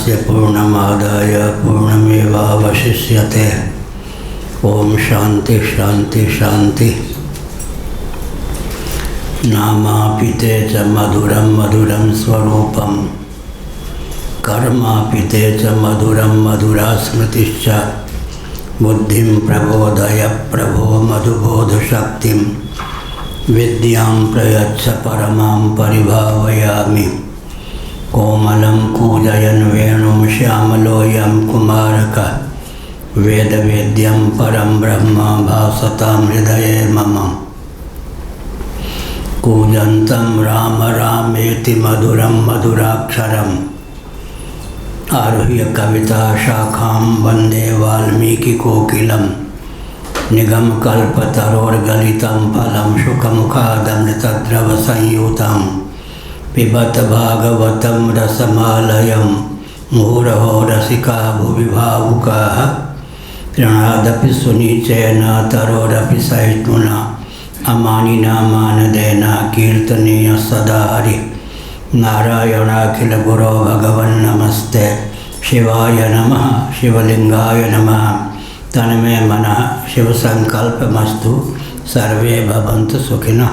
पूर्णस्य पूर्णमादाय पूर्णमेवावशिष्यते। ओम शांति शांति शांति। नामापिते च मधुरं मधुरं स्वरूपं, कर्मापिते च मधुरं मधुरा स्मृतिश्च। बुद्धिं प्रबोधय प्रभो मधुबोधशक्तिं, विद्यां प्रयच्छ परमां परिभावयामि। कोमलं कूजयन् वेणुं श्यामलोऽयं कुमारकः, वेदवेद्यं परं ब्रह्म भासतां हृदये मम। कूजन्तं राम रामेति मधुरं मधुराक्षरम्, आरुह्य कविता शाखां वन्दे वाल्मीकिकोकिलं। निगमकल्पतरोर्गलितं फलं शुकमुखादमृतद्रवसंयुतं, पिबत भागवतं रसमालयं। मुहुरहो रसिका भुवि भावुकाः, तृणादपि सुनिचेन तरोरपि सहिष्णुना। अमानिना मानदेना कीर्तनीय सदा हरि। नारायणाखिल गुरो भगवन् नमस्ते। शिवाय नमः शिवलिंगाय नमः। तन्मे मनः शिव संकल्पमस्तु, सर्वे भवन्तु सुखिनः।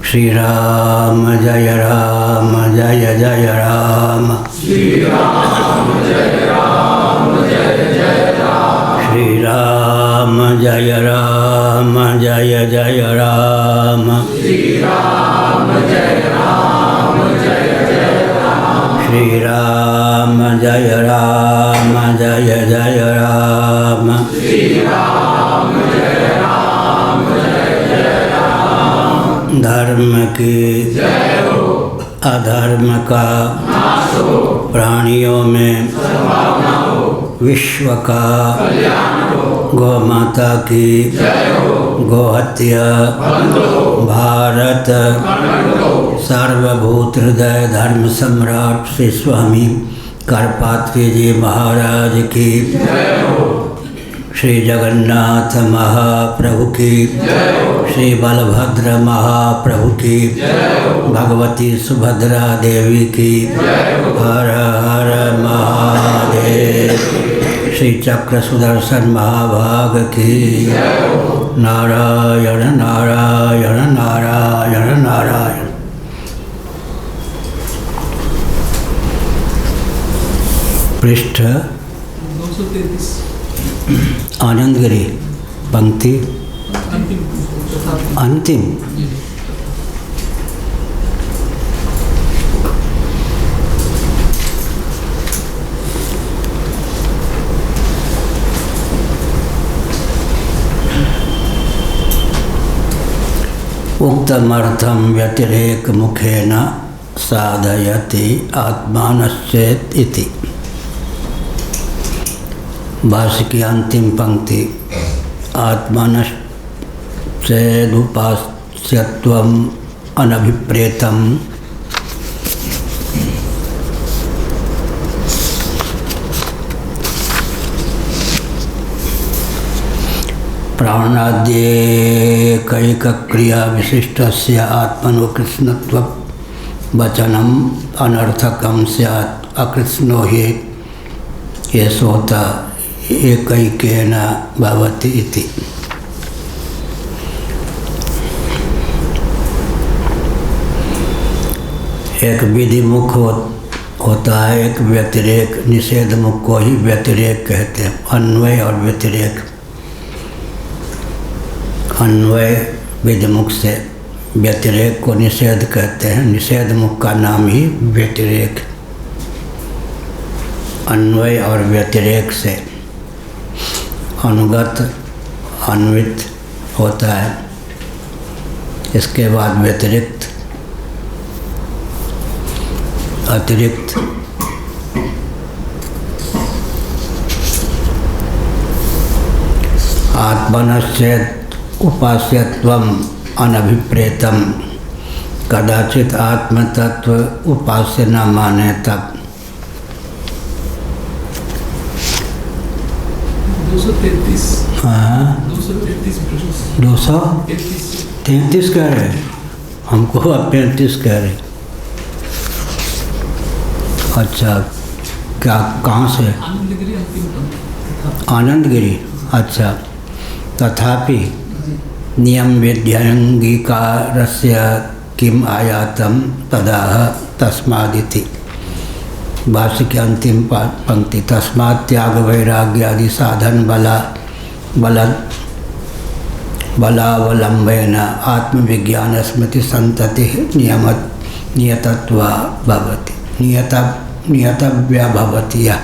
श्री राम जय राम जय जय राम। श्री राम जय राम जय जय राम। श्री राम जय राम जय जय राम। श्री राम जय राम जय जय राम। श्री राम जय राम जय जय राम। श्री राम जय राम जय जय राम। धर्म की जय हो, अधर्म का नाश हो, प्राणियों में सद्भावना हो, विश्व का कल्याण हो। गौ माता की जय हो, गोहत्या बंद हो, भारत खंड हो। सार्वभूत हृदय धर्म सम्राट श्री स्वामी करपात्री जी महाराज की जय हो, श्री जगन्नाथ महाप्रभु की जय हो, श्री बलभद्र महाप्रभु की जय हो, भगवती सुभद्रा देवी की जय हो। हर हर महादेव। श्री चक्र सुदर्शन महाभाग की जय हो। नारायण नारायण नारायण नारायण। पृष्ठ 233 आनंदगिरी पंक्ति अंतिम। उक्तमर्थं व्यतिरेक मुखेन साधयति आत्मानश्चेत् इति। भाष्य की अंतिम पंक्ति। आत्मानश्चेदुपास्यत्वम् अनभिप्रेतम् प्राणाद्येकैकक्रिया विशिष्टस्य आत्मनो कृष्णत्व वचनम् अनर्थकं स्यात्। अकृष्णो हि येषोत एकैकेन भवति इति। एक विधि मुख होता है, एक व्यतिरेक निषेध मुख को ही व्यतिरेक कहते हैं। अन्वय और व्यतिरेक। अन्वय विधिमुख से, व्यतिरेक को निषेध कहते हैं। निषेध मुख का नाम ही व्यतिरेक। अन्वय और व्यतिरेक से अनुगत अन्वित होता है। इसके बाद व्यतिरिक्त अतिरिक्त आत्मनश्चेत् उपास्यत्वम् अनभिप्रेतम्। कदाचित आत्मतत्व उपास्य न माने तब। 233 हाँ 233 कह रहे हैं, हमको अब 35 कह रहे। अच्छा क्या, कहाँ से? आनंदगिरी अंतिम पंक्ति। आनंदगिरी। अच्छा। तथापि नियम विद्यंगीकारस्य किम आयातम तदाह तस्मादिति। भाष्य की अंतिम पंक्ति, तस्मात् त्याग वैराग्यादि साधन बलावलंबेन आत्मविज्ञान स्मृति संतति नियतत्वा भवति, नियतव्या भवति। यह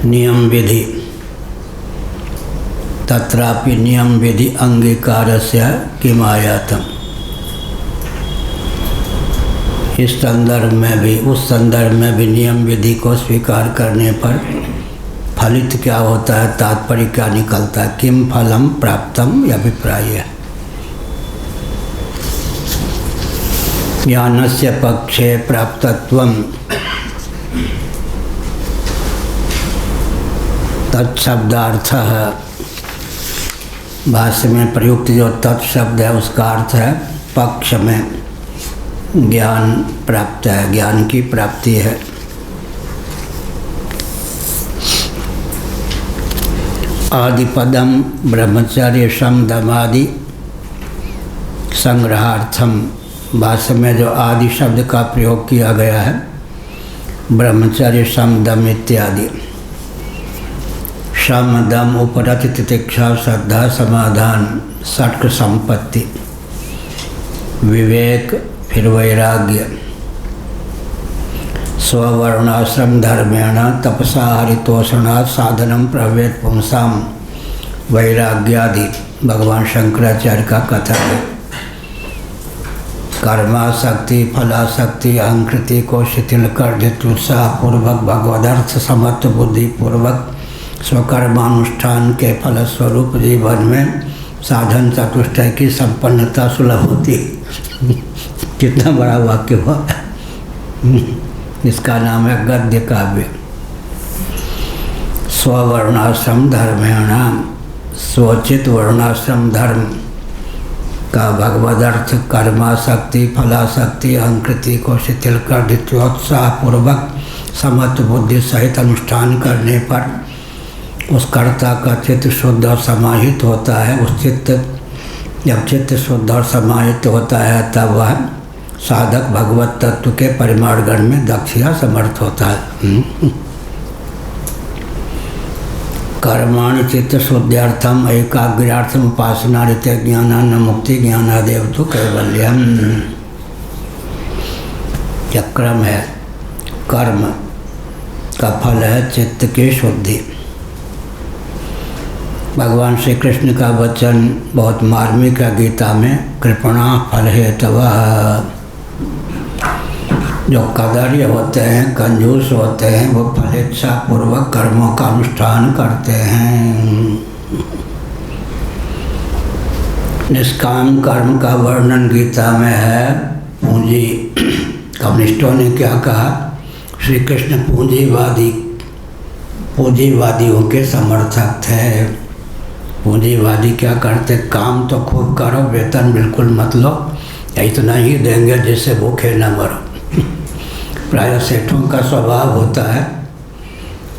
नियम विधि, तत्रापि नियम विधि अंगीकारस्य किम आयातम। इस संदर्भ में भी, उस संदर्भ में भी नियम विधि को स्वीकार करने पर फलित क्या होता है, तात्पर्य क्या निकलता है। किम फलम प्राप्तम यह अभिप्राय है। ज्ञानस्य पक्षे प्राप्तत्वम तत्शब्दार्थः। भाष्य में प्रयुक्त जो तत्शब्द है उसका अर्थ है पक्ष में ज्ञान प्राप्त है, ज्ञान की प्राप्ति है। आदिपदम ब्रह्मचर्य शम दमादि संग्रहार्थम। भाष्य में जो आदि शब्द का प्रयोग किया गया है, ब्रह्मचर्य शम दम इत्यादि। शम दम उपरत तितिक्षा श्रद्धा समाधान षट्क संपत्ति, विवेक, फिर वैराग्य। स्ववर्णाश्रम धर्मेण तपसा हरितोषणा साधनम प्रवेद पुंसाम वैराग्यादि भगवान शंकराचार्य का कथन है। कर्मासक्ति, फलासक्ति, अहंकृति को शिथिल कर उत्साहपूर्वक भगवदर्थ समत्व बुद्धि पूर्वक स्वकर्मानुष्ठान के फलस्वरूप जीवन में साधन चतुष्टय की संपन्नता सुलभ होती है। कितना बड़ा वाक्य हुआ। इसका नाम है गद्य काव्य। स्ववर्णाश्रम धर्मेण, स्वोचित वर्णाश्रम धर्म का भगवदर्थ कर्मासक्ति, फलासक्ति, अहंकृति को शिथिल कर धृत्योत्साहपूर्वक समत्व बुद्धि सहित अनुष्ठान करने पर उस कर्ता का चित्त शुद्ध और समाहित होता है। उस चित्त, जब चित्त शुद्ध और समाहित होता है तब वह साधक भगवत तत्व के परिमाणगण में दक्ष या समर्थ होता है। कर्माणि चित्त शुद्ध्यर्थम एकाग्र्यार्थम उपासना रीते ज्ञानान मुक्ति ज्ञानादेव तो कैवल्यम। चक्रम है, कर्म का फल है चित्त की शुद्धि। भगवान श्री कृष्ण का वचन बहुत मार्मिक है गीता में, कृपणा फल हेतवः। जो कदर्य होते हैं, कंजूस होते हैं, वो फलेच्छा पूर्वक कर्मों का अनुष्ठान करते हैं। निष्काम कर्म का वर्णन गीता में है। पूंजी, कम्युनिस्टों ने क्या कहा, श्री कृष्ण पूंजीवादियों के समर्थक थे। पूंजीवादी क्या करते, काम तो खूब करो, वेतन बिल्कुल मत लो, इतना ही देंगे जिससे भूखे न मरो। प्राय सेठों का स्वभाव होता है,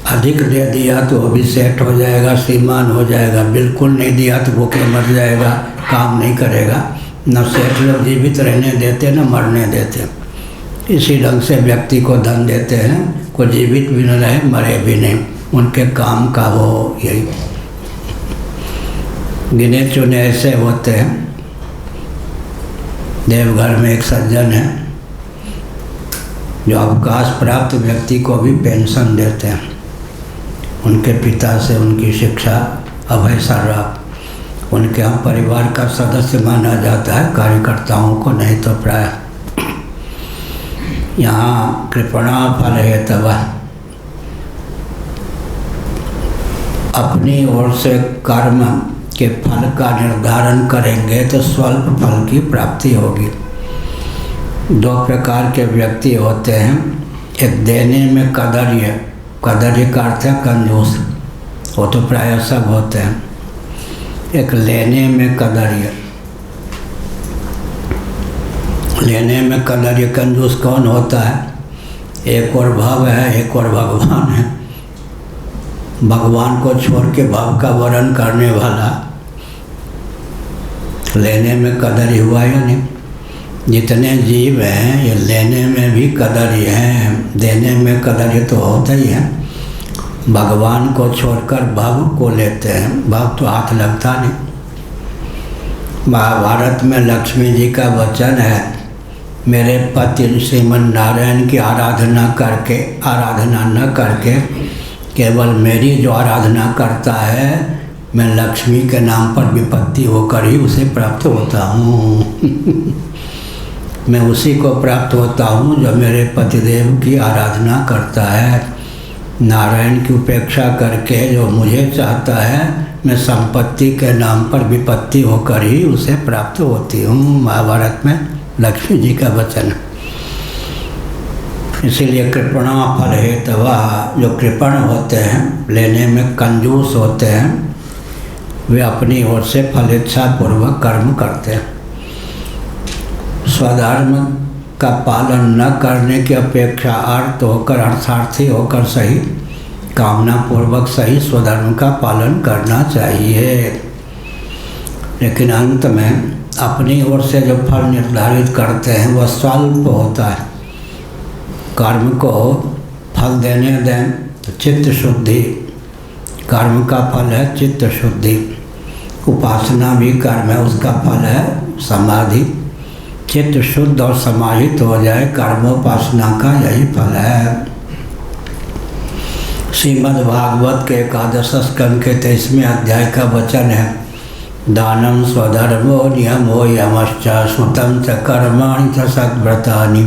अधिक दे दिया तो वो भी सेठ हो जाएगा, श्रीमान हो जाएगा, बिल्कुल नहीं दिया तो भूखे मर जाएगा, काम नहीं करेगा। न सेठ लोग जीवित रहने देते न मरने देते। इसी ढंग से व्यक्ति को धन देते हैं, कोई जीवित भी न रहे मरे भी नहीं, उनके काम का वो यही। गिने चुने ऐसे होते हैं। देवघर में एक सज्जन है जो अवकाश प्राप्त व्यक्ति को भी पेंशन देते हैं। उनके पिता से उनकी शिक्षा अभय सर्राफ, उनके यहाँ परिवार का सदस्य माना जाता है, कार्यकर्ताओं को नहीं तो प्राय। यहाँ कृपणा फल हेतवः, अपनी ओर से कर्म के फल का निर्धारण करेंगे तो स्वल्प फल की प्राप्ति होगी। दो प्रकार के व्यक्ति होते हैं, एक देने में कदर्य, कदर्य का अर्थ है कंजूस, वो तो प्राय सब होते हैं। एक लेने में कदर्य, लेने में कदर्य कंजूस कौन होता है, एक और भव है, एक और भगवान है। भगवान को छोड़ के भव का वर्णन करने वाला लेने में कदर ही हुआ या नहीं। जितने जीव हैं ये लेने में भी कदर ही हैं, देने में कदर ही तो होता ही है। भगवान को छोड़कर भव को लेते हैं, भव तो हाथ लगता नहीं। महाभारत में लक्ष्मी जी का वचन है, मेरे पति श्रीमन नारायण की आराधना न करके केवल मेरी जो आराधना करता है, मैं लक्ष्मी के नाम पर विपत्ति होकर ही उसे प्राप्त होता हूँ। मैं उसी को प्राप्त होता हूँ जो मेरे पतिदेव की आराधना करता है। नारायण की उपेक्षा करके जो मुझे चाहता है, मैं संपत्ति के नाम पर विपत्ति होकर ही उसे प्राप्त होती हूँ। महाभारत में लक्ष्मी जी का वचन है। इसीलिए कृपणा फल हेतवा, जो कृपण होते हैं, लेने में कंजूस होते हैं, वे अपनी ओर से फल इच्छा पूर्वक कर्म करते हैं। स्वधर्म का पालन न करने की अपेक्षा अर्थ होकर, अर्थार्थी होकर सही, कामना पूर्वक सही स्वधर्म का पालन करना चाहिए। लेकिन अंत में अपनी ओर से जो फल निर्धारित करते हैं वह स्वल्प होता है। कर्म को फल देने दें तो चित्त शुद्धि, कर्म का फल है चित्त शुद्धि। उपासना भी कर्म है, उसका फल है समाधि। चित्त शुद्ध और समाहित हो जाए, कर्मोपासना का यही फल है। श्रीमद् भागवत के 11 स्कंद के 23वें अध्याय का वचन है, दानम स्वधर्मो नियमो यमश्च श्रुतं च कर्माणि च सद्व्रतानि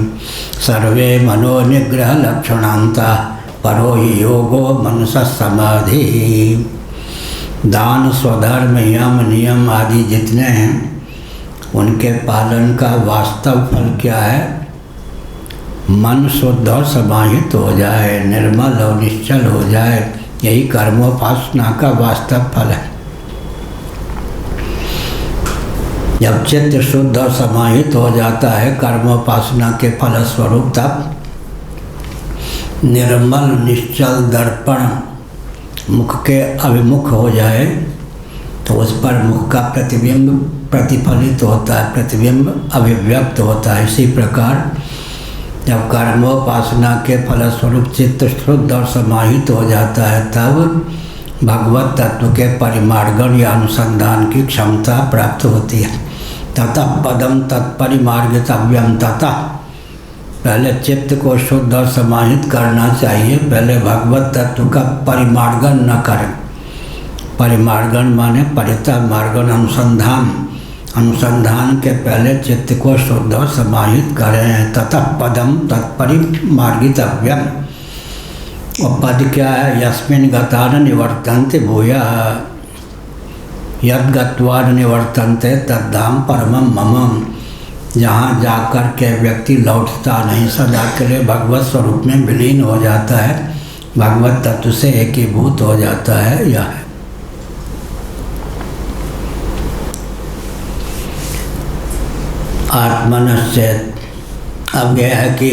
सर्वे मनोनिग्रह लक्षणान्ता परो हि योगो मनसः समाधि। दान, स्वधर्म, यम, नियम आदि जितने हैं, उनके पालन का वास्तव फल क्या है? मन शुद्ध और समाहित हो जाए, निर्मल और निश्चल हो जाए, यही कर्मोपासना का वास्तव फल है। जब चित्त शुद्ध और समाहित हो जाता है कर्मोपासना के फलस्वरूप, तब निर्मल निश्चल दर्पण मुख के अभिमुख हो जाए तो उस पर मुख का प्रतिबिंब प्रतिफलित होता है, प्रतिबिंब अभिव्यक्त होता है। इसी प्रकार जब कर्मोपासना के फलस्वरूप चित्त शुद्ध और समाहित हो जाता है, तब भगवत तत्व के परिमार्गण या अनुसंधान की क्षमता प्राप्त होती है। ततः पदम तत्परिमार्गितव्यम, ततः पहले चित्त को शुद्ध और समाहित करना चाहिए। पहले भगवत तत्व का परिमार्गण न करें। परिमार्गण माने परिता मार्गण, अनुसंधान के पहले चित्त को शुद्ध और समाहित करें। ततः पदम तत्परिमार्गितव्यम। और पद क्या है? यस्मिन् गता न निवर्तन्ते भूयः यद् गत्वा न निवर्तन्ते तद्धाम परमं मम। जहाँ जाकर के व्यक्ति लौटता नहीं, सदा के लिए भगवत स्वरूप में विलीन हो जाता है, भगवत तत्व से एकीभूत हो जाता है। यह है आत्मनश्चेत। अब यह है कि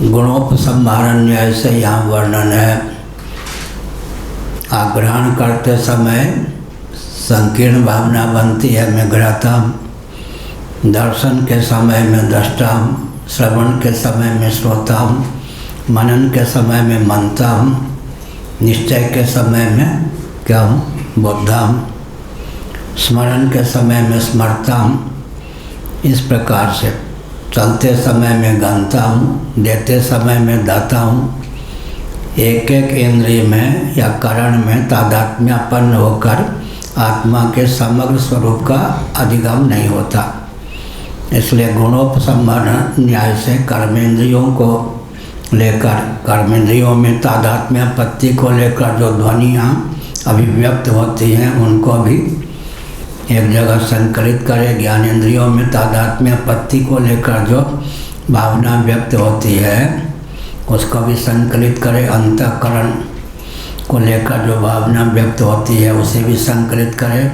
गुणोपसंहारण न्याय से यहाँ वर्णन है। आग्रहण करते समय संकीर्ण भावना बनती है, मैं ग्रहता हूँ। दर्शन के समय में दृष्टा हूँ, श्रवण के समय में श्रोता हूँ, मनन के समय में मनता हूँ, निश्चय के समय में क्या हूँ? बुद्धा हूँ, स्मरण के समय में स्मरता हूँ। इस प्रकार से चलते समय में गंता हूँ, देते समय में दाता हूँ। एक एक इंद्रिय में या करण में तादात्म्यपन्न होकर आत्मा के समग्र स्वरूप का अधिगम नहीं होता। इसलिए गुणोपसंहारण न्याय से कर्मेंद्रियों को लेकर, कर्मेंद्रियों में तादात्म्यपत्ति को लेकर जो ध्वनियाँ अभिव्यक्त होती हैं, उनको भी एक जगह संकलित करे। ज्ञानेंद्रियों में तादात्म्यपत्ति को लेकर जो भावना व्यक्त होती है, उसको भी संकलित करे। अंतःकरण को लेकर जो भावना व्यक्त होती है, उसे भी संकलित करे।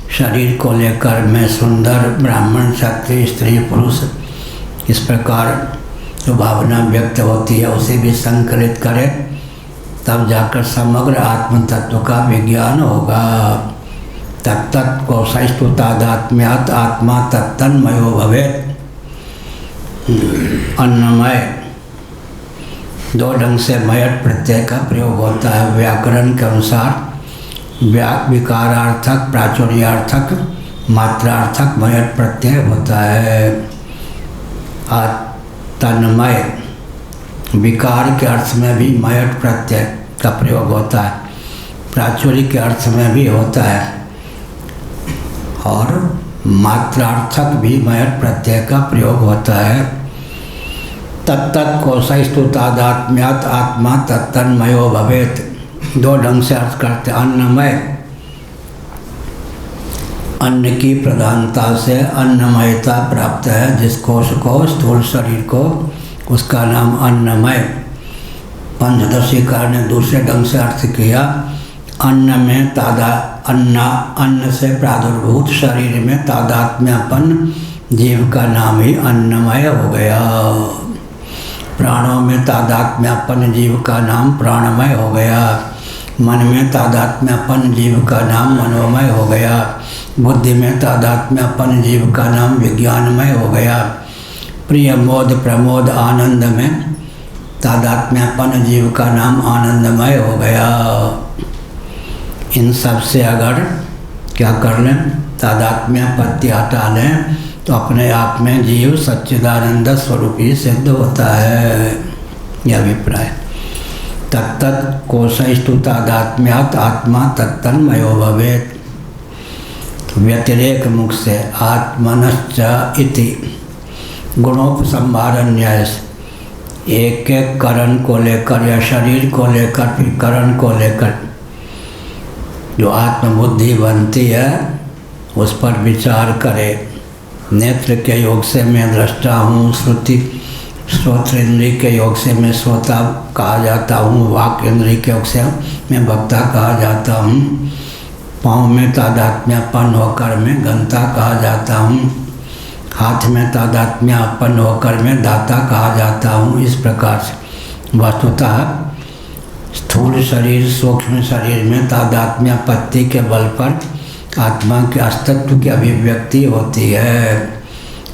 शरीर को लेकर मैं सुंदर, ब्राह्मण, क्षत्रिय, स्त्री, पुरुष, इस प्रकार जो भावना व्यक्त होती है उसे भी संकलित करे, तब जाकर समग्र आत्म तत्व का विज्ञान होगा। तत्त कोशस्तु तादात्म्यात् आत्मा तत्तन्मयो भवेत्। अन्नमय दो ढंग से मयट प्रत्यय का प्रयोग होता है। व्याकरण के अनुसार विकारार्थक, प्राचुर्यार्थक, मात्रार्थक मयट प्रत्यय होता है। तन्मय विकार के अर्थ में भी मयट प्रत्यय का प्रयोग होता है, प्राचुर्य के अर्थ में भी होता है और मात्रार्थक भी मयट प्रत्यय का प्रयोग होता है। तत्त कोशस्तु तादात्म्यात् आत्मा तत्तन्मयो भवेत्। दो ढंग से अर्थ करते। अन्नमय, अन्न की प्रधानता से अन्नमयता प्राप्त है। जिस कोश को, स्थूल शरीर को, उसका नाम अन्नमय। पंचदशीकार ने दूसरे ढंग से अर्थ किया। अन्न में अन्न से प्रादुर्भूत शरीर में तादात्म्यपन जीव का नाम ही अन्नमय हो गया। प्राणों में तादात्म्यपन जीव का नाम प्राणमय हो गया। मन में तादात्म्यपन जीव का नाम मनोमय हो गया। बुद्धि में तादात्म्यपन जीव का नाम विज्ञानमय हो गया। प्रिय, मोद, प्रमोद, आनंद में तादात्म्यपन जीव का नाम आनंदमय हो गया। इन सब से अगर क्या कर लें, तादात्म्यपत्ति हटा लें तो अपने आप में जीव सच्चिदानंद स्वरूप ही सिद्ध होता है। यह अभिप्राय। तत्त कोशस्तु तादात्म्यात् आत्मा तत्तन्मयो भवेत्। व्यतिरेक मुख से आत्मनश्च इति गुणोपसंहार न्याय से एक एक करण को लेकर या शरीर को लेकर फिर करण को लेकर जो आत्मबुद्धि बनती है उस पर विचार करे। नेत्र के योग से मैं दृष्टा हूँ, श्रोत्र इंद्रिय के योग से मैं श्रोता कहा जाता हूँ, वाक इंद्रिय के योग से मैं वक्ता कहा जाता हूँ, पाँव में तादात्म्यपन होकर मैं गंता कहा जाता हूँ, हाथ में तादात्म्यपन होकर मैं दाता कहा जाता हूँ। इस प्रकार से वस्तुतः स्थूल शरीर, सूक्ष्म शरीर में तादात्म्यपत्ति के बल पर आत्मा के अस्तित्व की अभिव्यक्ति होती है,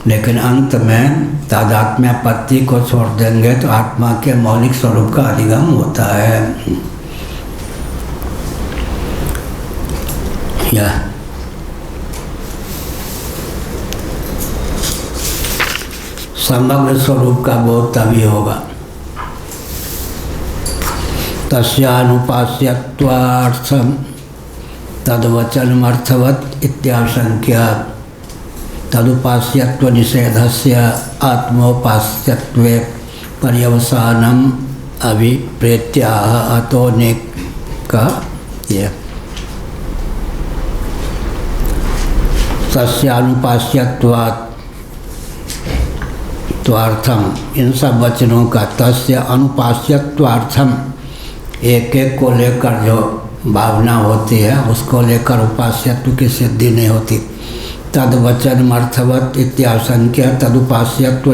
लेकिन अंत में तादात्म्यपत्ति को छोड़ देंगे तो आत्मा के मौलिक स्वरूप का अधिगम होता है। यह समग्र स्वरूप का बोध तभी होगा। तस्यानुपास्यत्वार्थम तद्वचनमर्थवत् इत्याशंक्या। तदुपास्यत्व निषेधस्य आत्मोपास्यत्वे पर्यवसानम अभिप्रेत्याह अतोनेक। तस्यानुपास्यत्वात् त्वार्थम, इन सब वचनों का तस्य अनुपास्यत्वार्थम, एक एक को लेकर जो भावना होती है उसको लेकर उपास्यत्व की सिद्धि नहीं होती। तद वचन अर्थवत इत्याशंक्य तदुपास्यत्व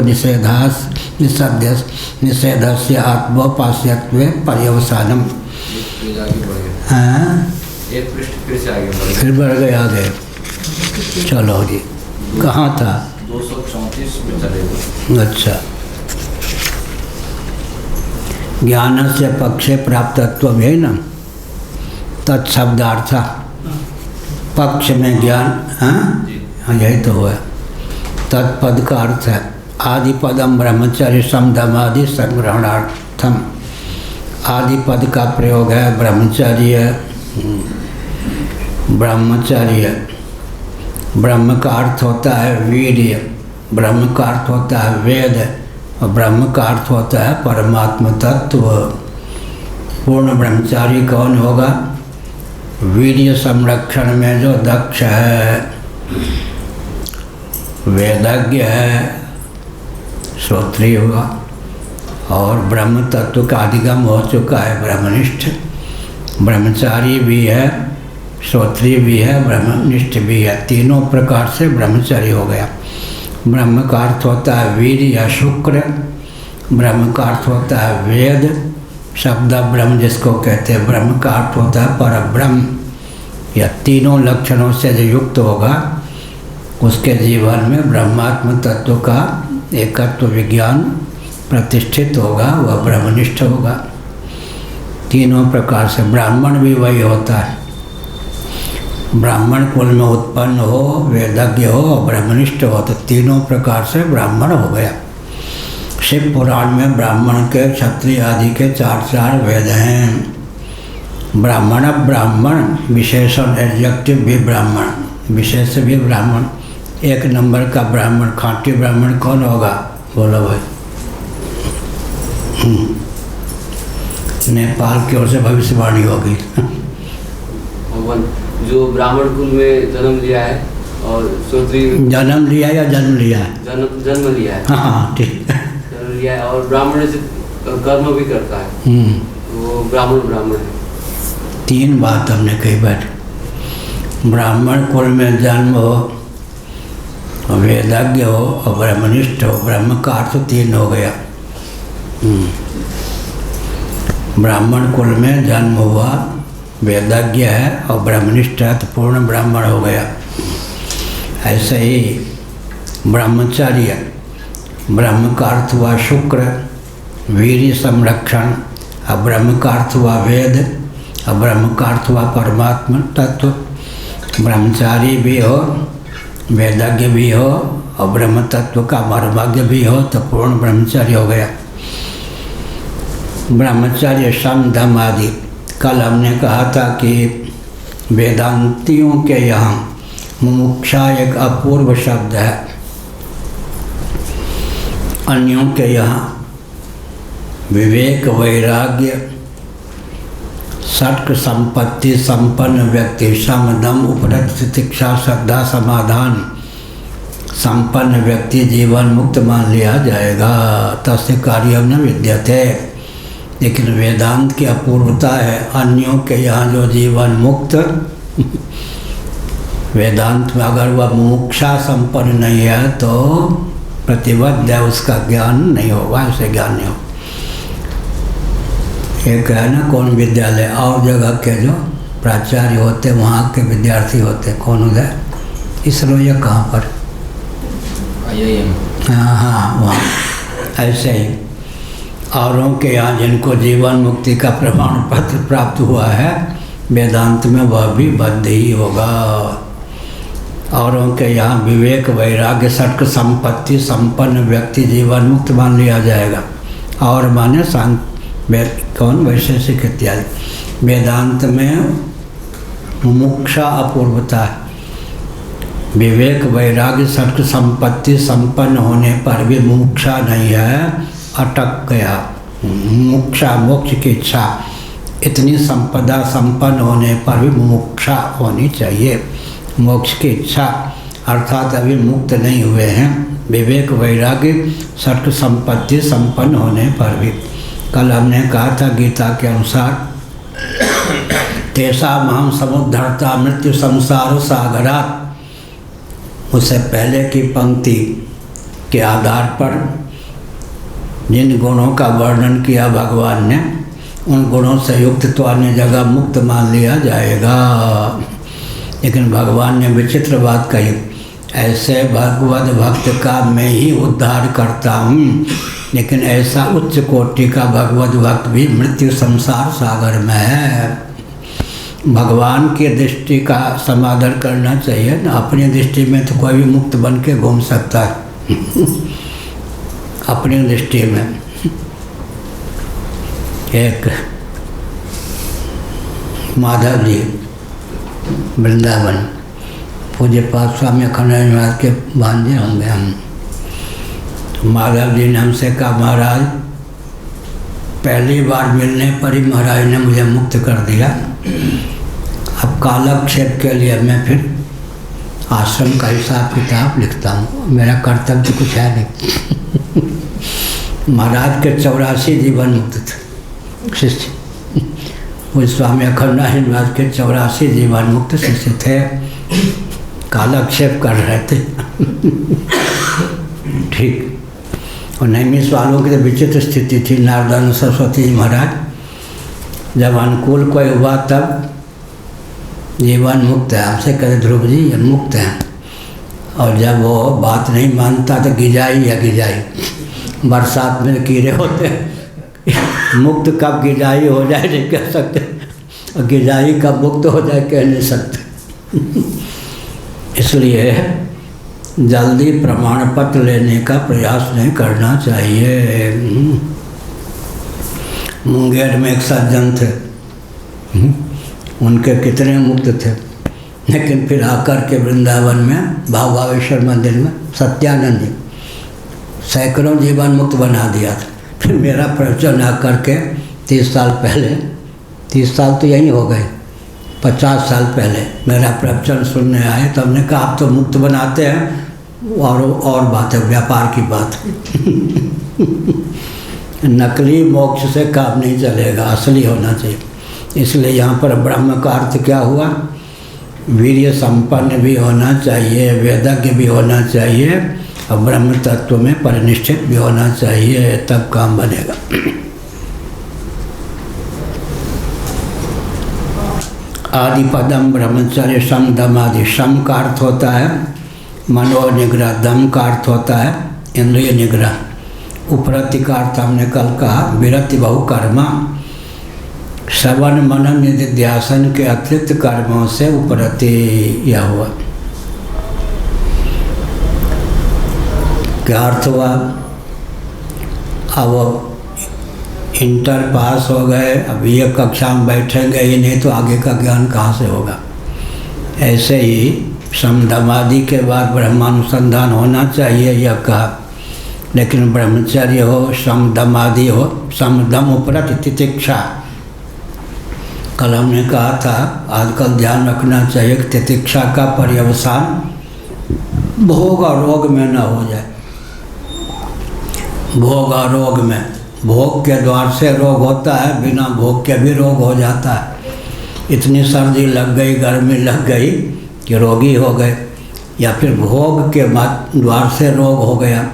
निषेधस्य आत्मोपास्यत्व पर्यवसानम। हाँ, एक पृष्ठ फिर से आगे बढ़े। फिर बढ़ गए आगे। चलो जी, कहाँ था? 234 में चलेगा। अच्छा। ज्ञान से पक्षे प्राप्तत्व है न तत्शब्दार्थ। पक्ष में ज्ञान, हाँ यही तो हुआ। तत्पद का अर्थ है आदि पदम ब्रह्मचर्य समधमादि संग्रहणार्थम। आदि पद का प्रयोग है ब्रह्मचर्य। ब्रह्मचर्य, ब्रह्म का अर्थ होता है वीर्य, ब्रह्म का अर्थ होता है वेद और ब्रह्म का अर्थ होता है परमात्म तत्व। पूर्ण ब्रह्मचारी कौन होगा? वीर्य संरक्षण में जो दक्ष है, वेदज्ञ है, श्रोत्रिय हुआ और ब्रह्म तत्व का अधिगम हो चुका है, ब्रह्मनिष्ठ। ब्रह्मचारी भी है, श्रोत्रिय भी है, ब्रह्मनिष्ठ भी है। तीनों प्रकार से ब्रह्मचारी हो गया। ब्रह्म का अर्थ होता है वीर या शुक्र ब्रह्म का अर्थ होता है वेद, शब्द ब्रह्म जिसको कहते हैं। ब्रह्म का अर्थ होता है पर ब्रह्म। यह तीनों लक्षणों से जो युक्त होगा उसके जीवन में ब्रह्मात्म तत्व का एकत्व विज्ञान प्रतिष्ठित होगा, वह ब्रह्मनिष्ठ होगा। तीनों प्रकार से ब्राह्मण भी वही होता है। ब्राह्मण कुल में उत्पन्न हो, वेदज्ञ हो और ब्रह्मनिष्ठ हो, तो तीनों प्रकार से ब्राह्मण हो गया। शिव पुराण में ब्राह्मण के, क्षत्रिय आदि के 4 वेद हैं। ब्राह्मण ब्राह्मण, विशेषण एडजेक्टिव भी ब्राह्मण, विशेष भी ब्राह्मण। 1 नंबर का ब्राह्मण, खाँटी ब्राह्मण कौन होगा? बोलो भाई। नेपाल की ओर से भविष्यवाणी होगी। भगवान जो ब्राह्मण कुल में जन्म लिया है और क्षत्रिय जन्म लिया या जन्म लिया है? जन्म लिया है। हाँ ठीक है। जन्म लिया है और ब्राह्मण से कर्म भी करता है, वो ब्राह्मण है। 3 बात हमने कही बैठ। ब्राह्मण कुल में जन्म हो, वेदज्ञ हो और ब्रह्मनिष्ठ हो। ब्रह्म का अर्थ 3 हो गया। ब्राह्मण कुल में जन्म हुआ, वेदज्ञ है और ब्रह्मनिष्ठ है, तो पूर्ण ब्राह्मण हो गया। ऐसे ही ब्रह्मचर्य, ब्रह्म का अर्थ हुआ शुक्र, वीर्य संरक्षण। अब ब्रह्म का अर्थ हुआ वेद, अब ब्रह्म का अर्थ हुआ परमात्मा तत्व। ब्रह्मचारी भी हो, वेदज्ञ भी हो और ब्रह्म तत्व का मर्मज्ञ भी हो, तो पूर्ण ब्रह्मचर्य हो गया। ब्रह्मचर्य, सम, दम आदि। कल हमने कहा था कि वेदांतियों के यहाँ मुमुक्षा एक अपूर्व शब्द है, अन्यों के यहाँ विवेक, वैराग्य, षट्क संपत्ति संपन्न व्यक्ति, सम, दम, उपरत, तितिक्षा, श्रद्धा, समाधान संपन्न व्यक्ति जीवन मुक्त मान लिया जाएगा। तस्य कार्यम न विद्यते। लेकिन वेदांत की अपूर्वता है, अन्यों के यहाँ जो जीवन मुक्त वेदांत में अगर वह मुमुक्षा संपन्न नहीं है तो प्रतिबद्ध है, उसका ज्ञान नहीं होगा, उसे ज्ञान नहीं होगा। एक है ना कौन विद्यालय, और जगह के जो प्राचार्य होते वहाँ के विद्यार्थी होते, कौन उधर इसरो या कहाँ पर? IIM। हाँ, वहाँ ऐसे ही औरों के यहाँ जिनको जीवन मुक्ति का प्रमाण पत्र प्राप्त हुआ है, वेदांत में वह भी बद्ध ही होगा। औरों के यहाँ विवेक, वैराग्य, षट्क संपत्ति संपन्न व्यक्ति जीवन मुक्त मान लिया जाएगा। और माने शांत कौन वैशेषिक इत्यादि। वेदांत में मुमुक्षा अपूर्वता है। विवेक, वैराग्य, षट्क संपत्ति संपन्न होने पर भी मुमुक्षा नहीं है, अटक गया। मुमुक्षा, मोक्ष की इच्छा, इतनी संपदा संपन्न होने पर भी मुमुक्षा होनी चाहिए। मोक्ष की इच्छा अर्थात अभी मुक्त नहीं हुए हैं। विवेक, वैराग्य, षट्क संपत्ति संपन्न होने पर भी। कल हमने कहा था गीता के अनुसार तेषा महं समुद्धरता मृत्यु संसार सागरात्। उससे पहले की पंक्ति के आधार पर जिन गुणों का वर्णन किया भगवान ने, उन गुणों से युक्त तो अन्य जगह मुक्त मान लिया जाएगा। लेकिन भगवान ने विचित्र बात कही, ऐसे भगवद भक्त का मैं ही उद्धार करता हूँ, लेकिन ऐसा उच्च कोटि का भगवद भक्त भी मृत्यु संसार सागर में है। भगवान की दृष्टि का समादर करना चाहिए ना। अपनी दृष्टि में तो कोई भी मुक्त बन के घूम सकता है अपनी दृष्टि में। एक माधव जी वृंदावन, पूज्य पाद स्वामी अखंडानंद महाराज के भांजे होंगे हम। तो माधव जी ने हमसे कहा, महाराज पहली बार मिलने पर ही महाराज ने मुझे मुक्त कर दिया। अब कालक्षेप के लिए मैं फिर आश्रम का हिसाब किताब लिखता हूँ, मेरा कर्तव्य तो कुछ है नहीं। महाराज के 84 जीवन मुक्त थे शिष्य। वो स्वामी अखंडानंद महाराज के 84 जीवन मुक्त शिष्य थे, कालक्षेप कर रहे थे। ठीक। और नैमिष वालों की तो विचित्र स्थिति थी। नारदान सरस्वती जी महाराज जब अनुकूल कोई हुआ तब जीवन मुक्त है, आपसे कहे ध्रुव जी ये मुक्त हैं, और जब वो बात नहीं मानता तो गिजाई या गिजाई, बरसात में कीड़े होते हैं, मुक्त कब गिजाई हो जाए नहीं कह सकते, और गिजाई कब मुक्त हो जाए कह नहीं सकते। इसलिए जल्दी प्रमाण पत्र लेने का प्रयास नहीं करना चाहिए। मुंगेर में एक सज्जन थे, उनके कितने मुक्त थे, लेकिन फिर आकर के वृंदावन में भावेश्वर मंदिर में सत्यानंद जी सैकड़ों जीवन मुक्त बना दिया था। फिर मेरा प्रवचन आकर के 30 साल पहले, 30 साल तो यही हो गए, 50 साल पहले मेरा प्रवचन सुनने आए, तो हमने कहा आप तो मुक्त बनाते हैं और बात है, व्यापार की बात। नकली मोक्ष से काम नहीं चलेगा, असली होना चाहिए। इसलिए यहाँ पर ब्रह्म का अर्थ क्या हुआ? वीर्य संपन्न भी होना चाहिए, वेदज्ञ भी होना चाहिए, और ब्रह्म तत्व में परिनिष्ठित भी होना चाहिए, तब काम बनेगा। आदि पदम ब्रह्मचर्य शम दम आदि। शम का अर्थ होता है मनोनिग्रह, दम का अर्थ होता है इंद्रिय निग्रह, उपरति का अर्थ हमने कल कहा विरति बहुकर्मा। श्रवण मनन निधिध्यासन के अतिरिक्त कर्मों से उपरति यह हुआ। क्या अर्थ हुआ? अब इंटर पास हो गए, अब ये कक्षा में बैठेंगे ही नहीं तो आगे का ज्ञान कहाँ से होगा। ऐसे ही समदमादि के बाद ब्रह्मानुसंधान होना चाहिए यह कहा, लेकिन ब्रह्मचर्य हो, समदमादि हो, समदम उपरत तितिक्षा। कल हमने कहा था आजकल ध्यान रखना चाहिए कि तितिक्षा का पर्यवसान भोग और रोग में न हो जाए। भोग और रोग में, भोग के द्वार से रोग होता है, बिना भोग के भी रोग हो जाता है। इतनी सर्दी लग गई, गर्मी लग गई कि रोगी हो गए, या फिर भोग के द्वार से रोग हो गया,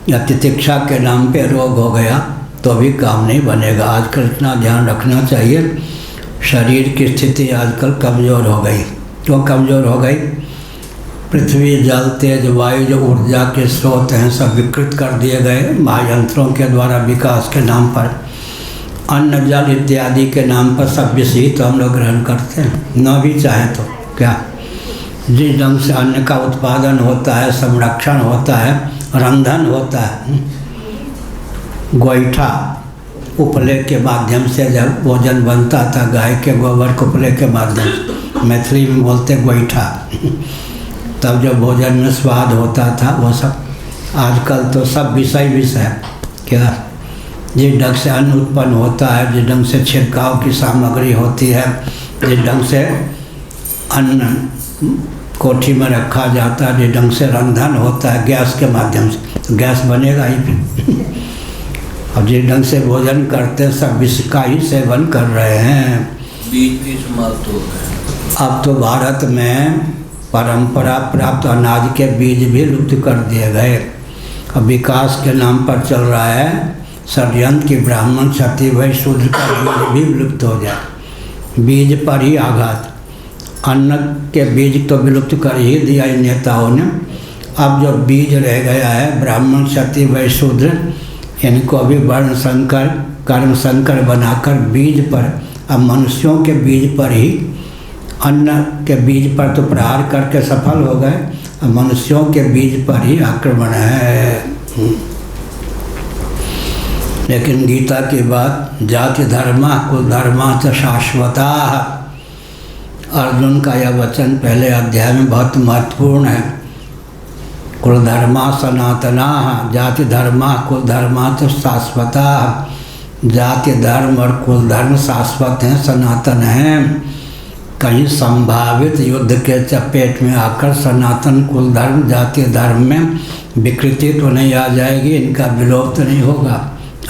या तितिक्षा के नाम पे रोग हो गया, तो भी काम नहीं बनेगा। आजकल इतना ध्यान रखना चाहिए। शरीर की स्थिति आजकल कमज़ोर हो गई। क्यों कमज़ोर हो गई? पृथ्वी, जल, तेज, वायु जो ऊर्जा के स्रोत हैं सब विकृत कर दिए गए महायंत्रों के द्वारा, विकास के नाम पर। अन्न जल इत्यादि के नाम पर सब विषय तो हम लोग ग्रहण करते हैं, न भी चाहें तो। क्या जिस ढंग से अन्न का उत्पादन होता है, संरक्षण होता है, रंधन होता है, गोईठा उपले के माध्यम से जब भोजन बनता था, गाय के गोबर के उपले के माध्यम से, मैथिली में बोलते गोईठा, तब जो भोजन में स्वाद होता था वो सब। आजकल तो सब विषय क्या, जिस ढंग से अन्न उत्पन्न होता है, जिस ढंग से छिड़काव की सामग्री होती है, जिस ढंग से अन्न कोठी में रखा जाता है, जिस ढंग से रंधन होता है गैस के माध्यम से, तो गैस बनेगा ही फिर। अब जिस ढंग से भोजन करते हैं सब विष का ही सेवन कर रहे हैं। बीज भी समाप्त हो गए। अब तो भारत में परंपरा प्राप्त अनाज के बीज भी लुप्त कर दिए गए। अब विकास के नाम पर चल रहा है षड्यंत्र की ब्राह्मण क्षत्रिय वैश्य शूद्र का बीज भी विलुप्त हो जाए। बीज पर ही आघात। अन्न के बीज तो विलुप्त कर ही दिया इन नेताओं ने। अब जो बीज रह गया है ब्राह्मण क्षत्रिय वैश्य शूद्र, इनको भी वर्ण संकर कर्म संकर बनाकर बीज पर, अब मनुष्यों के बीज पर ही, अन्न के बीज पर तो प्रहार करके सफल हो गए, अब मनुष्यों के बीज पर ही आक्रमण है। लेकिन गीता की बात, जाति धर्मा कुल धर्मा च शाश्वता। अर्जुन का यह वचन पहले अध्याय में बहुत महत्वपूर्ण है। कुल धर्मा सनातना, जाति धर्मा कुल धर्मा तो शाश्वता। जाति धर्म और कुल धर्म शाश्वत हैं, सनातन हैं। कहीं संभावित युद्ध के चपेट में आकर सनातन कुल धर्म जाति धर्म में विकृति तो नहीं आ जाएगी, इनका विलोप तो नहीं होगा।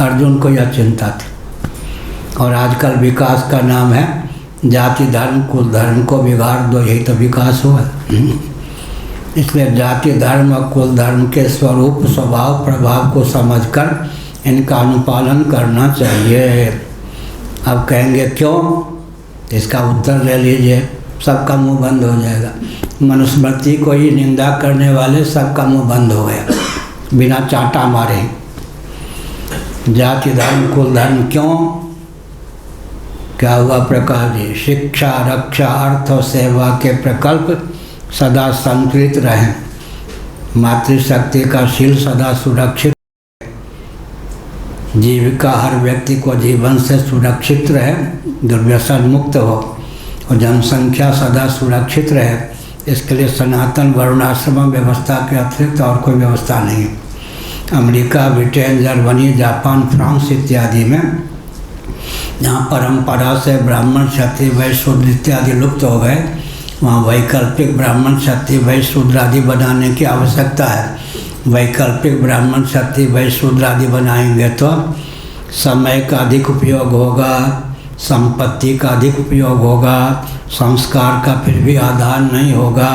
अर्जुन को यह चिंता थी। और आजकल विकास का नाम है जाति धर्म कुल धर्म को बिगाड़ दो, यही तो विकास हुआ। इसलिए जाति धर्म और कुल धर्म के स्वरूप स्वभाव प्रभाव को समझकर इनका अनुपालन करना चाहिए। अब कहेंगे क्यों, इसका उत्तर ले लीजिए, सबका मुंह बंद हो जाएगा। मनुस्मृति को ही निंदा करने वाले सबका मुंह बंद हो गया बिना चांटा मारे। जाति धर्म कुल धर्म क्यों, क्या हुआ प्रकाश जी? शिक्षा रक्षा अर्थ और सेवा के प्रकल्प सदा संतुलित रहें, मातृशक्ति का शील सदा सुरक्षित, जीविका हर व्यक्ति को जीवन से सुरक्षित रहे, दुर्व्यसन मुक्त हो और जनसंख्या सदा सुरक्षित रहे। इसके लिए सनातन वर्णाश्रम व्यवस्था के अतिरिक्त और कोई व्यवस्था नहीं है। America, Britain, Germany, Japan, France इत्यादि में जहाँ परंपरा से ब्राह्मण क्षत्रिय वैश्य शूद्र इत्यादि लुप्त हो गए, वहाँ वैकल्पिक ब्राह्मण क्षत्रिय वैश्य शूद्र आदि बनाने की आवश्यकता है। वैकल्पिक ब्राह्मण क्षत्रिय वैश्य शूद्र आदि बनाएंगे तो समय का अधिक उपयोग होगा, संपत्ति का अधिक उपयोग होगा, संस्कार का फिर भी आधार नहीं होगा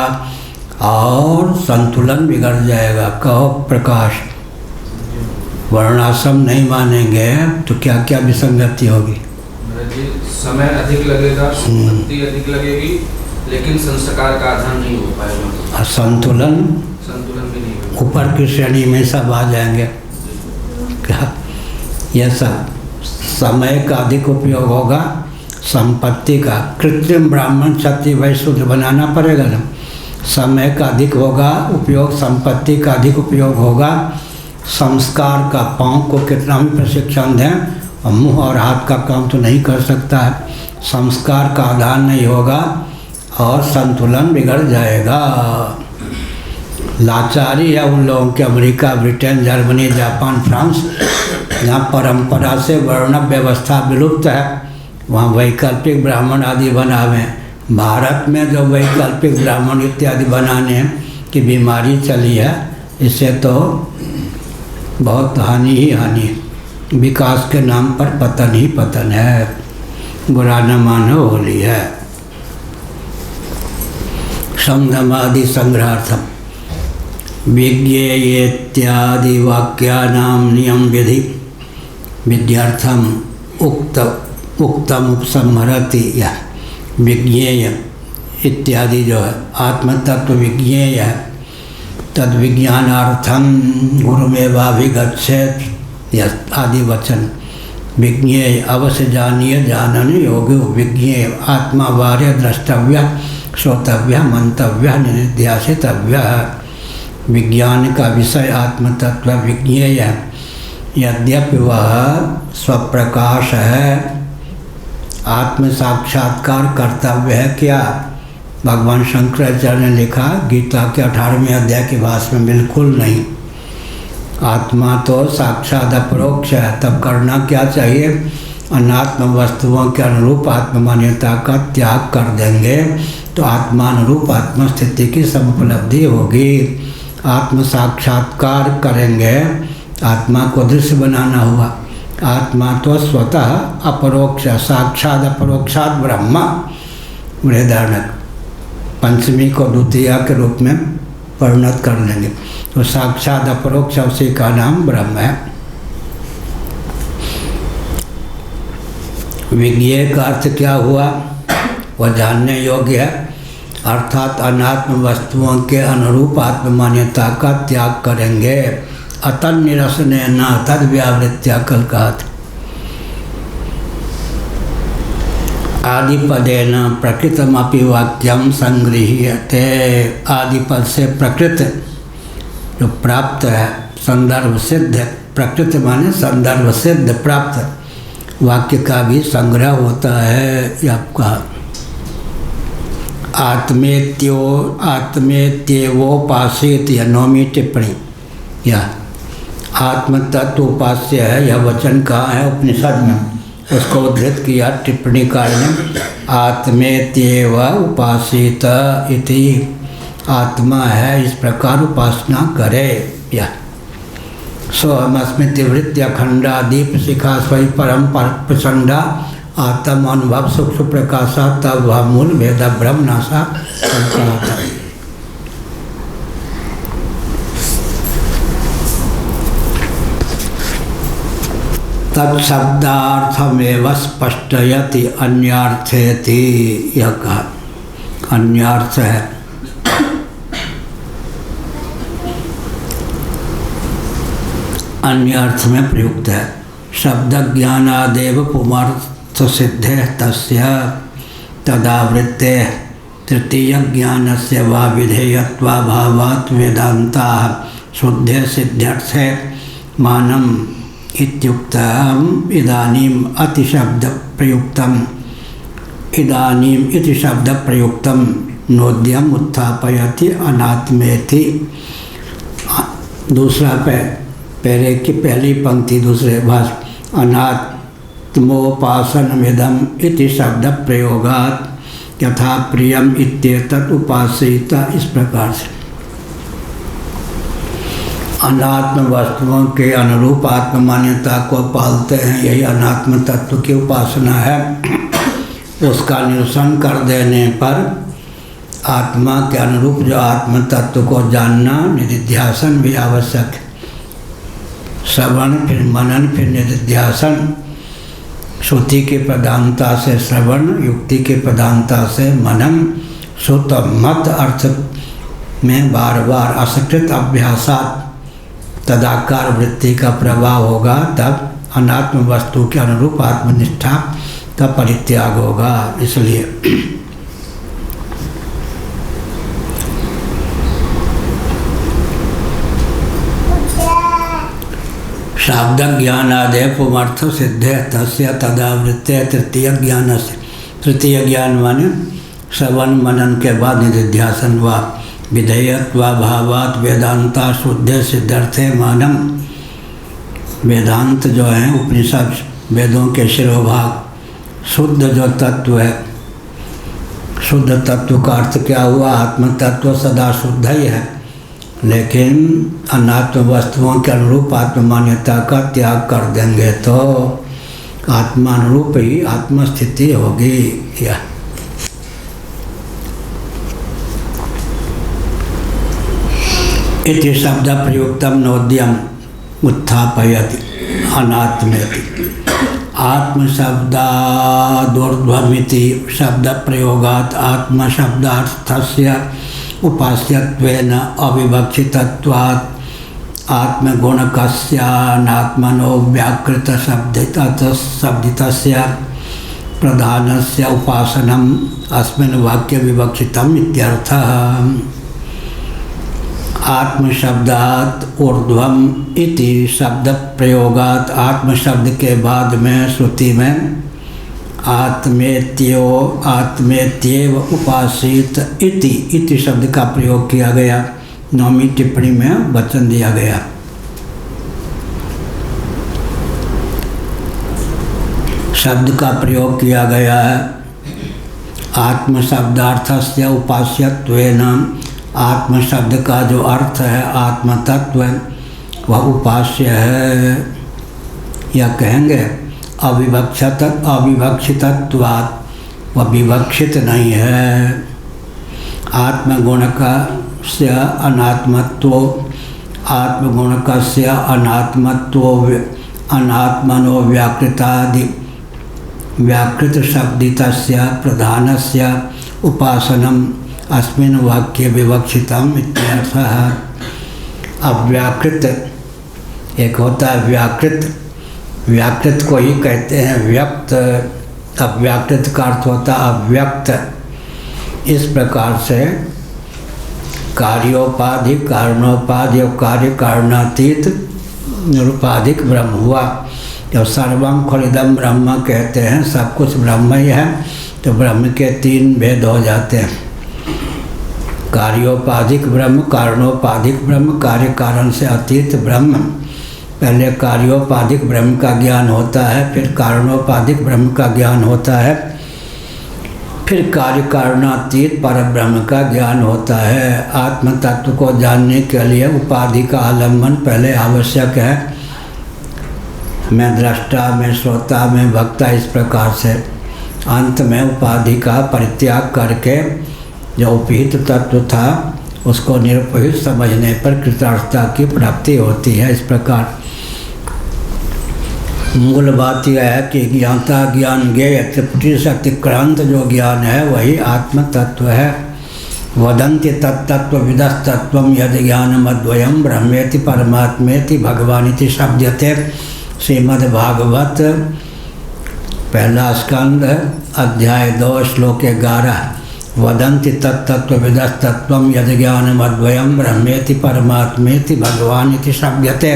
और संतुलन बिगड़ जाएगा। कहो प्रकाश, वर्णाश्रम नहीं मानेंगे तो क्या क्या विसंगति होगी? समय अधिक लगेगा, संपत्ति अधिक लगेगी, लेकिन संस्कार का आधार नहीं हो पाएगा। संतुलन भी नहीं होगा। ऊपर की श्रेणी में सब आ जाएंगे। क्या यह सब समय का अधिक उपयोग होगा, संपत्ति का, कृत्रिम ब्राह्मण क्षत्रिय वैश्य शूद्र बनाना पड़ेगा ना। समय का अधिक होगा उपयोग, संपत्ति का अधिक उपयोग होगा, संस्कार का, पाँव को कितना भी प्रशिक्षण दें और मुंह और हाथ का काम तो नहीं कर सकता है, संस्कार का आधार नहीं होगा और संतुलन बिगड़ जाएगा। लाचारी है उन लोगों के America, Britain, Germany, Japan, France, जहाँ परंपरा से वर्ण व्यवस्था विलुप्त है, वहाँ वैकल्पिक ब्राह्मण आदि बनावे। भारत में जो वैकल्पिक ब्राह्मण इत्यादि बनाने की बीमारी चली है, इससे तो बहुत हानि ही हानि है। विकास के नाम पर पतन ही पतन है। बुरा न मानो होली है। समधमादि संग्रहार्थम विज्ञेयेत्यादि वाक्यानां नियम विधि विद्यार्थम उक्तम उपसंहरति। या विज्ञेय इत्यादि जो है आत्मतत्व विज्ञेय है, तद विज्ञानार्थम गुरुमेवाभिगच्छेत् आदि वचन। विज्ञेय अवश्य जानिए, जानने योग्य विज्ञेय आत्मा वार्य द्रष्टव्य श्रोतव्य मंतव्य निध्यासितव्य। विज्ञान का विषय आत्मतत्व विज्ञेय है, यद्यपि वह स्वप्रकाश है, आत्म साक्षात्कार कर्तव्य है। क्या भगवान शंकराचार्य ने लिखा गीता के 18वें अध्याय के भाष्य में? बिल्कुल नहीं। आत्मा तो साक्षात अपरोक्ष है। तब करना क्या चाहिए? अनात्म वस्तुओं के अनुरूप आत्ममान्यता का त्याग कर देंगे तो आत्मानुरूप आत्मस्थिति की समुपलब्धि होगी। आत्म साक्षात्कार करेंगे, आत्मा को दृश्य बनाना हुआ। आत्मा तो स्वतः अपरोक्ष, साक्षात अपरोक्षात ब्रह्म। बृहदारण्यक पंचमी को द्वितीया के रूप में परिणत कर लेंगे तो साक्षात अपरोक्ष उसी का नाम ब्रह्म है। विज्ञेय का अर्थ क्या हुआ? वह जानने योग्य है, अर्थात अनात्म वस्तुओं के अनुरूप आत्ममान्यता का त्याग करेंगे। अतन निरसने न तद व्यावृत्या कल कहा था। आदिपदेन प्रकृतमपि वाक्यम संगृह्यते। आदिपद से प्रकृत जो प्राप्त है, संदर्भ सिद्ध, प्रकृत माने संदर्भ सिद्ध प्राप्त वाक्य का भी संग्रह होता है। ये आपका आत्मेत्यवोपासित या 9वीं टिप्पणी। या आत्म तत्व उपास्य है, यह वचन कहाँ है? उपनिषद में। उसको उद्धृत किया टिप्पणीकार ने। आत्मेत्येव उपासित इति, आत्मा है इस प्रकार उपासना करे। या सोहमस्मृति वृत्ति अखंडा दीप शिखा स्वयं परम प्रचंडा आत्म अनुभव सुख सुप्रकाशा तब वह मूल भेद ब्रह्म नाशा। तत्शब्दार्थमेव स्पष्टयति अन्यार्थेति। यह कहा अन्यार्थ है। अन्यार्थ में प्रयुक्त है। शब्द ज्ञानादेव पुमर्थ सिद्धे तस्य तदावृत्ते तृतीय ज्ञानस्य वा विधेयत्वाभावात् वेदान्ताः शुद्धे सिद्ध्यर्थे मानम् इत्युक्तम् इदानीम् अतिशब्द प्रयुक्तम् इदानीम् इति शब्द प्रयुक्तम् नोद्यम उत्थापयति अनात्मेति। दूसरा पहले की पहली पंक्ति दूसरे भाष अनात्मोपासनमिदम् इति शब्द प्रयोगात् यथा प्रियम इत्येतत् उपासित। इस प्रकार से अनात्म वस्तुओं के अनुरूप आत्म मान्यता को पालते हैं, यही अनात्म तत्व की उपासना है। उसका निरसन कर देने पर आत्मा के अनुरूप जो आत्म तत्व को जानना निधिध्यासन भी आवश्यक है। श्रवण फिर मनन फिर निधिध्यासन। श्रुति की प्रधानता से श्रवण, युक्ति की प्रधानता से मनन, श्रुत मत अर्थ में बार बार असकृत अभ्यासात तदाकार वृत्ति का प्रभाव होगा, तब अनात्म वस्तु के अनुरूप आत्मनिष्ठा का परित्याग होगा। इसलिए शब्द ज्ञानादेव पुमर्थ सिद्धे तस्य तदावृत्ते तृतीय ज्ञान से। तृतीय ज्ञान माने श्रवण मनन के बाद निधिध्यासन व विधेयत्वा भावात वेदांता शुद्धे सिद्धार्थे मानम। वेदांत जो है उपनिषद वेदों के शिरोभाग, शुद्ध जो तत्व है, शुद्ध तत्व का अर्थ क्या हुआ? आत्म तत्व सदा शुद्ध ही है, लेकिन अनात्म वस्तुओं के अनुरूप आत्म मान्यता का त्याग कर देंगे तो आत्मानुरूप ही आत्मस्थिति होगी। यह इति शब्द प्रयुक्तम नोद्यम उत्थापयति अनात्मेति। आत्म शब्दादूर्ध्वमिति शब्द प्रयोगात् आत्म शब्दार्थस्य उपास्यत्वेन अविवक्षितत्वात् आत्मगुणकस्यानात्मनो व्याकृत शब्दितस्य प्रधानस्य उपासनम् अस्मिन् वाक्ये विवक्षितम् इत्यर्थः। आत्म शब्दात् ऊर्ध्वम इति शब्द प्रयोगात् आत्म शब्द के बाद में श्रुति में आत्मेत्येव उपासित इति शब्द का प्रयोग किया गया। 9वीं टिप्पणी में वचन दिया गया। शब्द का प्रयोग किया गया है आत्म शब्दार्थस्य उपास्यत्वेन। आत्म शब्द का जो अर्थ है आत्म तत्व वह उपास्य है। यह कहेंगे अविवक्षितत्वात्, वह विवक्षित नहीं है। आत्मगुणक से अनात्मत्व, आत्मगुणक से अनात्मत्व अनात्मनो व्याकृतादि व्याकृत शब्दितस्य प्रधानस्य उपासनम् अस्मिन् वाक्ये विवक्षितम् इत्यर्थः। अव्याकृत एक होता है व्याकृत, व्याकृत को ही कहते हैं व्यक्त। अव्याकृत का अर्थ होता है अव्यक्त। इस प्रकार से कार्योपाधि, कारणोपाधि और कार्य कारणातीत निरुपाधिक ब्रह्म हुआ। जब सर्वम खलिदम ब्रह्म कहते हैं, सब कुछ ब्रह्म ही है, तो ब्रह्म के 3 भेद हो जाते हैं। कार्योपाधिक ब्रह्म, कारणोपाधिक ब्रह्म, कार्य कारण से अतीत ब्रह्म। पहले कार्योपाधिक ब्रह्म का ज्ञान होता है, फिर कारणोपाधिक ब्रह्म का ज्ञान होता है, फिर कार्य कारणातीत पर ब्रह्म का ज्ञान होता है। आत्म तत्व को जानने के लिए उपाधि का आलम्बन पहले आवश्यक है। मैं दृष्टा, मैं श्रोता, मैं भक्ता, इस प्रकार से अंत में उपाधि का परित्याग करके जो उपहित तत्व था उसको निरुपहित समझने पर कृतार्थता की प्राप्ति होती है। इस प्रकार मूल बात यह है कि ज्ञाता ज्ञान ज्ञेय त्रिपुटी से अतिक्रांत जो ज्ञान है वही आत्म तत्व है। वदन्ति तत्तत्व विदस्तत्वम यद ज्ञानमद्वयम ब्रह्मेति परमात्मेति भगवानिति शब्दते। श्रीमद्भागवत पहला स्कंद अध्याय 2 श्लोक 11। वदन्ति तत्तत्व विदस्तत्वम यद ज्ञानमद्वयम ब्रह्मेति परमात्मेति भगवानिति शब्दते।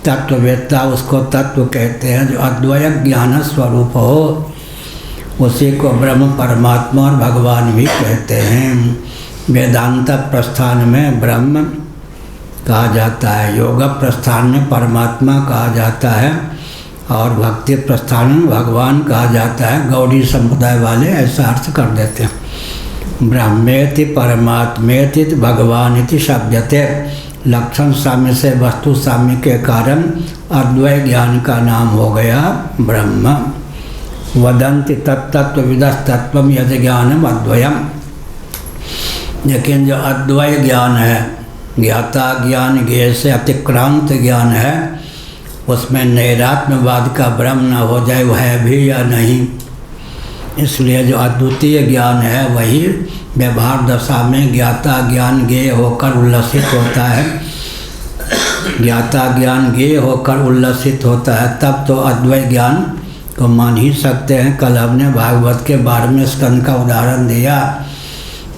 तत्ववेत्ता उसको तत्व कहते हैं जो अद्वय ज्ञान स्वरूप हो, उसी को ब्रह्म परमात्मा और भगवान भी कहते हैं। वेदांत प्रस्थान में ब्रह्म कहा जाता है, योग प्रस्थान में परमात्मा कहा जाता है और भक्ति प्रस्थान में भगवान कहा जाता है। गौड़ी संप्रदाय वाले ऐसा अर्थ कर देते हैं। ब्रह्मेति परमात्मेति भगवानिति शब्दते। लक्षण साम्य से वस्तु साम्य के कारण अद्वय ज्ञान का नाम हो गया ब्रह्म। वदन्ति तत्तत्व विदस्तत्वम यद ज्ञानम अद्वयम। लेकिन जो अद्वय ज्ञान है, ज्ञाता ज्ञान ज्ञेय से अतिक्रांत ज्ञान है, उसमें नैरात्म्यवाद का भ्रम न हो जाए वह है भी या नहीं। इसलिए जो अद्वितीय ज्ञान है वही व्यवहार दशा में ज्ञाता ज्ञान ज्ञेय होकर उल्लसित होता है। ज्ञाता ज्ञान ज्ञेय होकर उल्लसित होता है, तब तो अद्वय ज्ञान को मान ही सकते हैं। कल हमने भागवत के 12वें स्कंद का उदाहरण दिया।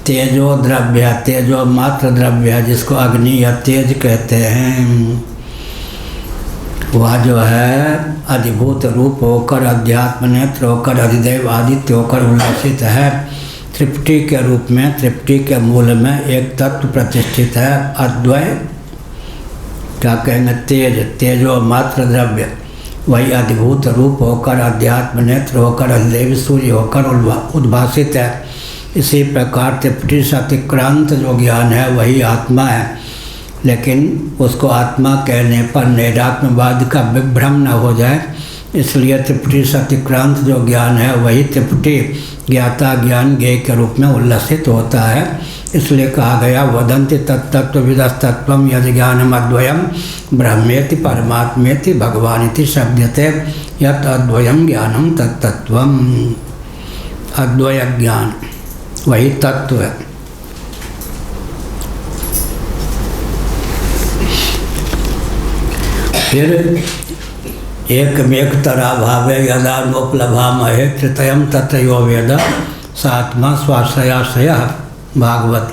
तेजो द्रव्य, तेजो मात्र द्रव्य जिसको अग्नि या तेज कहते हैं, वह जो है अधिभूत रूप होकर अध्यात्म नेत्र होकर अधिदेव आदित्य होकर उल्लसित है। त्रिपुटी के रूप में, त्रिपुटी के मूल में एक तत्व प्रतिष्ठित है, अद्वय क्या कहेंगे, तेज, तेजो मात्र द्रव्य, वही अधिभूत रूप होकर अध्यात्म नेत्र होकर अधिदेव सूर्य होकर उद्भासित है। इसी प्रकार त्रिपुटी से अतिक्रांत जो ज्ञान है वही आत्मा है। लेकिन उसको आत्मा कहने पर नैरात्म्यवाद का विभ्रम न हो जाए, इसलिए त्रिपुटी से अतिक्रांत जो ज्ञान है वही त्रिपुटी ज्ञाता ज्ञान ज्ञेय के रूप में उल्लसित होता है। इसलिए कहा गया वदन्ति तत्तत्व विदस्तत्वम यद ज्ञानम अद्वयम ब्रह्मेति परमात्मेति भगवानिति शब्दते। यत् अद्वयम ज्ञानम तत्तत्वम। अद्वय ज्ञान वही तत्व है। फिर एकमेकतरा भावे यदा नोपलभामहे तृतयम तत्रयो वेद सात्मा स्वाश्रयाश्रय। भागवत।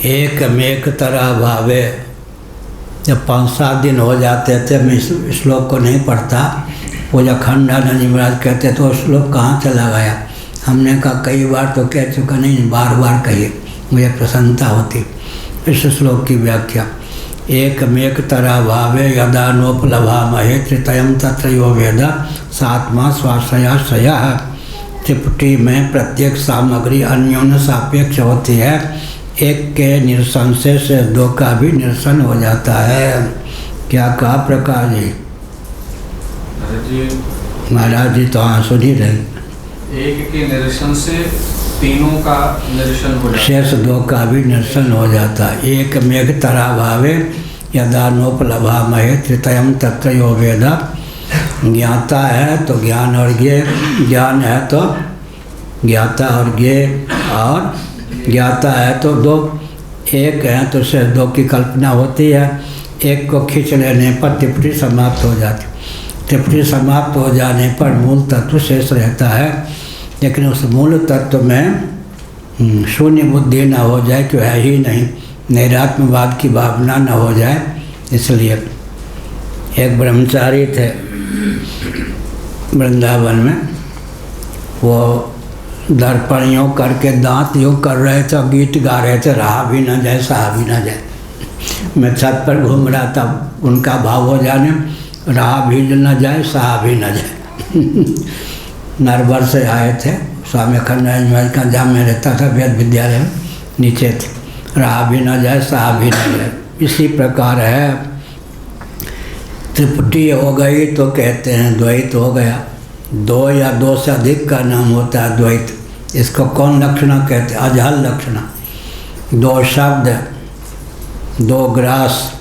एकमेकतरा भावे। जब 5-7 दिन हो जाते थे, मैं इस श्लोक को नहीं पढ़ता, पूजा खंडानंद जी महाराज कहते तो श्लोक कहाँ चला गया। हमने कहा कई बार तो कह चुका, नहीं बार बार कहिए, मुझे प्रसन्नता होती। इस श्लोक की व्याख्या एकमेकतरा भावे यदा नोपलभामहे तृतयम तत्रयो वेद सात्मा स्वाश्रयाश्रयः। त्रिपुटी में प्रत्येक सामग्री अन्योन्य सापेक्ष होती है। एक के निरसन से 2 का भी निरसन हो जाता है। क्या कहा प्रकाश जी? महाराज जी तो हाँ सुन ही रहे। एक के निरसन से तीनों का निरसन हो जाता है, शेष 2 का भी निरसन हो जाता है। एक मेघ तरा भावे यदा नोपलभामहे तृतयम तत्रयो वेद। ज्ञाता है तो ज्ञान और ज्ञेय, ज्ञान है तो ज्ञाता और ज्ञेय, और ज्ञाता है तो 2, एक है तो शेष 2 की कल्पना होती है। एक को खींच लेने पर त्रिपुटी समाप्त हो जाती। त्रिपुटी समाप्त हो जाने पर मूल तत्व शेष रहता है। लेकिन उस मूल तत्व में शून्य बुद्धि न हो जाए कि है ही नहीं, नैरात्म्यवाद की भावना न हो जाए। इसलिए एक ब्रह्मचारी थे वृंदावन में, वो दर्पण यूँ करके दांत यूँ कर रहे थे, गीत गा रहे थे, रहा भी न जाए सहा भी न जाए। मैं छत पर घूम रहा था, उनका भाव हो जाने, रहा भी न जाए सहा भी न जाए। नरवर से आए थे, स्वामी अखंडानंद महाराज का जहाँ में रहता था वेद विद्यालय में, नीचे थे। रहा भी न जाए सहा भी न जाए। इसी प्रकार है, त्रिपुटी हो गई तो कहते हैं द्वैत हो गया। 2 या 2 से अधिक का नाम होता है द्वैत। इसको कौन लक्षणा कहते हैं? अजहल लक्षणा। 2 शब्द, 2 ग्रास,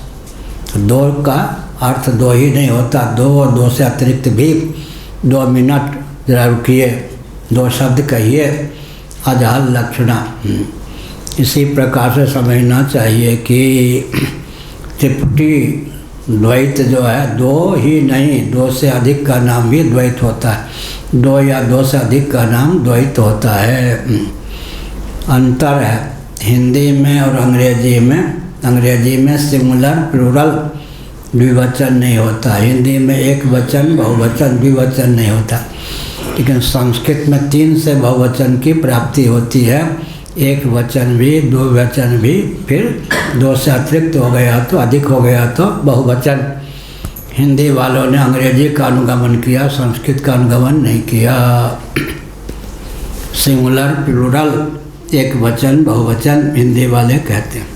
2 का अर्थ दो ही नहीं होता, दो और दो से अतिरिक्त भी। 2 मिनट जरा रुकिए, 2 शब्द कहिए, अजहल लक्षणा। इसी प्रकार से समझना चाहिए कि त्रिपुटी द्वैत जो है, 2 ही नहीं 2 से अधिक का नाम भी द्वैत होता है। 2 या 2 से अधिक का नाम द्वैत होता है। अंतर है हिंदी में और अंग्रेजी में। अंग्रेजी में सिंगुलर प्लूरल द्विवचन नहीं होता, हिंदी में एक वचन बहुवचन द्विवचन नहीं होता। लेकिन संस्कृत में 3 से बहुवचन की प्राप्ति होती है, एक वचन भी, 2 वचन भी, फिर 2 से अतिरिक्त हो गया तो, अधिक हो गया तो बहुवचन। हिंदी वालों ने अंग्रेजी का अनुगमन किया, संस्कृत का अनुगमन नहीं किया। सिंगुलर प्लूरल, एक वचन बहुवचन हिंदी वाले कहते हैं।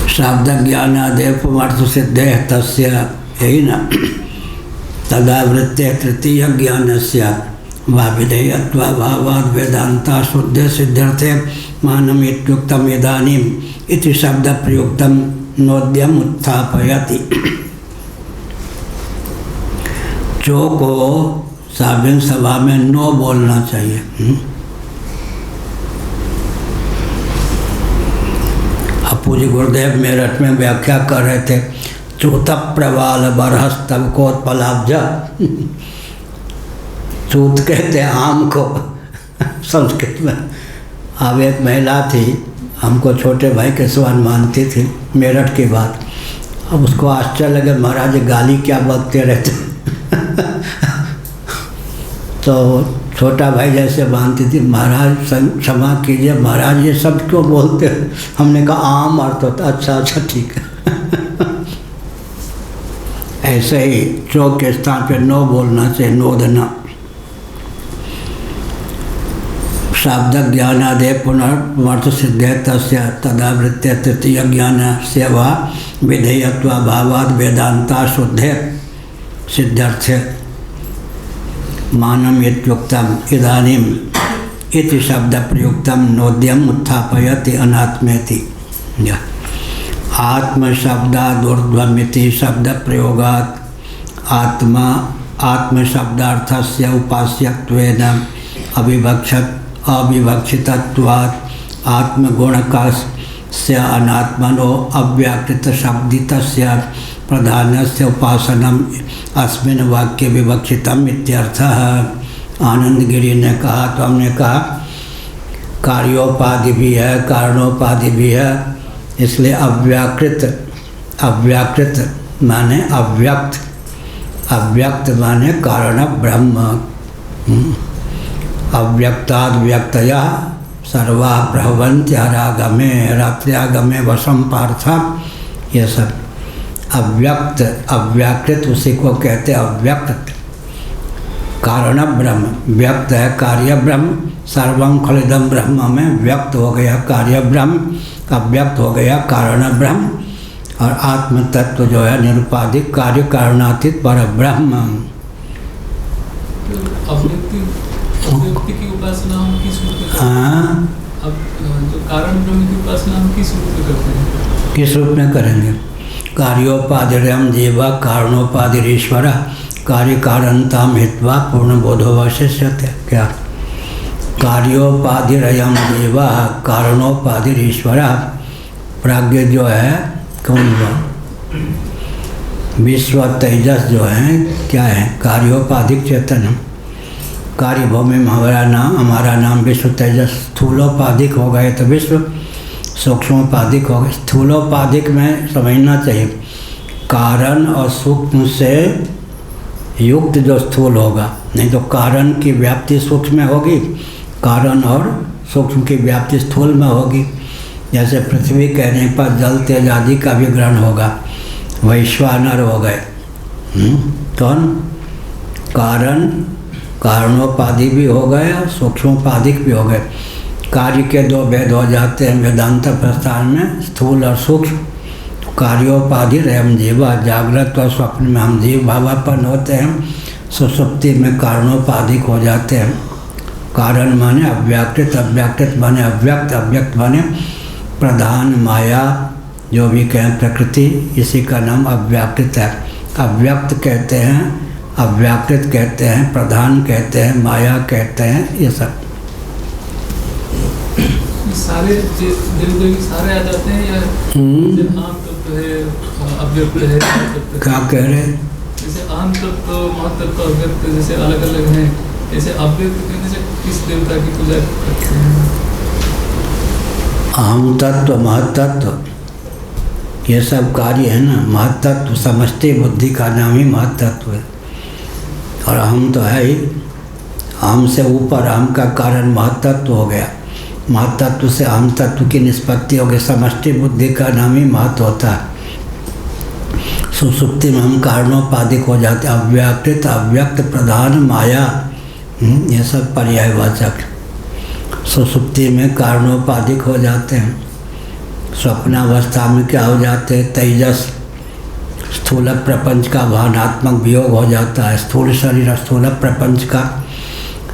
शब्द ज्ञानादेव पुमर्थ सिद्धे तस्य, यही ना, तदावृत्ते तृतीय ज्ञानस्य वा विधेयत्वा भावाद वेदांता शुद्धे सिद्ध्यर्थे मानम इत्युक्तम इदानीम इति शब्द प्रयुक्तम नोद्यम उत्थापयति। चो को साबिन सभा में नो बोलना चाहिए। पूज्य गुरुदेव मेरठ में व्याख्या कर रहे थे, चूत प्रवाल बरहस्तव कोत्पलाब्ज। चूत कहते हैं आम को संस्कृत में। अब एक महिला थी, हमको छोटे भाई के समान मानती थी, मेरठ की बात। अब उसको आश्चर्य लगे, महाराज गाली क्या बकते रहते तो छोटा भाई जैसे मानती थी, महाराज क्षमा कीजिए महाराज, ये सब क्यों बोलते हैं? हमने कहा आम अर्थ होता। अच्छा ठीक है। ऐसे ही चो के स्थान पे नो बोलना चाहिए, नोदना। शब्द ज्ञानादे पुनर्वर्त सिद्धे तस्य तदावृत्ते तृतीय ज्ञान से वा विधेयत्वा भावाद वेदांता शुद्धे सिद्ध्यर्थे मानम इत्युक्तम इदानीम इति शब्द प्रयुक्तम नोद्यम उत्थापयति अनात्मेति। आत्म शब्दादूर्ध्वमिति शब्द प्रयोगात् आत्मा आत्म शब्दार्थस्य उपास्यत्वेन अविवक्षितत्वात् आत्मगुणकस्य अनात्मनो अव्याकृत शब्दितस्य प्रधानस्य उपासनम अस्मिन् वाक्य विवक्षितम इत्यर्थः। आनंद गिरी ने कहा तो हमने कहा कार्योपाधि भी है, कारणोपाधि भी है, इसलिए अव्याकृत माने अव्यक्त, अव्यक्त माने कारण ब्रह्म। अव्यक्ताद् व्यक्तया सर्वा प्रभवन्त्यरागमे रात्र्यागमे वशम पार्थ। ये सब अव्यक्त अव्याकृत उसी को कहते हैं अव्यक्त। कारण ब्रह्म व्यक्त है कार्य ब्रह्म, सर्वं खलिदम ब्रह्म में व्यक्त हो गया कार्य ब्रह्म, अव्यक्त हो गया कारण ब्रह्म, और आत्म तत्व जो है निरुपाधिक कार्य कारणातीत पर ब्रह्म। अव्यक्ति की उपासना हम किस रूप में? हाँ, अब जो कारण ब्रह्म की उपासना हम किस रूप में करते हैं? किस रूप में करेंगे? कार्योपाधिरयम जीव कारणोपाधिरीश्वर कार्य कारणताम हित्वा पूर्ण बोधोवशिष्यते। क्या कार्योपाधिरयम जीव कारणोपाधिरीश्वर? प्राज्ञ जो है कौन हुआ? विश्व तेजस जो है क्या है? कार्योपाधिक चेतन। कार्य भूमि में हमारा नाम विश्व तेजस। स्थूलोपाधिक हो गए तो विश्व, सूक्ष्मोपाधिक हो गए। स्थूलोपाधिक में समझना चाहिए कारण और सूक्ष्म से युक्त जो स्थूल होगा, नहीं तो कारण की व्याप्ति सूक्ष्म में होगी, कारण और सूक्ष्म की व्याप्ति स्थूल में होगी। जैसे पृथ्वी कहने पर जल तेज आदि का भी ग्रहण होगा, वैश्वानर हो गए। कौन? कारण, कारणोपाधि भी हो गए और सूक्ष्मोपाधिक भी हो गए। कार्य के 2 भेद हो जाते हैं वेदांत प्रस्थान में, स्थूल और सूक्ष्म। कार्योपाधि रयम जीवा, जागृत और स्वप्न में हम जीव भावापन्न होते हैं, सुषुप्ति में कारणोपाधिक हो जाते हैं। कारण माने अव्याकृत, अव्याकृत माने अव्यक्त, अव्यक्त माने प्रधान माया, जो भी कहें प्रकृति, इसी का नाम अव्याकृत है। अव्यक्त कहते हैं, अव्याकृत कहते हैं, प्रधान कहते हैं, माया कहते हैं, ये सब सारे देव देवी सारे आ जाते हैं या आम तत्व है, अव्यक्त है, क्या कह रहे? जैसे आम तत्व, महतत्व, अव्यक्त जैसे अलग अलग हैं, जैसे अव्यक्त कहने से किस देवता की पूजा करते हैं? आम तत्व, महतत्व, ये सब कार्य है ना। महतत्व समष्टि बुद्धि का नाम ही महतत्व है, और हम तो है ही, हम से ऊपर, हम का कारण महतत्व हो गया। महतत्व से हम तत्व की निष्पत्ति हो गई, समष्टि बुद्धि का नाम ही महत्व होता है। सुसुप्ति में हम कारणोपाधिक हो जाते हैं, अव्याकृत, अव्यक्त, प्रधान, माया, ये सब पर्यायवाचक। सुसुप्ति में कारणोपाधिक हो जाते हैं। स्वप्नावस्था में क्या हो जाते हैं? तेजस, स्थूल प्रपंच का भावनात्मक वियोग हो जाता है। स्थूल शरीर, स्थूल प्रपंच का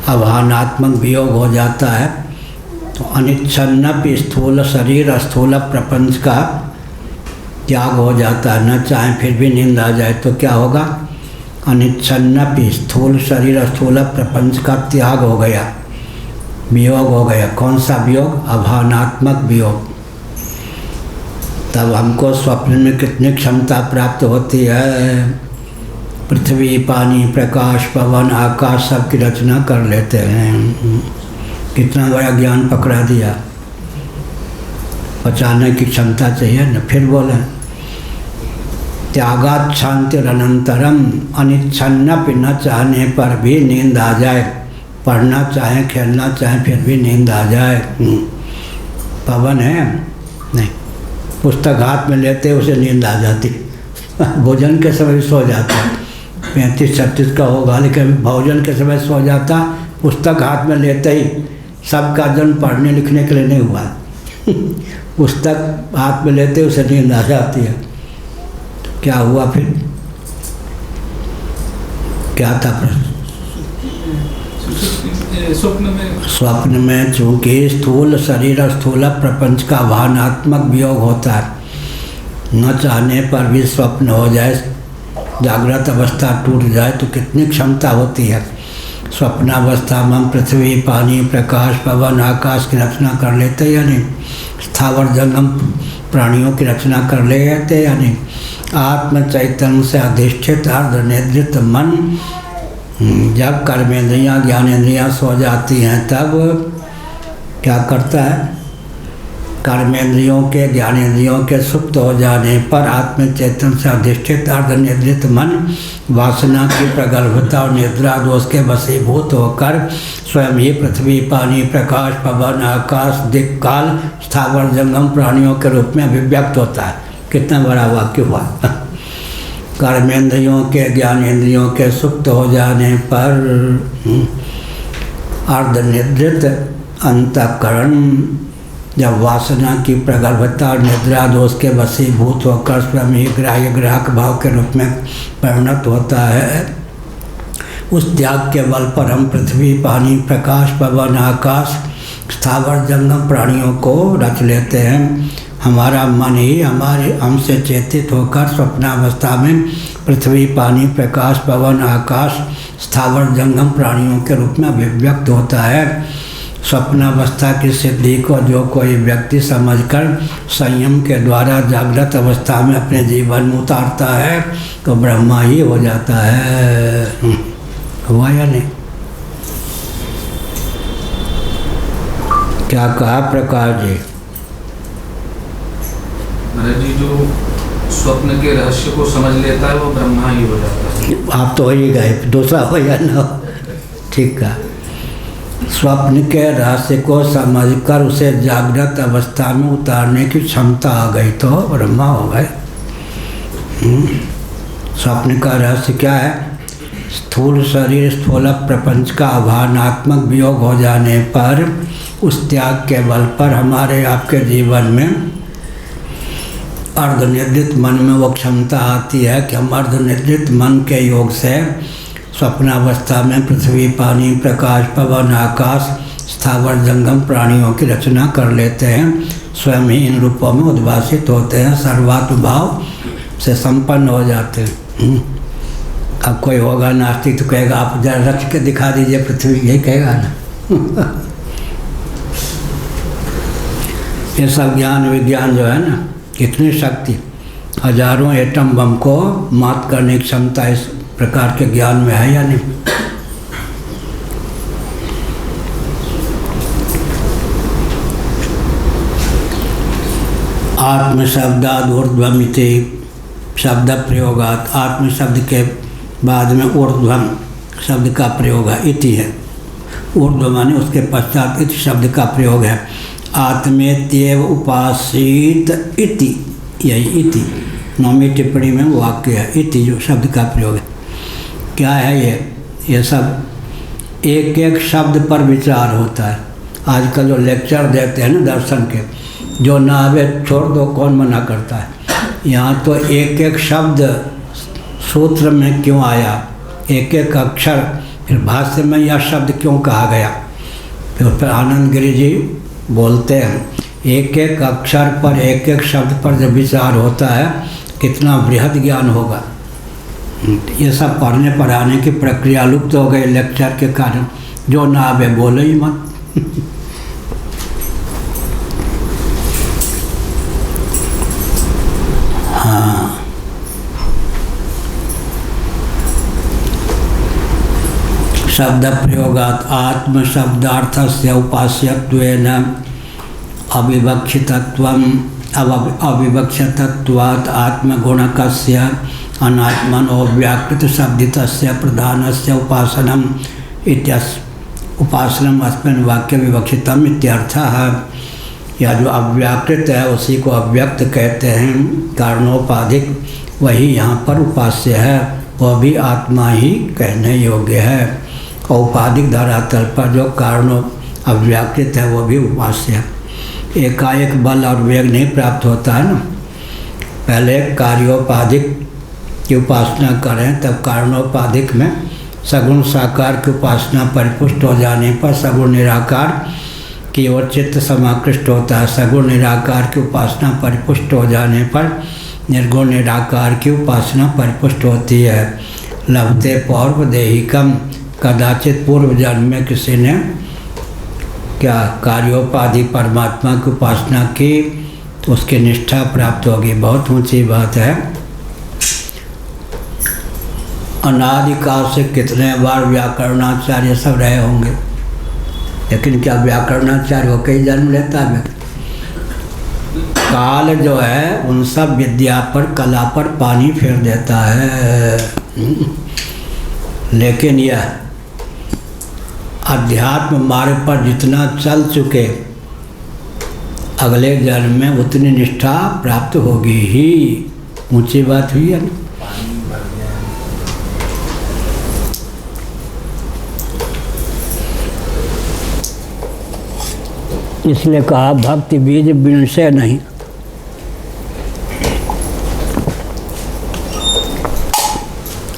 अभावनात्मक वियोग हो जाता है, तो अनिच्छन्नपि स्थूल शरीर, स्थूल प्रपंच का त्याग हो जाता है। न चाहे फिर भी नींद आ जाए तो क्या होगा? अनिच्छन्नपि स्थूल शरीर, स्थूल प्रपंच का त्याग हो गया, वियोग हो गया। कौन सा वियोग? अभावनात्मक वियोग। तब हमको स्वप्न में कितनी क्षमता प्राप्त होती है? पृथ्वी, पानी, प्रकाश, पवन, आकाश सब की रचना कर लेते हैं। कितना बड़ा ज्ञान पकड़ा दिया, बचाने की क्षमता चाहिए न। फिर बोले त्यागात् शांतिरनंतरम, अनिच्छन्नपि, न चाहने पर भी नींद आ जाए, पढ़ना चाहे, खेलना चाहे, फिर भी नींद आ जाए। पवन है नहीं, पुस्तक हाथ में लेते उसे नींद आ जाती। भोजन के समय सो जाता, 35-36 का होगा, लेकिन भोजन के समय सो जाता। पुस्तक हाथ में लेते ही, सबका जन्म पढ़ने लिखने के लिए नहीं हुआ। पुस्तक हाथ में लेते उसे नींद आ जाती है। क्या हुआ फिर? क्या था प्रश्न? स्वप्न में चूँकि स्थूल शरीर और स्थूल प्रपंच का भावनात्मक वियोग होता है, न चाहने पर भी स्वप्न हो जाए, जागृत अवस्था टूट जाए तो कितनी क्षमता होती है। स्वप्नावस्था में हम पृथ्वी, पानी, प्रकाश, पवन, आकाश की रचना कर लेते या नहीं? स्थावर जंगम प्राणियों की रचना कर लेते या नहीं? आत्म चैतन्य से अधिष्ठित अर्धनिद्रित मन जब कर्मेंद्रियाँ, ज्ञानेंद्रियाँ सो जाती हैं, तब क्या करता है? कर्मेंद्रियों के, ज्ञानेंद्रियों के सुप्त हो जाने पर आत्म चैतन्य से अधिष्ठित अर्धनिद्रित मन वासना की प्रगल्भता और निद्रा दोष के वशीभूत होकर स्वयं ही पृथ्वी, पानी, प्रकाश, पवन, आकाश, दिक्, काल, स्थावर जंगम प्राणियों के रूप में अभिव्यक्त होता है। कितना बड़ा वाक्य हुआ। कर्मेंद्रियों के, ज्ञानेंद्रियों के सुप्त हो जाने पर अर्धनिद्रित अंतःकरण जब वासना की प्रगल्भता और निद्रा दोष के वशीभूत होकर स्वयं ही ग्राह्य ग्राहक भाव के रूप में परिणत होता है, उस त्याग के बल पर हम पृथ्वी, पानी, प्रकाश, पवन, आकाश, स्थावर जंगम प्राणियों को रच लेते हैं। हमारा मन ही हमारे हमसे चेतित होकर स्वप्नावस्था में पृथ्वी, पानी, प्रकाश, पवन, आकाश, स्थावर जंगम प्राणियों के रूप में अभिव्यक्त होता है। स्वप्नावस्था की सिद्धि को जो कोई व्यक्ति समझकर संयम के द्वारा जागृत अवस्था में अपने जीवन में उतारता है तो ब्रह्मा ही हो जाता है। हुआ या नहीं? क्या कहा प्रकाश जी? महाराज जी, जो स्वप्न के रहस्य को समझ लेता है वो ब्रह्मा ही हो जाता है। आप तो हो ही गए, दूसरा हो या ना हो? ठीक है। स्वप्न के रहस्य को समझकर उसे जागृत अवस्था में उतारने की क्षमता आ गई तो ब्रह्मा हो गए। स्वप्न का रहस्य क्या है? स्थूल शरीर, स्थूल प्रपंच का आभानात्मक वियोग हो जाने पर उस त्याग के बल पर हमारे आपके जीवन में अर्धनिद्रित मन में वो क्षमता आती है कि हम अर्धनिद्रित मन के योग से स्वप्नावस्था में पृथ्वी, पानी, प्रकाश, पवन, आकाश, स्थावर जंगम प्राणियों की रचना कर लेते हैं। स्वयं ही इन रूपों में उद्भासित होते हैं, सर्वात्म भाव से संपन्न हो जाते हैं। अब कोई होगा नास्तिक तो कहेगा आप जरा रच के दिखा दीजिए पृथ्वी, यही कहेगा ना। ये सब ज्ञान विज्ञान जो है ना, कितनी शक्ति, हजारों एटम बम को मात करने की क्षमता इस प्रकार के ज्ञान में है या नहीं। आत्म शब्दाद ऊर्ध्वमिति शब्द प्रयोगात, आत्म शब्द के बाद में ऊर्ध्वम शब्द का प्रयोग है, इति है। ऊर्ध्व माने उसके पश्चात इति शब्द का प्रयोग है। आत्मेत्येव उपासित इति, यही इति 9वीं टिप्पणी में वाक्य है, इति जो शब्द का प्रयोग है। क्या है ये सब एक एक शब्द पर विचार होता है। आजकल जो लेक्चर देते हैं ना दर्शन के, जो ना आवे छोड़ दो, कौन मना करता है। यहाँ तो एक एक शब्द सूत्र में क्यों आया, एक एक अक्षर, फिर भाष्य में यह शब्द क्यों कहा गया। फिर उस पर आनंद गिरी जी बोलते हैं, एक एक अक्षर पर एक एक शब्द पर जब विचार होता है कितना बृहद ज्ञान होगा। ये सब पढ़ने पढ़ाने की प्रक्रिया लुप्त हो गई लेक्चर के कारण। जो ना आवे बोले ही मत। हाँ, शब्द प्रयोगात आत्म शब्दार्थस्य उपास्यत्वेन अविवक्षितत्वम् अविवक्षितत्वात् आत्मगुणकस्य अनात्मनो व्याकृत शब्दितस्य प्रधानस्य उपासनम इत्यस्य उपासनम अस्मिन् वाक्य विवक्षितम इत्यर्थः। या जो अव्याकृत है उसी को अव्यक्त कहते हैं, कारणोपाधिक, वही यहाँ पर उपास्य है, वह भी आत्मा ही कहने योग्य है। औपाधिक धरातल पर जो कारणों अव्याकृत है वह भी उपास्य है। एकाएक बल और वेग नहीं प्राप्त होता है ना, पहले कार्योपाधिक की उपासना करें, तब कारणोपाधिक में सगुण साकार की उपासना परिपुष्ट हो जाने पर सगुण निराकार की ओर चित्त समाकृष्ट होता है। सगुण निराकार की उपासना परिपुष्ट हो जाने पर निर्गुण निराकार की उपासना परिपुष्ट होती है। लभते पौर्व देहिकम, कदाचित पूर्व जन्म में किसी ने क्या कार्योपाधि परमात्मा की उपासना की तो उसकी निष्ठा प्राप्त होगी। बहुत ऊंची बात है। अनादिकाल से कितने बार व्याकरणाचार्य सब रहे होंगे, लेकिन क्या व्याकरणाचार्य होकर ही जन्म लेता है? काल जो है उन सब विद्या पर, कला पर पानी फेर देता है। लेकिन यह अध्यात्म मार्ग पर जितना चल चुके, अगले जन्म में उतनी निष्ठा प्राप्त होगी ही। ऊंची बात हुई है ना। इसलिए कहा भक्ति बीज बिन से नहीं।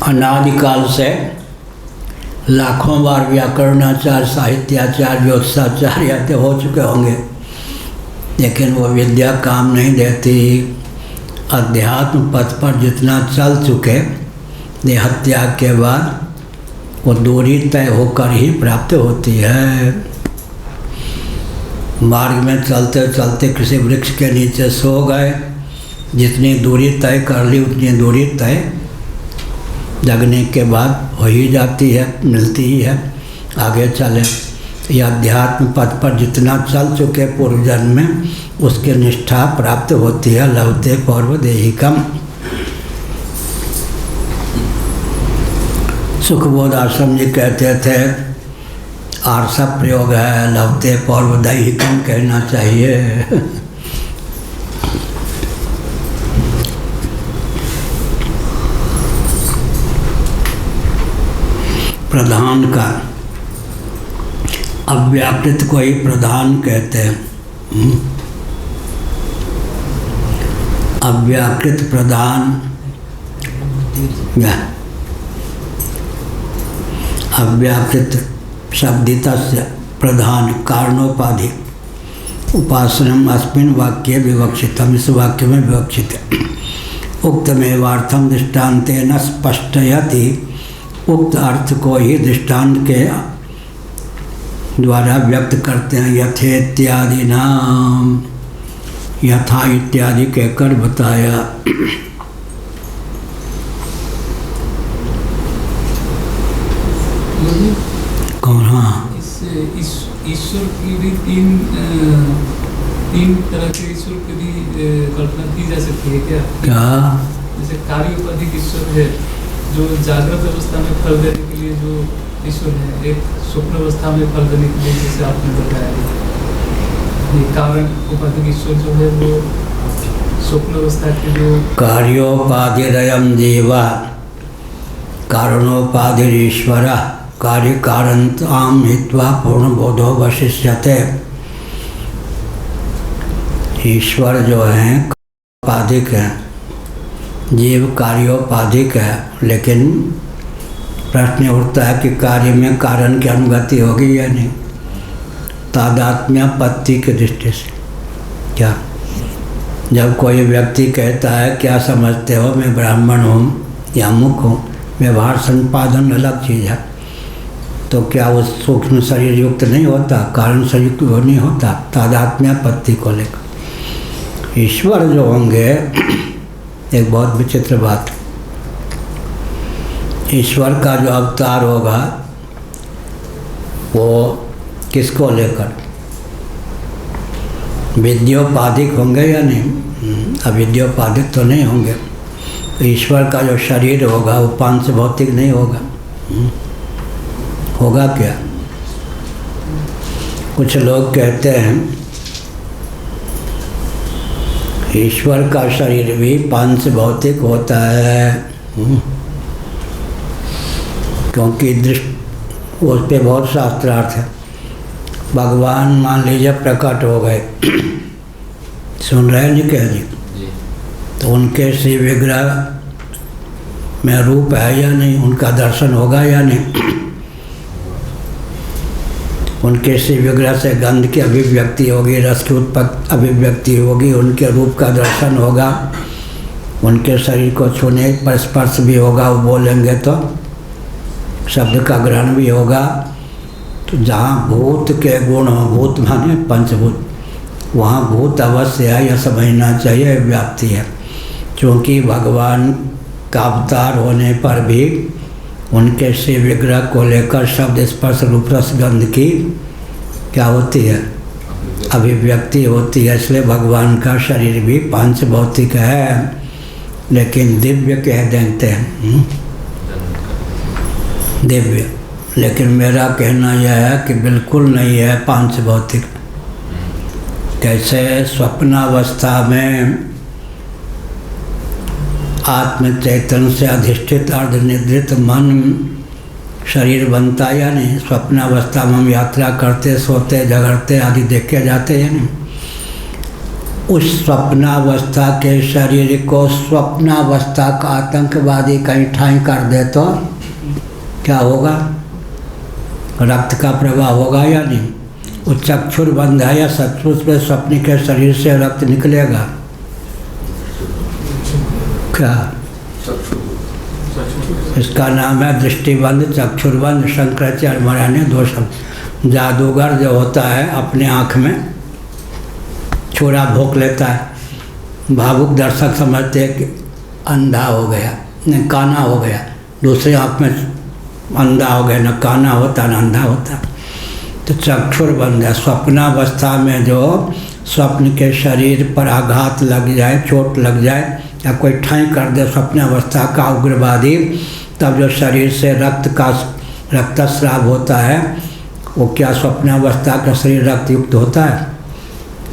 अनादिकाल से लाखों बार व्याकरणाचार्य, साहित्याचार्य, ज्योतिषाचार्य हो चुके होंगे, लेकिन वो विद्या काम नहीं देती। अध्यात्म पथ पर जितना चल चुके, देहत्याग के बाद वो दूरी तय होकर ही प्राप्त होती है। मार्ग में चलते चलते किसी वृक्ष के नीचे सो गए, जितनी दूरी तय कर ली उतनी दूरी तय जगने के बाद हो ही जाती है, मिलती ही है। आगे चले, यह अध्यात्म पथ पर जितना चल चुके पूर्व जन्म में, उसकी निष्ठा प्राप्त होती है। लभते पौर्व देहिकम। सुखबोध आश्रम जी कहते थे, आरसा प्रयोग है, लभते पौर्व दैहिकम कहना चाहिए। प्रधान का, अव्याकृत को ही प्रधान कहते हैं। अव्याकृत प्रधान, अव्याकृत शब्दितस्य प्रधान कारणोपाधि उपासनम अस्मिन् वाक्ये विवक्षितम, इस वाक्य में विवक्षित है। उक्तमेवार्थम दृष्टान्तेन स्पष्टयति, उक्त अर्थ को ही दृष्टांत के द्वारा व्यक्त करते हैं। यथेत्यादि नाम, यथा इत्यादि कहकर बताया। कौन? हाँ, ईश्वर की भी तीन तरह के ईश्वर की भी कल्पना की जा सकती है क्या? क्या? जैसे कार्योपाधिक ईश्वर है जो जागृत अवस्था में फल देने के लिए जो ईश्वर है, एक स्वप्न अवस्था में फल देने के लिए जैसे आपने बताया। ये कारण उपाधिक ईश्वर जो है वो स्वप्न अवस्था के जो कार्योपाधिरयम जीवा कारणोपाधिरीश्वर कार्य कारणताम हित्वा पूर्ण बोधो वशिष्यते। ईश्वर जो है उपाधिक है, जीव कार्योपाधिक है, लेकिन प्रश्न उठता है कि कार्य में कारण की अनुगति होगी या नहीं, तादात्म्यपत्ति की दृष्टि से। क्या जब कोई व्यक्ति कहता है क्या समझते हो, मैं ब्राह्मण हूँ या मुख हूँ, व्यवहार संपादन अलग चीज़ है, तो क्या वो सूक्ष्म शरीर युक्त नहीं होता, कारण शरीर युक्त नहीं होता, तादात्म्यपत्ति को लेकर। ईश्वर जो होंगे, एक बहुत विचित्र बात, ईश्वर का जो अवतार होगा वो किसको लेकर? विद्योपाधिक होंगे या नहीं? अविद्योपाधिक तो नहीं होंगे। ईश्वर का जो शरीर होगा वो पांच भौतिक नहीं होगा। होगा क्या? कुछ लोग कहते हैं ईश्वर का शरीर भी पांच भौतिक होता है, क्योंकि दृष्टि उस पर बहुत शास्त्रार्थ है। भगवान मान लीजिए प्रकट हो गए, सुन रहे हैं जी? कह जी, तो उनके श्री विग्रह में रूप है या नहीं, उनका दर्शन होगा या नहीं? उनके श्री विग्रह से गंध की अभिव्यक्ति होगी, रस की उत्पत्ति अभिव्यक्ति होगी, उनके रूप का दर्शन होगा, उनके शरीर को छूने पर स्पर्श भी होगा, वो बोलेंगे तो शब्द का ग्रहण भी होगा। तो जहाँ भूत के गुण हो, भूत माने पंचभूत, वहाँ भूत अवश्य है, यह समझना चाहिए, व्याप्ति है। क्योंकि भगवान का अवतार होने पर भी उनके श्री विग्रह को लेकर शब्द स्पर्श रूप रस गंध की क्या होती है? अभिव्यक्ति होती है। इसलिए भगवान का शरीर भी पांच भौतिक है, लेकिन दिव्य कह देते हैं, दिव्य। लेकिन मेरा कहना यह है कि बिल्कुल नहीं है पांच भौतिक। कैसे? स्वप्नावस्था में आत्म चैतन्य से अधिष्ठित अर्धनिद्रित मन शरीर बनता या नहीं? स्वप्नावस्था में हम यात्रा करते, सोते, झगड़ते आदि देखे जाते हैं नहीं? उस स्वप्नावस्था के शरीर को स्वप्नावस्था का आतंकवादी कहीं ठाई कर दे तो क्या होगा? रक्त का प्रवाह होगा या नहीं? वो चक्षुर बंद है या सचमुच में स्वप्न के शरीर से रक्त निकलेगा? क्या? इसका नाम है दृष्टिबंध, चक्षुर्बंध। शंकराचार्य महाराज ने दो शब्द। जादूगर जो होता है अपने आँख में छोरा भोंक लेता है, भावुक दर्शक समझते हैं कि अंधा हो गया, न काना हो गया, दूसरे आँख में अंधा हो गया, न काना होता न अंधा होता। तो चक्षुर्बंध है। स्वप्नावस्था में जो स्वप्न के शरीर पर आघात लग जाए, चोट लग जाए या कोई ठाई कर दे स्वप्नावस्था का उग्रवादी, तब जो शरीर से रक्तस्राव होता है, वो क्या स्वप्नावस्था का शरीर रक्त युक्त होता है?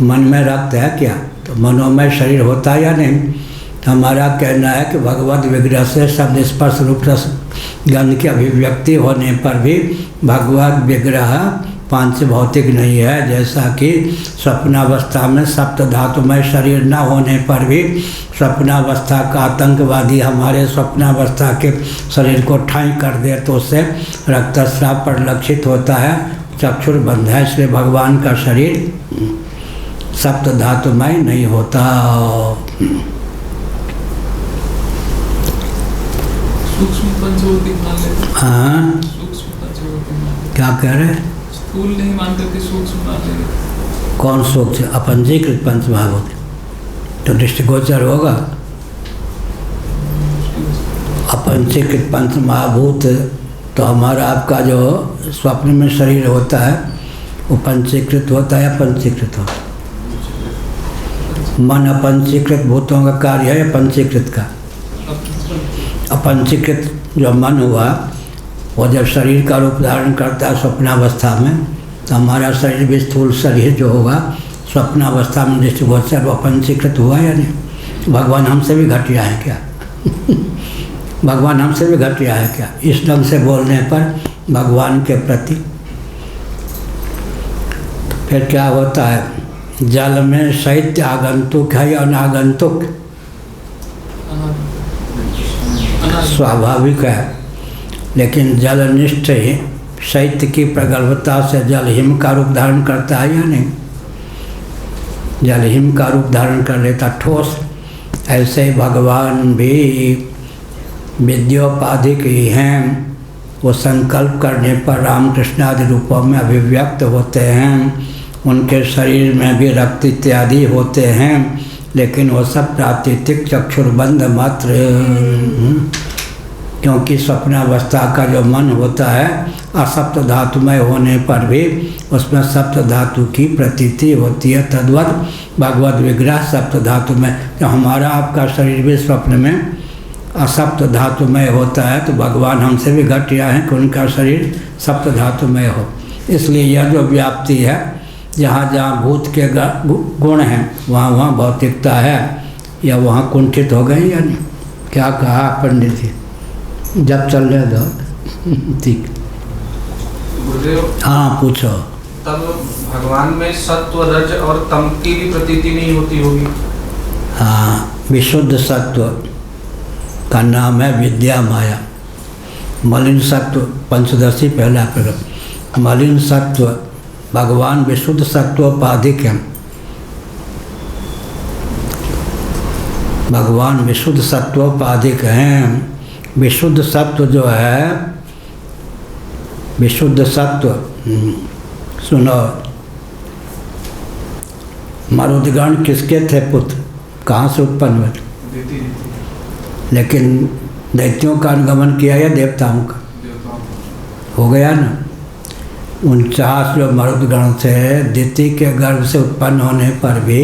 मन में रक्त है क्या? तो मनोमय शरीर होता है या नहीं? तो हमारा कहना है कि भगवत विग्रह से शब्द स्पर्श रूप रस गंध की अभिव्यक्ति होने पर भी भगवत विग्रह पांच भौतिक नहीं है। जैसा कि स्वप्नावस्था में सप्त धातुमय शरीर न होने पर भी स्वप्नावस्था का आतंकवादी हमारे स्वप्नावस्था के शरीर को ठाई कर दे तो उससे रक्तस्राव परिलक्षित होता है। चक्षुर्बंध है, इसलिए भगवान का शरीर सप्त धातुमय नहीं होता। सूक्ष्म पंचभौतिक मान लेते। हाँ, सूक्ष्म पंचभौतिक मान लेते। क्या कह रहे? स्थूल नहीं मान करके सूक्ष्म मान लेते। कौन सूक्ष्म? अपंजीकृत पंच महाभूत तो दृष्टिगोचर होगा। अपंजीकृत पंच महाभूत तो हमारा आपका जो स्वप्न में शरीर होता है वो पंचीकृत होता है या पंचीकृत होता है? मन अपंचीकृत भूतों का कार्य है या पंचीकृत का? अपंचीकृत जो मन हुआ वो जब शरीर का रूप धारण करता है स्वप्नावस्था में, तो हमारा शरीर भी स्थूल शरीर जो होगा स्वप्नावस्था में दृष्टिगोचर वो अपंचीकृत हुआ या नहीं? भगवान हमसे भी घटिया है क्या? भगवान हमसे भी घटिया है क्या इस ढंग से बोलने पर भगवान के प्रति? फिर क्या होता है? जल में शैत्य आगंतुक है या अनागंतुक? स्वाभाविक है, लेकिन जलनिष्ठ ही शैत्य की प्रगल्भता से जल हिम का रूप धारण करता है या नहीं? जल हिम का रूप धारण कर लेता, ठोस। ऐसे भगवान भी विद्योपाधिक ही हैं। वो संकल्प करने पर रामकृष्ण आदि रूपों में अभिव्यक्त होते हैं। उनके शरीर में भी रक्त इत्यादि होते हैं, लेकिन वो सब प्राकृतिक चक्षुर्बंध मात्र। क्योंकि स्वप्नावस्था का जो मन होता है असप्त धातुमय होने पर भी उसमें सप्त धातु की प्रतीति होती है। तद्वत भगवद विग्रह सप्त धातु में। तो हमारा आपका शरीर भी स्वप्न में असप्त धातुमय होता है, तो भगवान हमसे भी घटिया है कि उनका शरीर सप्त धातुमय हो। इसलिए यह जो व्याप्ति है, जहाँ जहाँ भूत के गुण हैं वहाँ वहाँ भौतिकता है, या वहाँ कुंठित हो गई या नहीं? क्या कहा पंडित जी? जब चलने दो। ठीक। गुरुदेव, हाँ पूछो। तब भगवान में सत्व रज और तम की भी प्रतीति नहीं होती होगी? हाँ, विशुद्ध सत्व का नाम है विद्या माया। मलिन सत्व पंचदशी पहला प्रकरण। मलिन सत्व भगवान विशुद्ध सत्वोपाधिक है। भगवान विशुद्ध सत्वोपाधिक हैं। विशुद्ध सत्व जो है, विशुद्ध सत्व सुनो, मरुदगण किसके थे पुत्र? कहाँ से उत्पन्न हुए? लेकिन दैत्यों का अनुगमन किया या देवताओं का? हो गया ना। 49 जो मरुदगण थे, दिति के गर्भ से उत्पन्न होने पर भी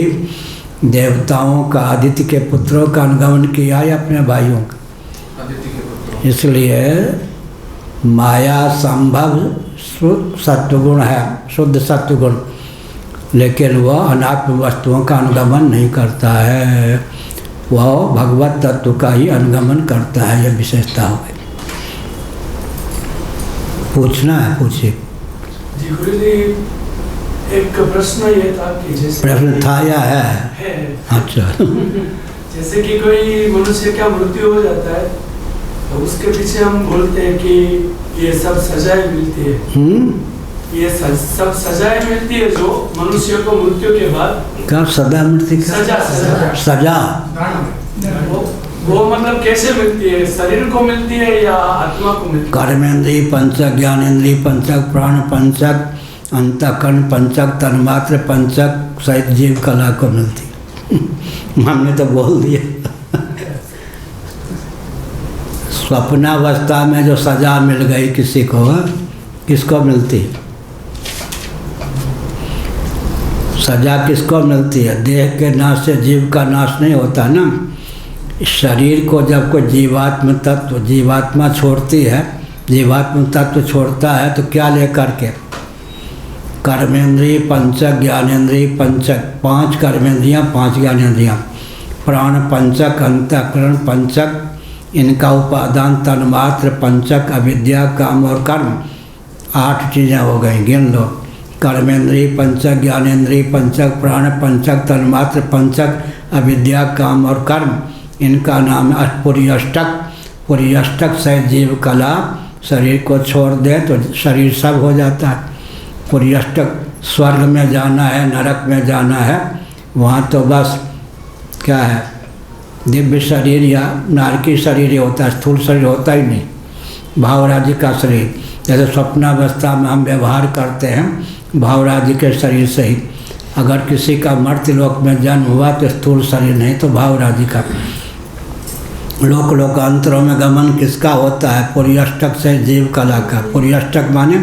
देवताओं का, आदित्य के पुत्रों का अनुगमन किया या अपने भाइयों का? इसलिए माया संभव सत्वगुण है, शुद्ध सत्वगुण, लेकिन वह अनात्म वस्तुओं का अनुगमन नहीं करता है। वह भगवत तत्व का ही अनुगमन करता है। यह विशेषता हो गई। पूछना है, पूछिए। जी गुरु जी, एक प्रश्न ये था कि जैसे प्रश्न था या है? अच्छा। जैसे कि कोई मनुष्य का मृत्यु हो जाता है तो उसके पीछे हम बोलते हैं कि ये सब सजाएं मिलती है। ये सब सजाएं मिलती है जो मनुष्य को मृत्यु के बाद। क्या सदा मिलती? सजा वो मतलब कैसे मिलती है? शरीर को मिलती है या आत्मा को मिलती है? कर्मेंद्रिय पंचक, ज्ञानेंद्रिय पंचक, प्राण पंचक, अंतःकरण पंचक, तन्मात्र पंचक सहित जीव कला को मिलती। हमने तो बोल दिया। स्वप्नावस्था में जो सजा मिल गई किसी को, किसको मिलती? सजा किसको मिलती है? देह के नाश से जीव का नाश नहीं होता ना। शरीर को जब कोई जीवात्म तत्व, जीवात्मा छोड़ती है, जीवात्म तत्व छोड़ता है तो क्या लेकर के? कर्मेंद्रिय पंचक, ज्ञानेंद्रिय पंचक, 5 कर्मेंद्रियाँ, 5 ज्ञानेंद्रियाँ, प्राण पंचक, अंतःकरण पंचक, इनका उपादान तन्मात्र पंचक, अविद्या, काम और कर्म, 8 चीज़ें हो गई। गिन लो। कर्मेंद्रिय पंचक, ज्ञानेंद्रिय पंचक, प्राण पंचक, तन्मात्र पंचक, अविद्या, काम और कर्म, इनका नाम है पूरी अष्टक। पूरी अष्टक से जीव कला शरीर को छोड़ दे तो शरीर सब हो जाता है। पूरी अष्टक, स्वर्ग में जाना है, नरक में जाना है, वहाँ तो बस क्या है, दिव्य शरीर या नारकी शरीर ही होता है, स्थूल शरीर होता ही नहीं, भावराज्य का शरीर। जैसे स्वप्नावस्था में हम व्यवहार करते हैं भावराज्य के शरीर से ही। अगर किसी का मर्त्य लोक में जन्म हुआ तो स्थूल शरीर नहीं तो भावराज्य का। लोक लोकांतरों में गमन किसका होता है? पुर्यष्टक से जीव कला का। पुर्यष्टक माने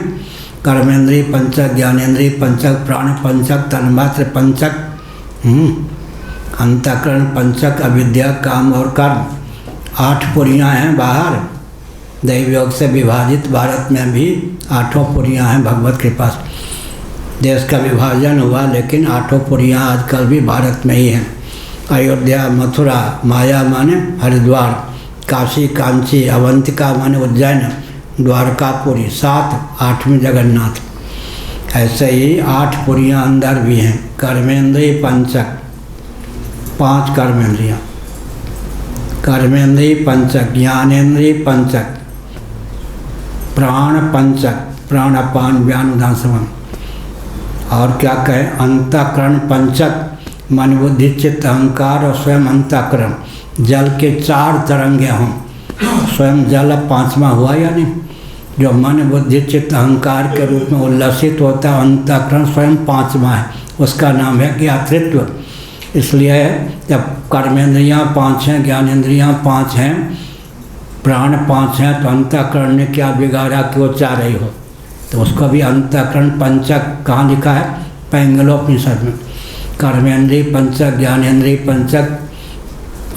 कर्मेंद्रीय पंचक, ज्ञानेंद्रीय पंचक, प्राण पंचक, तन्मात्र पंचक, अंतःकरण पंचक, अविद्या, काम और कर्म। 8 पुरियाँ हैं बाहर, दैव योग से विभाजित भारत में भी 8 पुरियाँ हैं भगवत कृपा से। देश का विभाजन हुआ लेकिन 8 पुरियाँ आजकल भी भारत में ही हैं। अयोध्या, मथुरा, माया माने हरिद्वार, काशी, कांची, अवंतिका माने उज्जैन, द्वारकापुरी, 7, 8वें जगन्नाथ। ऐसे ही 8 पुरियाँ अंदर भी हैं। कर्मेंद्रीय पंचक, 5 कर्मेंद्रियाँ, कर्मेंद्रीय पंचक, ज्ञानेंद्रीय पंचक, प्राण पंचक, प्राण अपान व्यान उदान समन। और क्या कहें, अंतःकरण पंचक, मन बुद्धि चित्त अहंकार और स्वयं अंतःकरण। जल के 4 तरंगे हों, स्वयं जल अब 5वां हुआ या नहीं? जो मन बुद्धि चित्त अहंकार के रूप में उल्लसित होता है, अंतःकरण स्वयं 5वां है, उसका नाम है ज्ञातृत्व। इसलिए जब कर्मेंद्रियाँ 5 हैं, ज्ञानेंद्रियाँ 5 हैं, प्राण 5 हैं, तो अंतःकरण ने क्या बिगाड़ा कि वो 4 ही हो? तो उसको भी अंतःकरण पंचक कहाँ लिखा है? पैंगलोपनिषद में। कर्मेंद्रीय पंचक, ज्ञानेंद्रीय पंचक,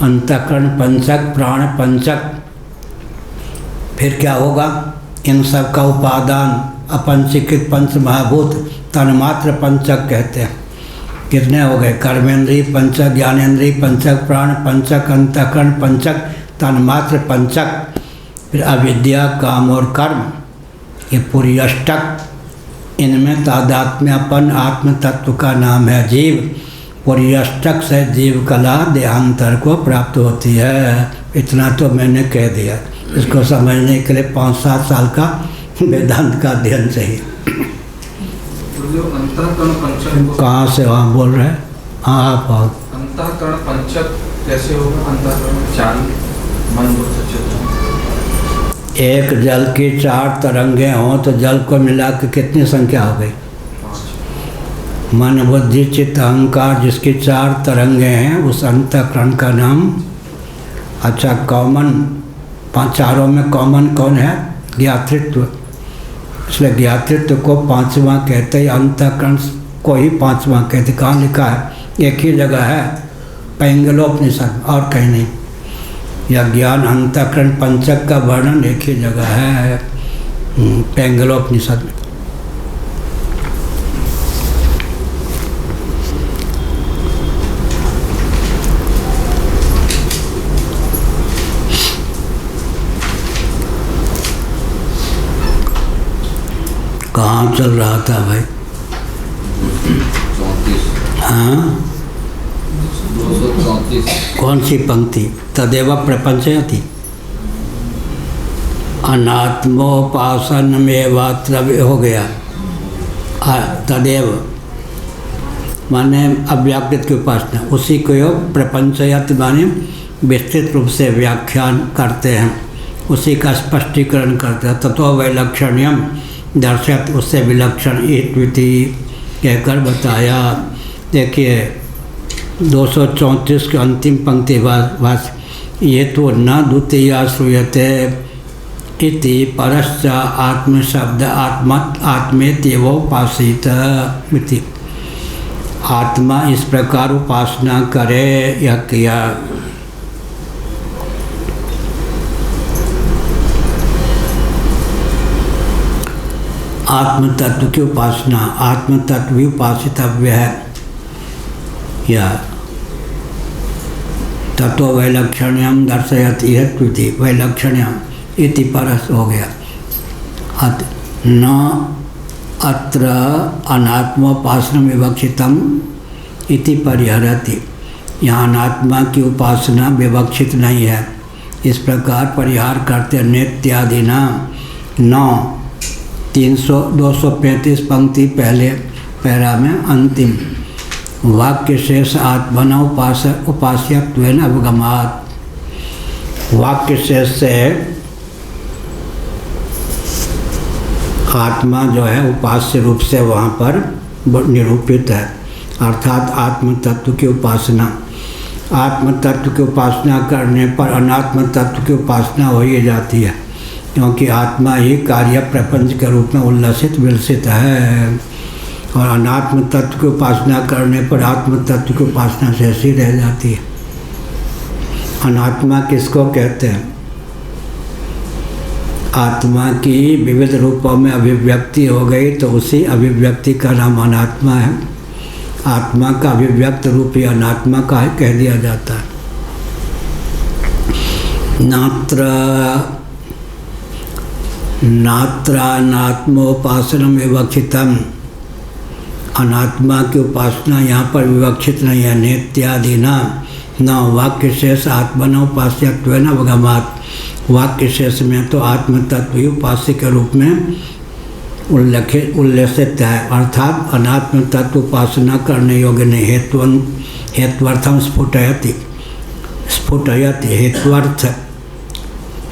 अंतःकरण पंचक, प्राण पंचक। फिर क्या होगा? इन सब का उपादान अपंचीकृत पंच महाभूत तन्मात्र पंचक कहते हैं। कितने हो गए? कर्मेंद्रीय पंचक, ज्ञानेंद्रीय पंचक, प्राण पंचक, अंतःकरण पंचक, तन्मात्र पंचक। फिर अविद्या, काम और कर्म, ये पूरी अष्टक। इनमें तादात्म्यपन आत्म तत्व का नाम है जीव। पूरी अष्टक से जीव कला देहांतर को प्राप्त होती है। इतना तो मैंने कह दिया। इसको समझने के लिए 5-7 साल का वेदांत का अध्ययन चाहिए। तो जो अंतःकरण पंचक कहाँ से वहाँ बोल रहे हैं? हाँ आप आओ। अंतःकरण पंचक कैसे होगा? अंतःकरण 4 मन बुद्धि चित्त। एक जल की 4 तरंगे हों तो जल को मिला के कितनी संख्या हो गई? 5। मन बुद्धि चित्त अहंकार जिसकी 4 तरंगे हैं उस अंतःकरण का नाम। अच्छा, कॉमन 5 चारों में कॉमन कौन है? ज्ञातृत्व। इसलिए ज्ञातृत्व को 5वां कहते हैं, अंतःकरण को ही 5वां कहते। कहाँ लिखा है? एक ही जगह है, पैंगलोपनिषद, और कहीं नहीं। या ज्ञान अंतःकरण पंचक का वर्णन एक ही जगह है, पैंगलोपनिषद में। कहाँ चल रहा था भाई? 34। हाँ, 234। कौन सी पंक्ति? तदेव प्रपंचयति अनात्मोपासन में वात्रव्य हो गया। तदेव माने अव्याकृत की उपासना, उसी को योग प्रपंचयत माने विस्तृत रूप से व्याख्यान करते हैं, उसी का स्पष्टीकरण करते हैं। ततो वैलक्षण्यम दर्शत, उससे विलक्षण इति कहकर बताया। देखिए 234 के अंतिम पंक्ति भाष्य, ये तो न द्वितीया श्रूयते इति परश्च आत्मशब्द आत्मेत्यवोपासित इति। आत्मा इस प्रकार उपासना करे, यह किया। आत्म तत्व की उपासना, आत्म तत्व भी उपासितव्य है। या तत्व वैलक्षण्यम दर्शयति हेतुति वैलक्षण्यम इति परस हो गया। न अत्र अनात्मोपासना विवक्षितम इति परिहरति। यहाँ अनात्मा की उपासना विवक्षित नहीं है, इस प्रकार परिहार करते। नित्यादि नाम 235 पंक्ति पहले पैरा में अंतिम। वाक्य शेष आत्मना उपास्यत्वेन अवगमात्। वाक्य शेष से आत्मा जो है उपास्य रूप से वहाँ पर निरूपित है, अर्थात आत्म तत्व की उपासना। आत्म तत्व की उपासना करने पर अनात्म तत्व की उपासना हो ही जाती है, क्योंकि आत्मा ही कार्य प्रपंच के रूप में उल्लसित विलसित है, और अनात्म तत्व की उपासना करने पर आत्म तत्व की उपासना से ऐसी रह जाती है। अनात्मा किसको कहते हैं? आत्मा की विविध रूपों में अभिव्यक्ति हो गई तो उसी अभिव्यक्ति का नाम अनात्मा है। आत्मा का अभिव्यक्त रूप ही अनात्मा का है कह दिया जाता है। नात्रानात्मोपासनम विवक्षितम, अनात्मा की उपासना यहाँ पर विवक्षित नहीं है। नेत्यादि न वाक्य शेष आत्मना उपास्यत्वेन अवगमात्। वाक्य शेष में तो आत्म तत्व ही उपास्य के रूप में उल्लेखित है, अर्थात अनात्म तत्व उपासना करने योग्य नहीं। हेत्वर्थम स्फुटयति हेत्वर्थ,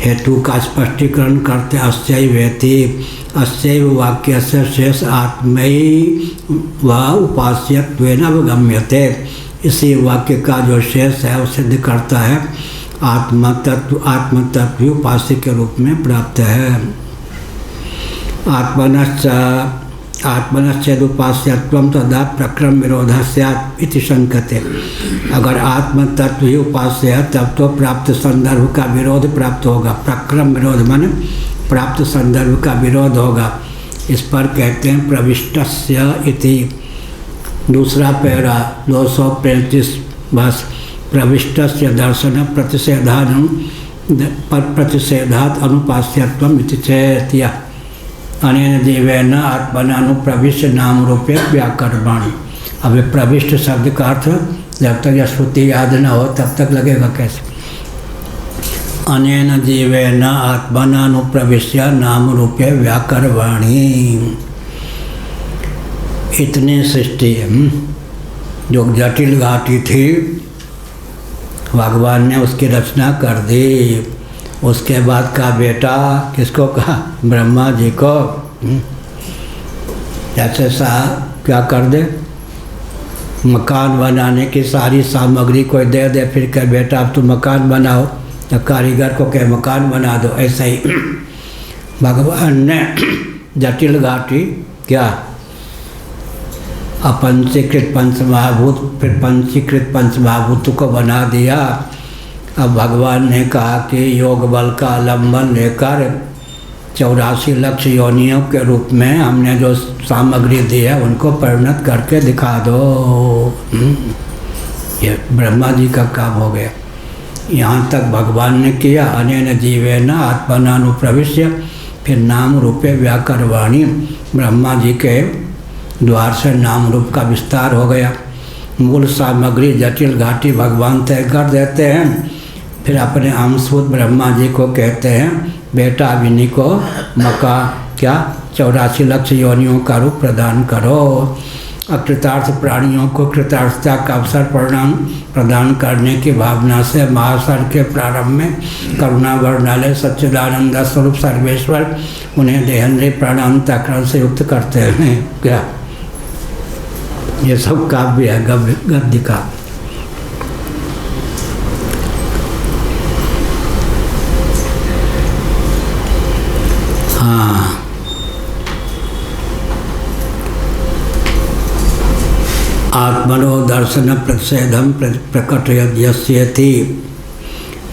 हेतु का स्पष्टीकरण करते अस्यैवेति, अस्यैव वाक्यस्य शेष आत्मैव उपास्यत्वेन अवगम्यते। इसी वाक्य का जो शेष है वो सिद्ध करता है आत्म तत्व ही उपास्य के रूप में प्राप्त है। आत्मनश्चेदुपास्यत्वं तदा प्रक्रम विरोधः स्यात् इति शंकते। अगर आत्म तत्व ही उपास्य है तब तो प्राप्त संदर्भ का विरोध प्राप्त होगा। प्रक्रम विरोध माने प्राप्त संदर्भ का विरोध होगा। इस पर कहते हैं प्रविष्टस्य इति। दूसरा पैरा 235 बस। प्रविष्टस्य दर्शन प्रतिषेधात् अनुपास्यत्वम् इति चेत्या। अनेन जीवेन आत्मनानुप्रविष्ट नाम रूपे व्याकरवाणी। अब प्रविष्ट शब्द का अर्थ जब तक यह श्रुति याद न हो तब तक लगेगा कैसे? अनेन जीवेन आत्मनानुप्रविष्ट नाम रूपे व्याकरवाणी। इतनी सृष्टि जो जटिल घाटी थी भगवान ने उसकी रचना कर दी। उसके बाद का बेटा किसको कहा? ब्रह्मा जी को। ऐसे सा क्या कर दे? मकान बनाने की सारी सामग्री कोई दे दे, फिर कह बेटा अब तुम मकान बनाओ, तो कारीगर को कह मकान बना दो। ऐसा ही भगवान ने जटिल घाटी क्या अपंचीकृत पंचमहाभूत, फिर पंचीकृत पंचमहाभूत को बना दिया। अब भगवान ने कहा कि योग बल का अवलंबन लेकर 84 लाख योनियों के रूप में हमने जो सामग्री दी है उनको परिणत करके दिखा दो। ये ब्रह्मा जी का काम हो गया। यहाँ तक भगवान ने किया। अनेन जीवेन आत्मनानुप्रविश्य, फिर नाम रूपे व्याकरवाणी। ब्रह्मा जी के द्वार से नाम रूप का विस्तार हो गया। मूल सामग्री जटिल घाटी भगवान तय कर देते हैं, फिर अपने अंशभूत ब्रह्मा जी को कहते हैं बेटा अब इन्हीं को मका क्या 84 लाख योनियों का रूप प्रदान करो। अकृतार्थ प्राणियों को कृतार्थता का अवसर प्रदान करने की भावना से महासर के प्रारंभ में करुणा वर्णालय सच्चिदानंद स्वरूप सर्वेश्वर उन्हें देहेंद्रीय प्राणांतकरण से युक्त करते हैं। क्या ये सब काव्य है, गद्य का। हाँ, आत्मनो दर्शन प्रतिषेधम प्रकटयत् यस्येति।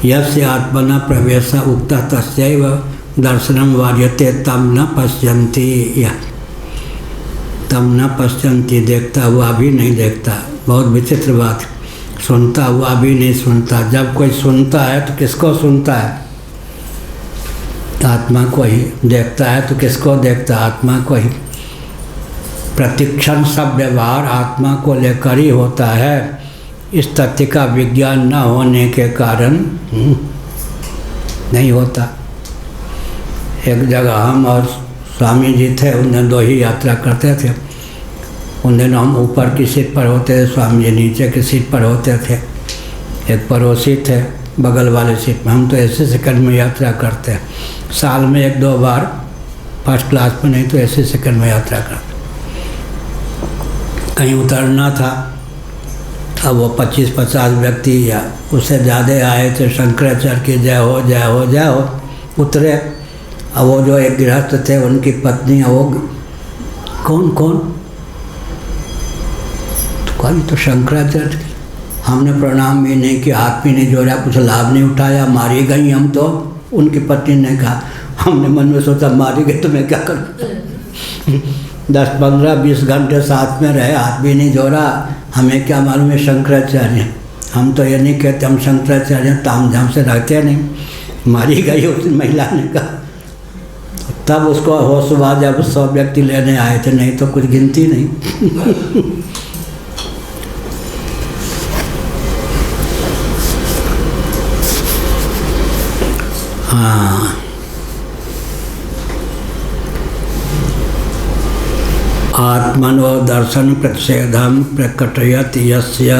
यस्य आत्मना प्रवेश उक्ता तस्यैव दर्शनम वार्यते तम न पश्यन्ति। तम न पश्यन्ति, देखता हुआ भी नहीं देखता। बहुत विचित्र बात। सुनता हुआ भी नहीं सुनता। जब कोई सुनता है तो किसको सुनता है? आत्मा को ही। देखता है तो किसको देखता? आत्मा को ही। प्रतिक्षण सब व्यवहार आत्मा को लेकर ही होता है। इस तथ्य का विज्ञान न होने के कारण नहीं होता। एक जगह हम और स्वामी जी थे, उन्हें 2 ही यात्रा करते थे। उन दिनों हम ऊपर की सीट पर होते थे, स्वामी जी नीचे की सीट पर होते थे। एक पड़ोसी थे बगल वाले सीट में। हम तो ऐसे सेकंड में यात्रा करते हैं, साल में 1-2 बार फर्स्ट क्लास में, नहीं तो ऐसे सेकंड में यात्रा करते। कहीं उतरना था, अब वो 25-50 व्यक्ति या उससे ज़्यादा आए थे। शंकराचार्य की जय हो जय हो जय हो। उतरे। अब वो जो एक गृहस्थ थे, उनकी पत्नी, वो कौन तो कहीं तो शंकराचार्य। हमने प्रणाम भी नहीं किया, हाथ भी नहीं जोड़ा, कुछ लाभ नहीं उठाया, मारी गई हम तो। उनकी पत्नी ने कहा, हमने मन में सोचा मारी गई तो मैं क्या करूँ। 10-15-20 घंटे साथ में रहे, हाथ भी नहीं जोड़ा। हमें क्या मालूम है शंकराचार्य। हम तो ये नहीं कहते हम शंकराचार्य, ताम झाम से रहते नहीं। मारी गई उस महिला ने कहा। तब उसको होश हुआ जब 100 व्यक्ति लेने आए थे, नहीं तो कुछ गिनती नहीं। हाँ, आत्मनो दर्शन प्रतिषेधम प्रकटयत यस्य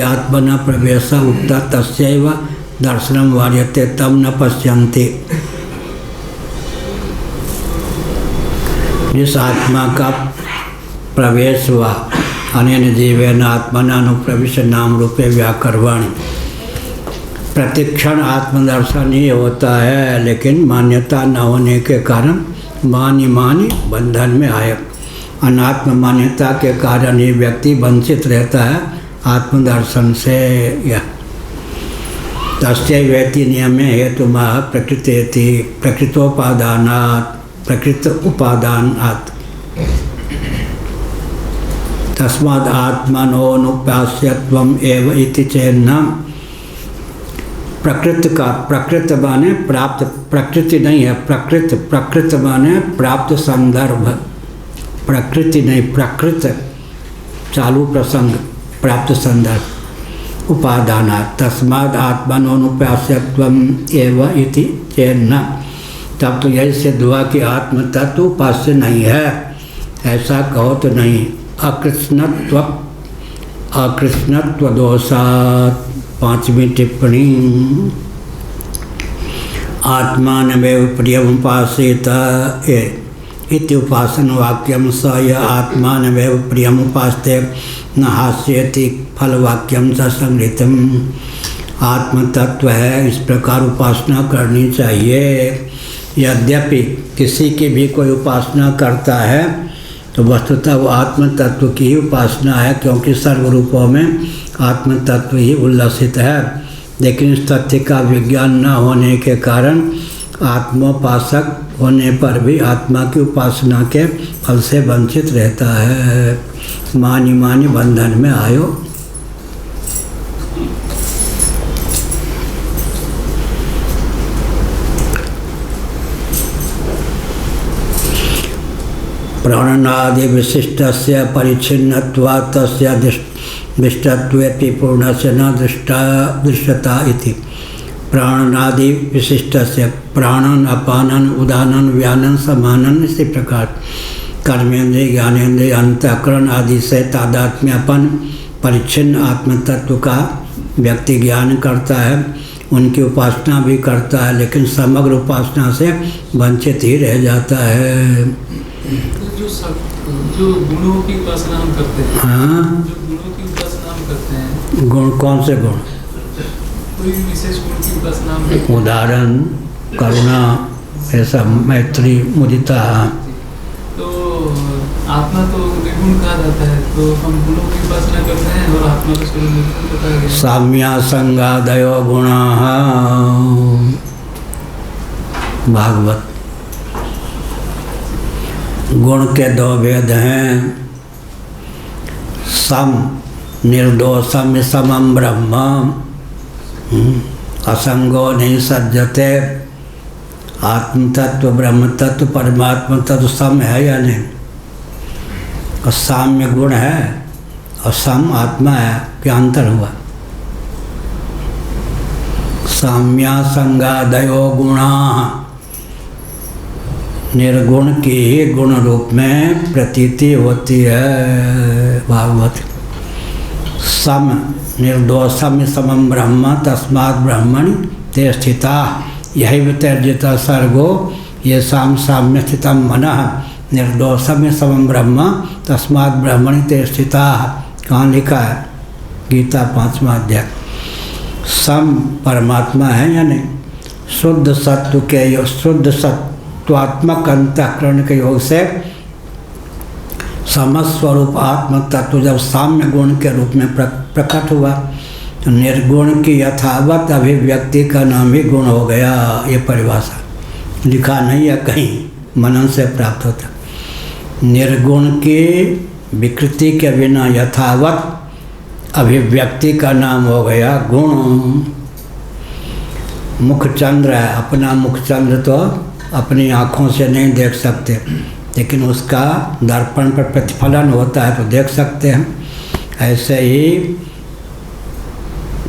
आत्मना प्रवेश उक्ता तस्यैव दर्शनम वार्यते तम न पश्यन्ति। जिस आत्मा का प्रवेश हुआ अनेन जीवेन आत्मना अनुप्रविश्य नाम रूपे व्याकरवाणी। प्रतिक्षण आत्मदर्शन ही होता है, लेकिन मान्यता न होने के कारण मानी बंधन में आए। अनात्म मान्यता के कारण ही व्यक्ति वंचित रहता है आत्मदर्शन से। यह तस्य व्यक्ति नियम हेतु प्रकृतेति प्रकृतोपादानात् प्रकृत उपादानात् तस्माद् आत्मनोनुपास्यत्वम् एव इति चेन्न। प्रकृत माने प्राप्त, प्रकृति नहीं है प्रकृत माने प्राप्त संदर्भ। प्रकृति नहीं, प्रकृत चालू प्रसंग, प्राप्त संदर्भ। उपादाना तस्माद् आत्मनोनुपास्यत्वम् एव इति चेन्न। तब तो यही सिद्ध हुआ कि आत्म तत्व उपास्य नहीं है, ऐसा कहो तो नहीं। अकृष्णत्व दोषात्। 5वीं टिप्पणी। आत्मानमेव प्रियमुपासेत इति उपासन वाक्यम स य आत्मानमेव प्रियमुपास्ते न हास्यति फलवाक्यम स संगृतम। आत्म तत्व है, इस प्रकार उपासना करनी चाहिए। यद्यपि किसी की भी कोई उपासना करता है तो वस्तुतः वो आत्म तत्व की ही उपासना है, क्योंकि सर्व रूपों में आत्म तत्व ही उल्लसित है। लेकिन इस तथ्य का विज्ञान न होने के कारण आत्मोपासक होने पर भी आत्मा की उपासना के फल से वंचित रहता है। मानी बंधन में आयो। प्राणनादि विशिष्टस्य परिच्छिन्नत्वात् तस्य दृष्टत्वेपि पूर्णस्य न दृश्यता इति। प्राणनादि विशिष्टस्य प्राणन अपानन उदानन व्यानन समानन, इसी प्रकार कर्मेंद्रिय ज्ञानेंद्रिय अंतःकरण आदि से तादात्म्यपन परिच्छिन्न आत्म तत्व का व्यक्ति ज्ञान करता है, उनकी उपासना भी करता है, लेकिन समग्र उपासना से वंचित ही रह जाता है। जो गुणों की उपासना हम करते हैं, हाँ, जो गुणों की उपासना हम करते हैं, गुण कौन से गुण? कोई विशेष गुण की उपासना हम करते हैं। उदाहरण करुणा, ऐसा मैत्री, मुदिता। तो आत्मा तो निर्गुण कहा जाता है, तो हम गुणों की उपासना करते हैं और आत्मा को स्वरूप निर्गुण बताया गया। साम्या संगादयो गुणाः। भागवत। गुण के 2 भेद हैं। सम निर्दोषम समम ब्रह्म। असंगो नहीं सज्जते। आत्म तत्व, ब्रह्म तत्व, परमात्मा तत्व सम है या नहीं? और साम्य गुण है और सम आत्मा है, क्या अंतर हुआ? साम्या संगादयो गुणाः निर्गुण की ही गुण रूप में प्रतीति होती है। भागवत सम निर्दोषम समम ब्रह्म तस्मात् ब्रह्मणि ते स्थिता यही वितर्जित सर्गो ये साम्य स्थितम मनः निर्दोषम समम ब्रह्म तस्मात् ब्रह्मणि ते स्थिता। कहाँ लिखा है? गीता 5वां अध्याय। सम परमात्मा है यानी शुद्ध सत्व के योग, शुद्ध सत्वात्मक अंतःकरण के योग से समस्वरूप आत्म तत्व जब साम्य गुण के रूप में प्रकट हुआ तो निर्गुण की यथावत अभिव्यक्ति का नाम ही गुण हो गया। ये परिभाषा लिखा नहीं है कहीं, मनन से प्राप्त होता। निर्गुण की विकृति के बिना यथावत अभिव्यक्ति का नाम हो गया गुण। मुखचंद्र है, अपना मुखचंद्र तो अपनी आँखों से नहीं देख सकते, लेकिन उसका दर्पण पर प्रतिफलन होता है तो देख सकते हैं। ऐसे ही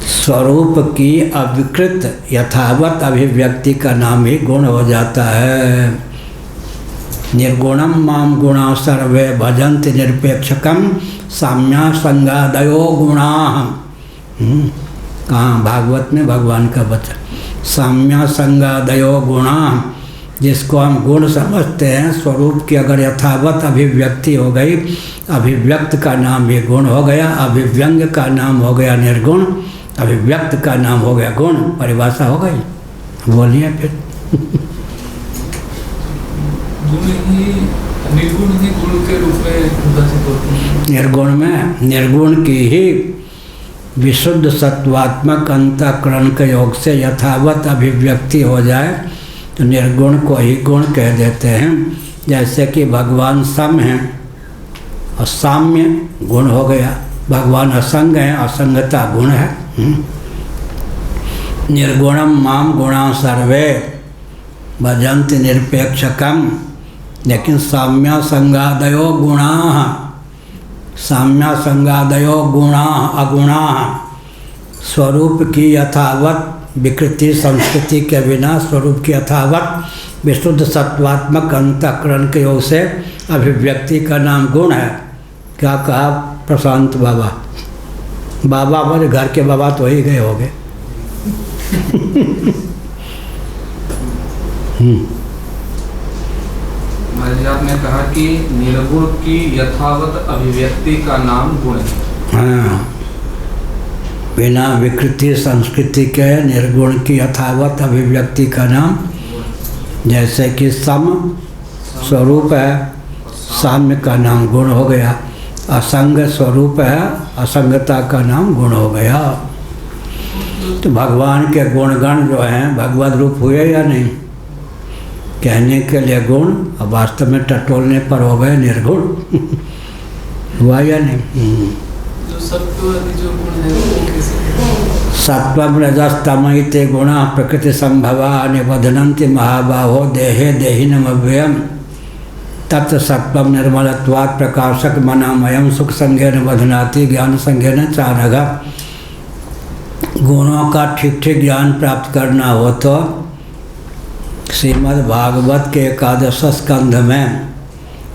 स्वरूप की अविकृत यथावत अभिव्यक्ति का नाम ही गुण हो जाता है। निर्गुणम माम गुणा सर्वे भजन्ति निरपेक्षकम साम्या संगादयो गुणा। कहाँ? भागवत में भगवान का वचन। साम्या संगादयो गुणा, जिसको हम गुण समझते हैं, स्वरूप की अगर यथावत अभिव्यक्ति हो गई, अभिव्यक्त का नाम भी गुण हो गया, अभिव्यंग का नाम हो गया निर्गुण, अभिव्यक्त का नाम हो गया गुण। परिभाषा हो गई। बोलिए फिर। निर्गुण ही गुण के रूप में विभाजित होते हैं। निर्गुण में निर्गुण की ही विशुद्ध सत्वात्मक अंतःकरण के योग से यथावत अभिव्यक्ति हो जाए तो निर्गुण को ही गुण कह देते हैं। जैसे कि भगवान सम हैं और साम्य गुण हो गया, भगवान असंग हैं, असंगता गुण है। निर्गुणम माम गुणा सर्वे भजन्ति निरपेक्षकम, लेकिन साम्या संगादयो गुणा, साम्या संगादयो गुणा अगुणा, स्वरूप की यथावत विकृति संस्कृति के बिना स्वरूप की यथावत विशुद्ध सत्वात्मक अंतःकरण के योग से अभिव्यक्ति का नाम गुण है। क्या कहा प्रशांत बाबा? बाबा बोले घर के बाबा तो ही गए होंगे। आपने कहा कि निर्गुण की यथावत अभिव्यक्ति का नाम गुण है। हाँ, बिना विकृति संस्कृति के निर्गुण की यथावत अभिव्यक्ति का नाम, जैसे कि सम स्वरूप है, साम्य का नाम गुण हो गया। असंग स्वरूप है, असंगता का नाम गुण हो गया। तो भगवान के गुणगण जो हैं भगवद रूप हुए या नहीं? कहने के लिए गुण और वास्तव में टटोलने पर हो गए निर्गुण। हुआ या नहीं? जो सत्ववादी जो गुण है वो कैसे? सत्वम रजस्तमयिते गुणा प्रकृति संभवा निबध्नन्ति महाबाहो देहे देहिनमव्ययम् तत् सत्वम निर्मलत्वात् प्रकाशक मनामयम सुख संज्ञेन बध्नाति ज्ञान संज्ञेन चानघ। गुणों का ठीक ठीक ज्ञान प्राप्त करना हो तो श्रीमद् भागवत के 11 स्कंध में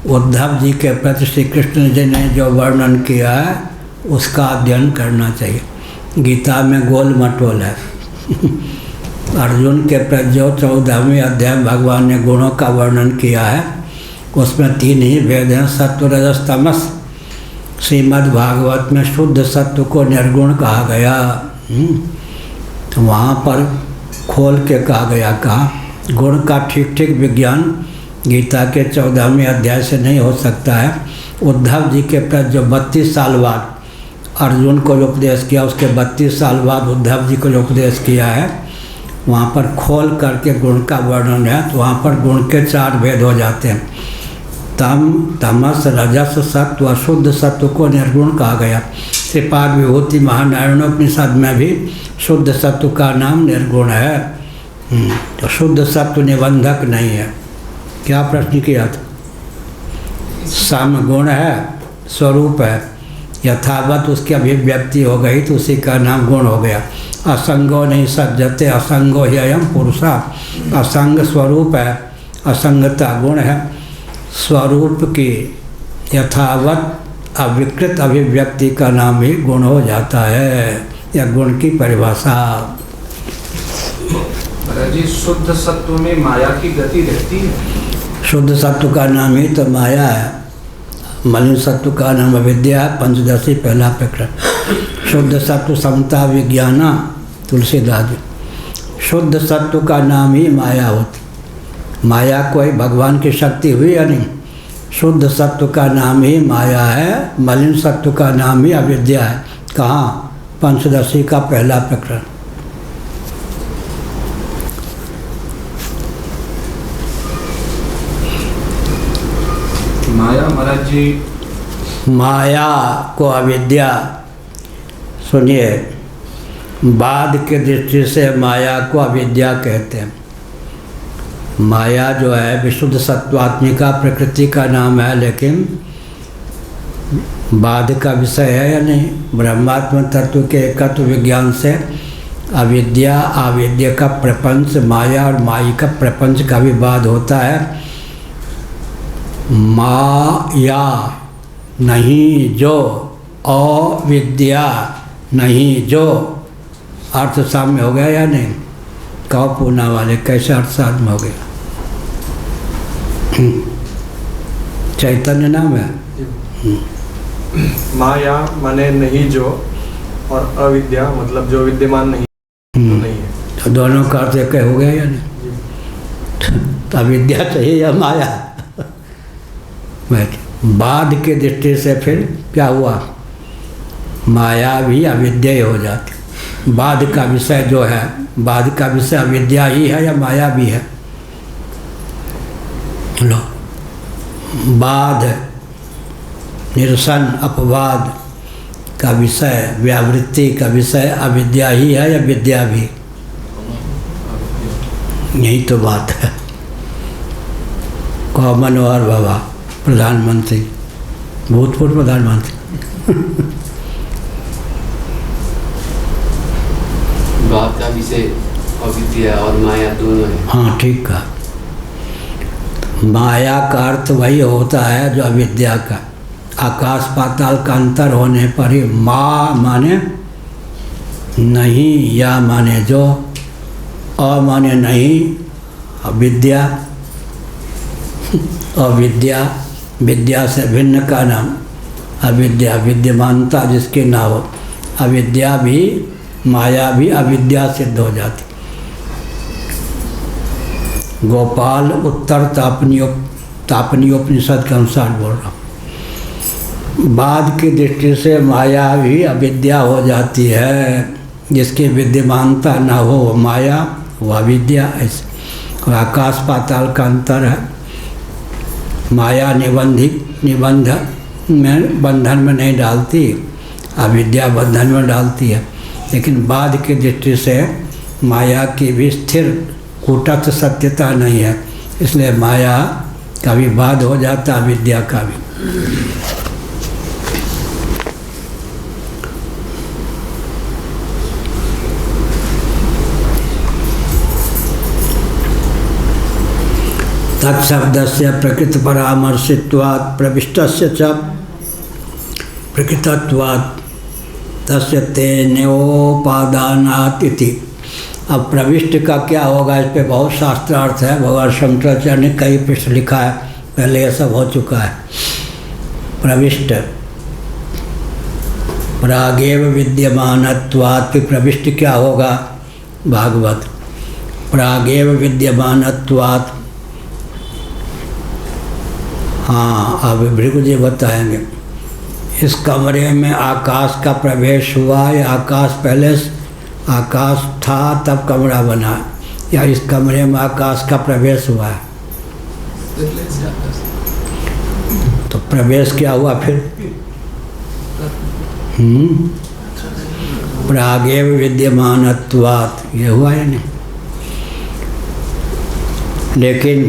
उद्धव जी के प्रति श्री कृष्ण जी ने जो वर्णन किया है उसका अध्ययन करना चाहिए। गीता में गोल मटोल है। अर्जुन के प्रति जो 14वें अध्याय में भगवान ने गुणों का वर्णन किया है उसमें 3 ही भेद हैं, सत्व रजस तमस। श्रीमद् भागवत में शुद्ध सत्व को निर्गुण कहा गया। तो वहाँ पर खोल के कहा गया, कहा गुण का ठीक ठीक विज्ञान गीता के 14वें अध्याय से नहीं हो सकता है। उद्धव जी के प्रति जो 32 साल बाद अर्जुन को जो उपदेश किया उसके 32 साल बाद उद्धव जी को जो उपदेश किया है वहाँ पर खोल करके गुण का वर्णन है। तो वहाँ पर गुण के 4 भेद हो जाते हैं। तम तमस रजस सत्व अशुद्ध सत्व को निर्गुण कहा गया। श्रीपाद विभूति महानारायणोपनिषद में भी शुद्ध सत्व का नाम निर्गुण है। तो शुद्ध सत्व निबंधक नहीं है। क्या प्रश्न किया था? सम गुण है, स्वरूप है, यथावत उसकी अभिव्यक्ति हो गई तो उसी का नाम गुण हो गया। असंगो नहीं सज्जते असंगो ही अयम पुरुषा। असंग स्वरूप है, असंगता गुण है। स्वरूप की यथावत अविकृत अभिव्यक्ति का नाम ही गुण हो जाता है। यह गुण की परिभाषा। जी शुद्ध सत्व में माया की गति रहती है। शुद्ध सत्व का नाम ही तो माया है। मलिन सत्व का नाम अविद्या है। पंचदशी पहला प्रकरण। शुद्ध सत्व समता विज्ञाना, तुलसीदास जी। शुद्ध सत्व का नाम ही माया होती। माया कोई भगवान की शक्ति हुई या नहीं? शुद्ध सत्व का नाम ही माया है। मलिन सत्व का नाम ही अविद्या है। कहाँ? पंचदशी का पहला प्रकरण। माया महाराज जी, माया को अविद्या, सुनिए, बाद के दृष्टि से माया को अविद्या कहते हैं। माया जो है विशुद्ध सत्वात्मिका प्रकृति का नाम है, लेकिन बाद का विषय है या नहीं? ब्रह्मात्म तत्व के एकत्व विज्ञान से अविद्या, अविद्या का प्रपंच, माया और माई का प्रपंच का भी बाद होता है। माया नहीं जो, अविद्या नहीं जो, अर्थ साम्य हो गया या नहीं? कहो पूना वाले, कैसे अर्थ साम्य हो गया? चैतन्य नाम है। माया माने नहीं जो, और अविद्या मतलब जो विद्यमान नहीं, तो नहीं है। तो दोनों का अर्थ एक हो गया या नहीं? तो अविद्या चाहिए या माया? बाद की दृष्टि से फिर क्या हुआ? माया भी अविद्या ही हो जाती। बाद का विषय जो है, बाद का विषय अविद्या ही है या माया भी है? लो, बाद, निरसन, अपवाद का विषय, व्यावृत्ति का विषय अविद्या ही है या विद्या भी? यही तो बात है। कौन मनोहर बाबा, प्रधानमंत्री, भूतपूर्व प्रधानमंत्री। बात का विषय अविद्या और माया दोनों है। हाँ, ठीक कहा। माया का अर्थ वही होता है जो अविद्या का। आकाश पाताल का अंतर होने पर ही माँ माने नहीं, या माने जो, अ माने नहीं, अविद्या, अविद्या, विद्या से भिन्न का नाम अविद्या, विद्यमानता जिसकी ना हो। अविद्या भी, माया भी अविद्या सिद्ध हो जाती। गोपाल उत्तर तापनीयोपनिषद के अनुसार बोल रहा हूँ। बाद की दृष्टि से माया भी अविद्या हो जाती है। जिसकी विद्यमानता ना हो वो माया, वो अविद्या। ऐसे और आकाश पाताल का अंतर है। माया निबंध में, बंधन में नहीं डालती, अविद्या बंधन में डालती है। लेकिन बाद की दृष्टि से माया की भी स्थिर कूटस्थ सत्यता नहीं है, इसलिए माया का भी बाद हो जाता, अविद्या का भी। तत्शब्दस्य प्रकृत परामर्शित्वात् प्रविष्टस्य च प्रकृतत्वात् तस्य तेनोपादानात् इति। अब प्रविष्ट का क्या होगा, इस पे बहुत शास्त्रार्थ है। भगवान शंकराचार्य ने कई पृष्ठ लिखा है, पहले यह सब हो चुका है। प्रविष्ट, प्रागेव विद्यमानत्वात्, प्रविष्ट क्या होगा? भागवत, प्रागेव विद्यमानत्वात्। हाँ, अब भृगु जी बताएंगे। इस कमरे में आकाश का प्रवेश हुआ या आकाश पहले आकाश था तब कमरा बना, या इस कमरे में आकाश का प्रवेश हुआ है? तो प्रवेश क्या हुआ फिर? प्रागेव विद्यमानत्वात्, ये हुआ या नहीं? लेकिन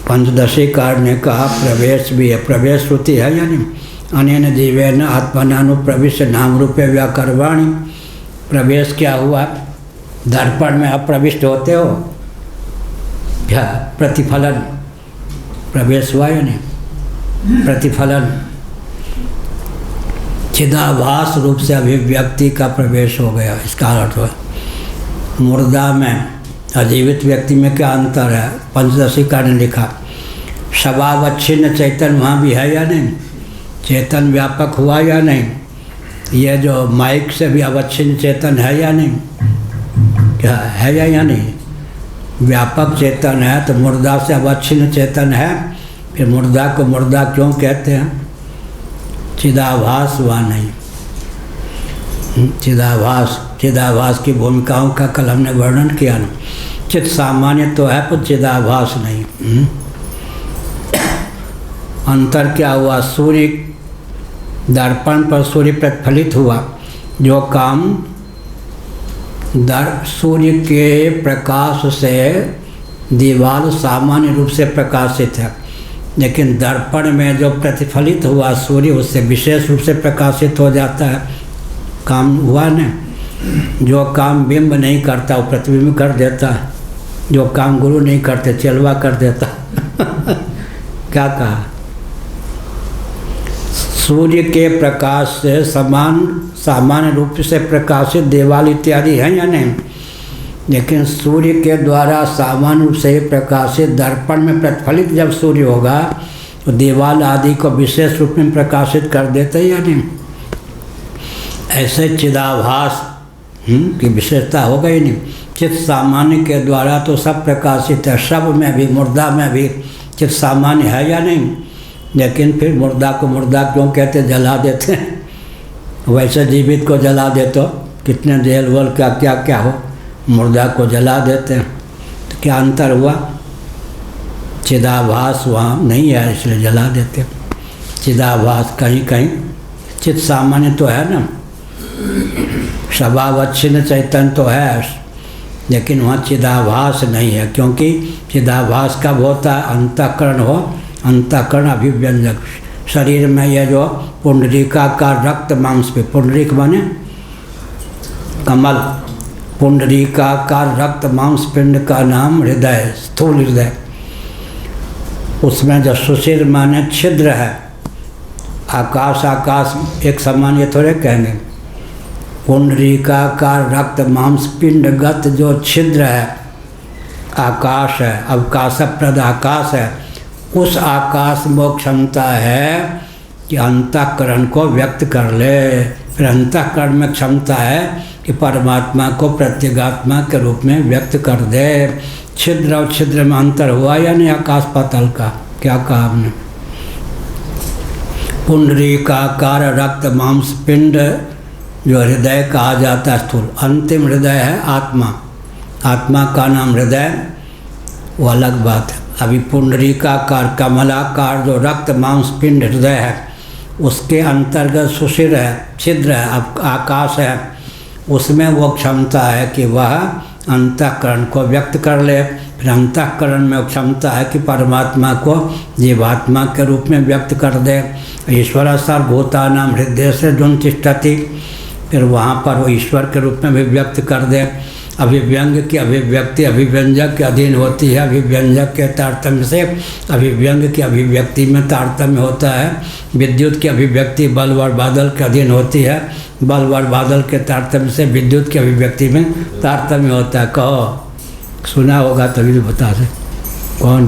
पंचदशी कार ने कहा प्रवेश भी है। प्रवेश श्रुति है या नहीं? अनेन जीवेन आत्मनानुप्रविश्य नाम रूपे व्याकरवाणी। प्रवेश क्या हुआ? दर्पण में आप प्रविष्ट होते हो, क्या प्रतिफलन, प्रवेश हुआ या नहीं? प्रतिफलन चिदाभास रूप से अभिव्यक्ति का प्रवेश हो गया, इसका अर्थ है। मुर्दा में अजीवित व्यक्ति में क्या अंतर है? पंचदशिका ने लिखा स्वभावच्छिन्न चैतन्य वहाँ भी है या नहीं? चेतन व्यापक हुआ या नहीं? ये जो माइक से भी अवच्छिन्न चेतन है या नहीं? क्या है या नहीं? व्यापक चेतन है तो मुर्दा से अवच्छिन्न चेतन है। फिर मुर्दा को मुर्दा क्यों कहते हैं? चिदाभास हुआ नहीं। चिदाभास की भूमिकाओं का कल हमने वर्णन किया ना। चित सामान्य तो है पर चिदाभास नहीं। अंतर क्या हुआ? सूर्य दर्पण पर सूर्य प्रतिफलित हुआ। जो काम सूर्य के प्रकाश से दीवार सामान्य रूप से प्रकाशित है, लेकिन दर्पण में जो प्रतिफलित हुआ सूर्य उससे विशेष रूप से प्रकाशित हो जाता है। काम हुआ न? जो काम बिंब नहीं करता वो प्रतिबिंब कर देता है। जो काम गुरु नहीं करते चलवा कर देता क्या कहा? सूर्य के प्रकाश से सामान्य रूप से प्रकाशित देवाल इत्यादि हैं या नहीं? लेकिन सूर्य के द्वारा सामान्य रूप से प्रकाशित दर्पण में प्रतिफलित जब सूर्य होगा तो देवाल आदि को विशेष रूप में प्रकाशित कर देते या नहीं? ऐसे चिदाभास की विशेषता हो गई नहीं। चित सामान्य के द्वारा तो सब प्रकाशित है, सब में भी, मुर्दा में भी चित सामान्य है या नहीं? लेकिन फिर मुर्दा को मुर्दा क्यों कहते? जला देते हैं। वैसे जीवित को जला दे तो कितने जेल वल क्या क्या क्या हो, मुर्दा को जला देते हैं। तो क्या अंतर हुआ? चिदाभास वहाँ नहीं है इसलिए जला देते हैं। चिदाभास कहीं कहीं चित सामान्य तो है ना, स्वभावच्छिन्न चैतन्य तो है, लेकिन वहाँ चिदाभास नहीं है। क्योंकि चिदाभास कब होता है? अंतःकरण हो, अंतःकरण अभिव्यंजक। शरीर में यह जो पुंडरीकाकार रक्त मांस पे, पुंडरीक माने कमल, पुंडरीकाकार रक्त मांस पिंड का नाम हृदय, स्थूल हृदय। उसमें जो सुशिर माने छिद्र है, आकाश एक समान ये थोड़े कहेंगे। पुंडरीकाकार रक्त मांस पिंडगत जो छिद्र है आकाश है, अवकाशप्रद आकाश है। उस आकाश में क्षमता है कि अंतःकरण को व्यक्त कर ले। फिर अंतःकरण में क्षमता है कि परमात्मा को प्रत्यगात्मा के रूप में व्यक्त कर दे। छिद्र और छिद्र में अंतर हुआ या नहीं? आकाश पाताल का क्या कहा हमने? पुंडरीकाकार रक्त मांस पिंड जो हृदय कहा जाता है, स्थूल अंतिम हृदय है आत्मा। आत्मा का नाम हृदय, वो अलग बात है। अभी पुंडरीकाकार कमलाकार जो रक्त मांस पिंड हृदय है, उसके अंतर्गत सुशिर है, छिद्र है, आकाश है। उसमें वो क्षमता है कि वह अंतःकरण को व्यक्त कर ले। फिर अंतःकरण में क्षमता है कि परमात्मा को जीवात्मा के रूप में व्यक्त कर दे। ईश्वर सर्वभूतानां हृदय से जुन तिष्ठति, फिर वहाँ पर वो ईश्वर के रूप में भी व्यक्त कर दे। अभिव्यंग की अभिव्यक्ति अभिव्यंजक के अधीन होती है। अभिव्यंजक के तारतम्य से अभिव्यंग की अभिव्यक्ति में तारतम्य होता है। विद्युत की अभिव्यक्ति बल्ब और बादल के अधीन होती है। बल्ब और बादल के तारतम्य से विद्युत की अभिव्यक्ति में तारतम्य होता है। कहो, सुना होगा तभी तो बता दे। कौन?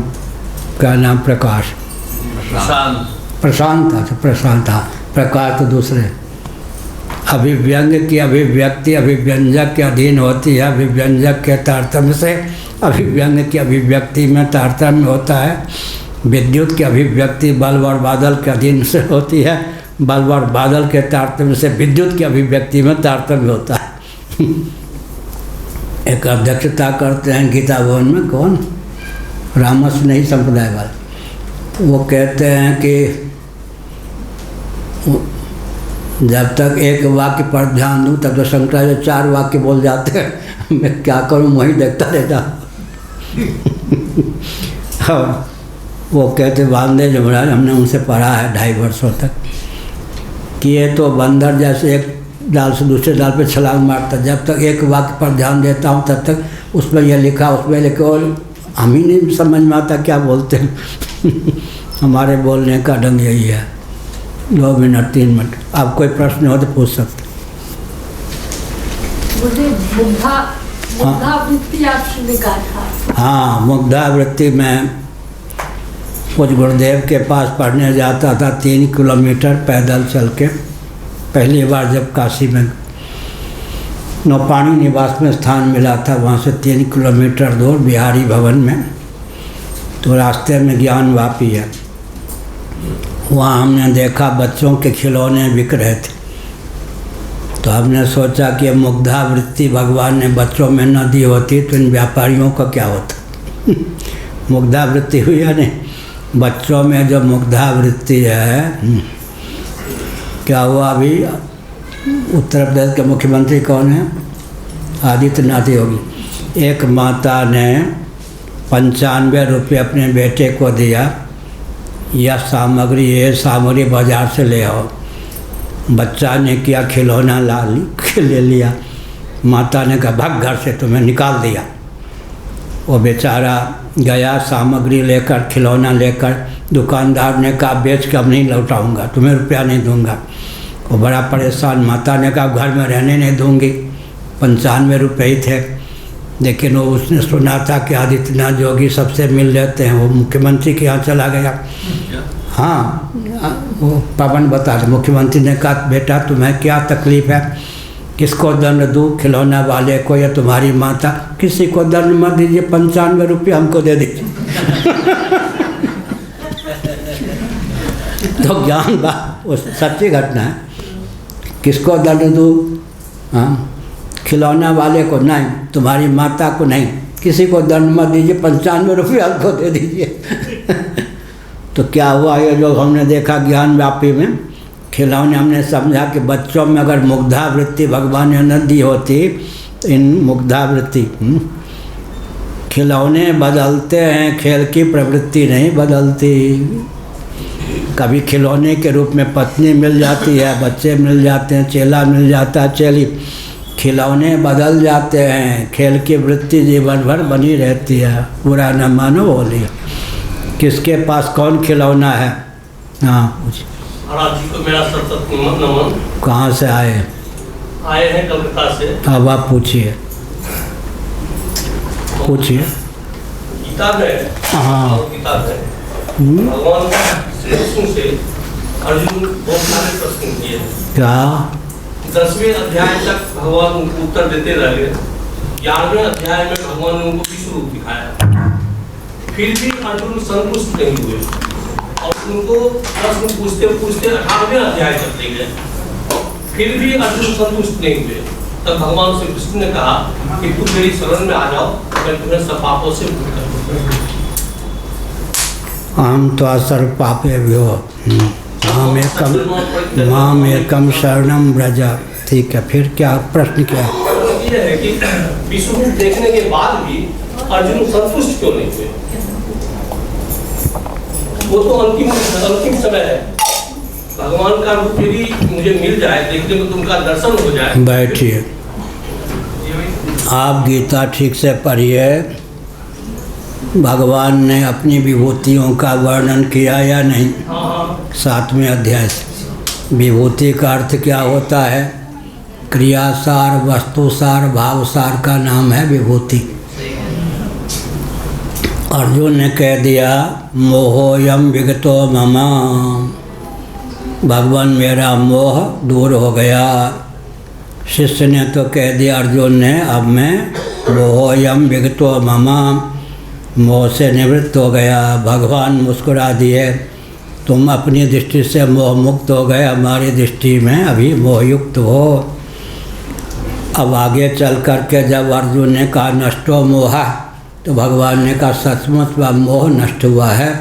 क्या नाम? प्रकाश, प्रशांत था। प्रशांत था, प्रकाश तो दूसरे। अभिव्यंग की अभिव्यक्ति अभिव्यंजक के अधीन होती है। अभिव्यंजक के तारतम्य से अभिव्यंग की अभिव्यक्ति में तारतम्य होता है। विद्युत की अभिव्यक्ति बल्ब और बादल के अधीन से होती है। बल्ब और बादल के तारतम्य से विद्युत की अभिव्यक्ति में तारतम्य होता है। एक अध्यक्षता करते हैं गीता भवन में, कौन? रामस नहीं संप्रदाय वाले। वो कहते हैं कि जब तक एक वाक्य पर ध्यान दूँ तब तो शंकराचार्य 4 वाक्य बोल जाते हैं। मैं क्या करूँ, वहीं देखता रहता। हाँ, वो कहते बांधे जो महाराज, हमने उनसे पढ़ा है 2.5 वर्षों तक कि ये तो बंदर जैसे एक डाल से दूसरे डाल पे छलांग मारता। जब तक एक वाक्य पर ध्यान देता हूँ तब तक उसमें यह लिखा, उसमें लिखा, और हम ही नहीं समझ में आता क्या बोलते हैं। हमारे बोलने का ढंग यही है। 2 मिनट 3 मिनट, आप कोई प्रश्न हो तो पूछ सकते। मुझे मुग्धा वृत्ति आपने कहा था। हाँ, मुग्धा वृत्ति में कुछ गुरुदेव के पास पढ़ने जाता था 3 किलोमीटर पैदल चल के। पहली बार जब काशी में नौपाणी निवास में स्थान मिला था, वहाँ से 3 किलोमीटर दूर बिहारी भवन में, तो रास्ते में ज्ञान वापी है, वहाँ हमने देखा बच्चों के खिलौने बिक रहे थे। तो हमने सोचा कि मुग्धा वृत्ति भगवान ने बच्चों में न दी होती तो इन व्यापारियों का क्या होता। मुग्धा वृत्ति हुई है नहीं, बच्चों में जो मुग्धा वृत्ति है। क्या हुआ, अभी उत्तर प्रदेश के मुख्यमंत्री कौन है? आदित्यनाथ योगी। एक माता ने 95 रुपये अपने बेटे को दिया, यह सामग्री बाजार से ले आओ। बच्चा ने किया, खिलौना ले लिया। माता ने कहा भाग घर से, तुम्हें निकाल दिया। वो बेचारा गया सामग्री लेकर, खिलौना लेकर। दुकानदार ने कहा बेच के अब नहीं लौटाऊंगा, तुम्हें रुपया नहीं दूंगा। वो बड़ा परेशान। माता ने कहा घर में रहने नहीं दूंगी। 95 रुपये ही थे, लेकिन वो उसने सुना था कि आदित्यनाथ योगी सबसे मिल लेते हैं। वो मुख्यमंत्री के यहाँ चला गया। हाँ, वो पवन बता रहे, मुख्यमंत्री ने कहा बेटा तुम्हें क्या तकलीफ़ है, किसको दंड दूँ, खिलौना वाले को या तुम्हारी माता? किसी को दंड मत दीजिए, 95 रुपये हमको दे दीजिए। तो ज्ञान बात वो सच्ची घटना है। किसको दंड दूँ? हाँ, खिलौना वाले को नहीं, तुम्हारी माता को नहीं, किसी को दंड मत दीजिए, 95 रुपये हमको दे दीजिए। तो क्या हुआ, ये जो हमने देखा ज्ञान व्यापी में खिलौने, हमने समझा कि बच्चों में अगर मुग्धा वृत्ति भगवान ने न दी होती तो इन मुग्धा वृत्ति खिलौने बदलते हैं, खेल की प्रवृत्ति नहीं बदलती। कभी खिलौने के रूप में पत्नी मिल जाती है, बच्चे मिल जाते हैं, चेला मिल जाता है, चेली। खिलौने बदल जाते हैं, खेल की वृत्ति जीवन भर बनी रहती है। बुरा न मानो बोली। किसके पास कौन खिलौना है? हाँ पूछ। महाराज जी को मेरा सतत नमन। कहाँ से आए हैं? कलकत्ता से। अब आप पूछिए। गीता में, हाँ, गीता में भगवान कृष्ण से अर्जुन बहुत सारे प्रश्न किए। क्या? 10वें अध्याय तक भगवान उनको उत्तर देते रहे। 11वें अध्याय में भगवान ने उनको विश्व रूप दिखाया। फिर भी अर्जुन संतुष्ट नहीं हुए और उनको प्रश्न पूछते पूछते 18वें अध्याय तक ले गए। फिर भी अर्जुन संतुष्ट नहीं हुए। तब भगवान श्री कृष्ण ने कहा कि तुम मेरी शरण में आ जाओ, मैं तुम्हें सब पापों से मुक्त कर दूंगा। हम तो सर्व पापे भ्यो माम एकम शरणम व्रजा। ठीक है, फिर क्या प्रश्न क्या है? ये है कि विश्व रूप देखने के बाद भी अर्जुन संतुष्ट क्यों नहीं हुए? वो तो अंतिम समय है। भगवान का रूप यदि मुझे मिल जाए, देखने में तुमका दर्शन हो जाए। बैठिए, आप गीता ठीक से पढ़िए। भगवान ने अपनी विभूतियों का वर्णन किया या नहीं? 7वें अध्याय से। विभूति का अर्थ क्या होता है? क्रियासार, वस्तुसार, भावसार का नाम है विभूति। अर्जुन ने कह दिया मोहोयम विगतो मम, भगवान मेरा मोह दूर हो गया। शिष्य ने तो कह दिया, अर्जुन ने, अब मैं मोहोयम विगतो मम, मोह से निवृत्त हो गया। भगवान मुस्कुरा दिए, तुम अपनी दृष्टि से मोह मुक्त हो गए, हमारी दृष्टि में अभी मोहयुक्त हो। अब आगे चल कर के जब अर्जुन ने कहा नष्टो मोहा, तो भगवान ने कहा सचमुच वह मोह नष्ट हुआ है।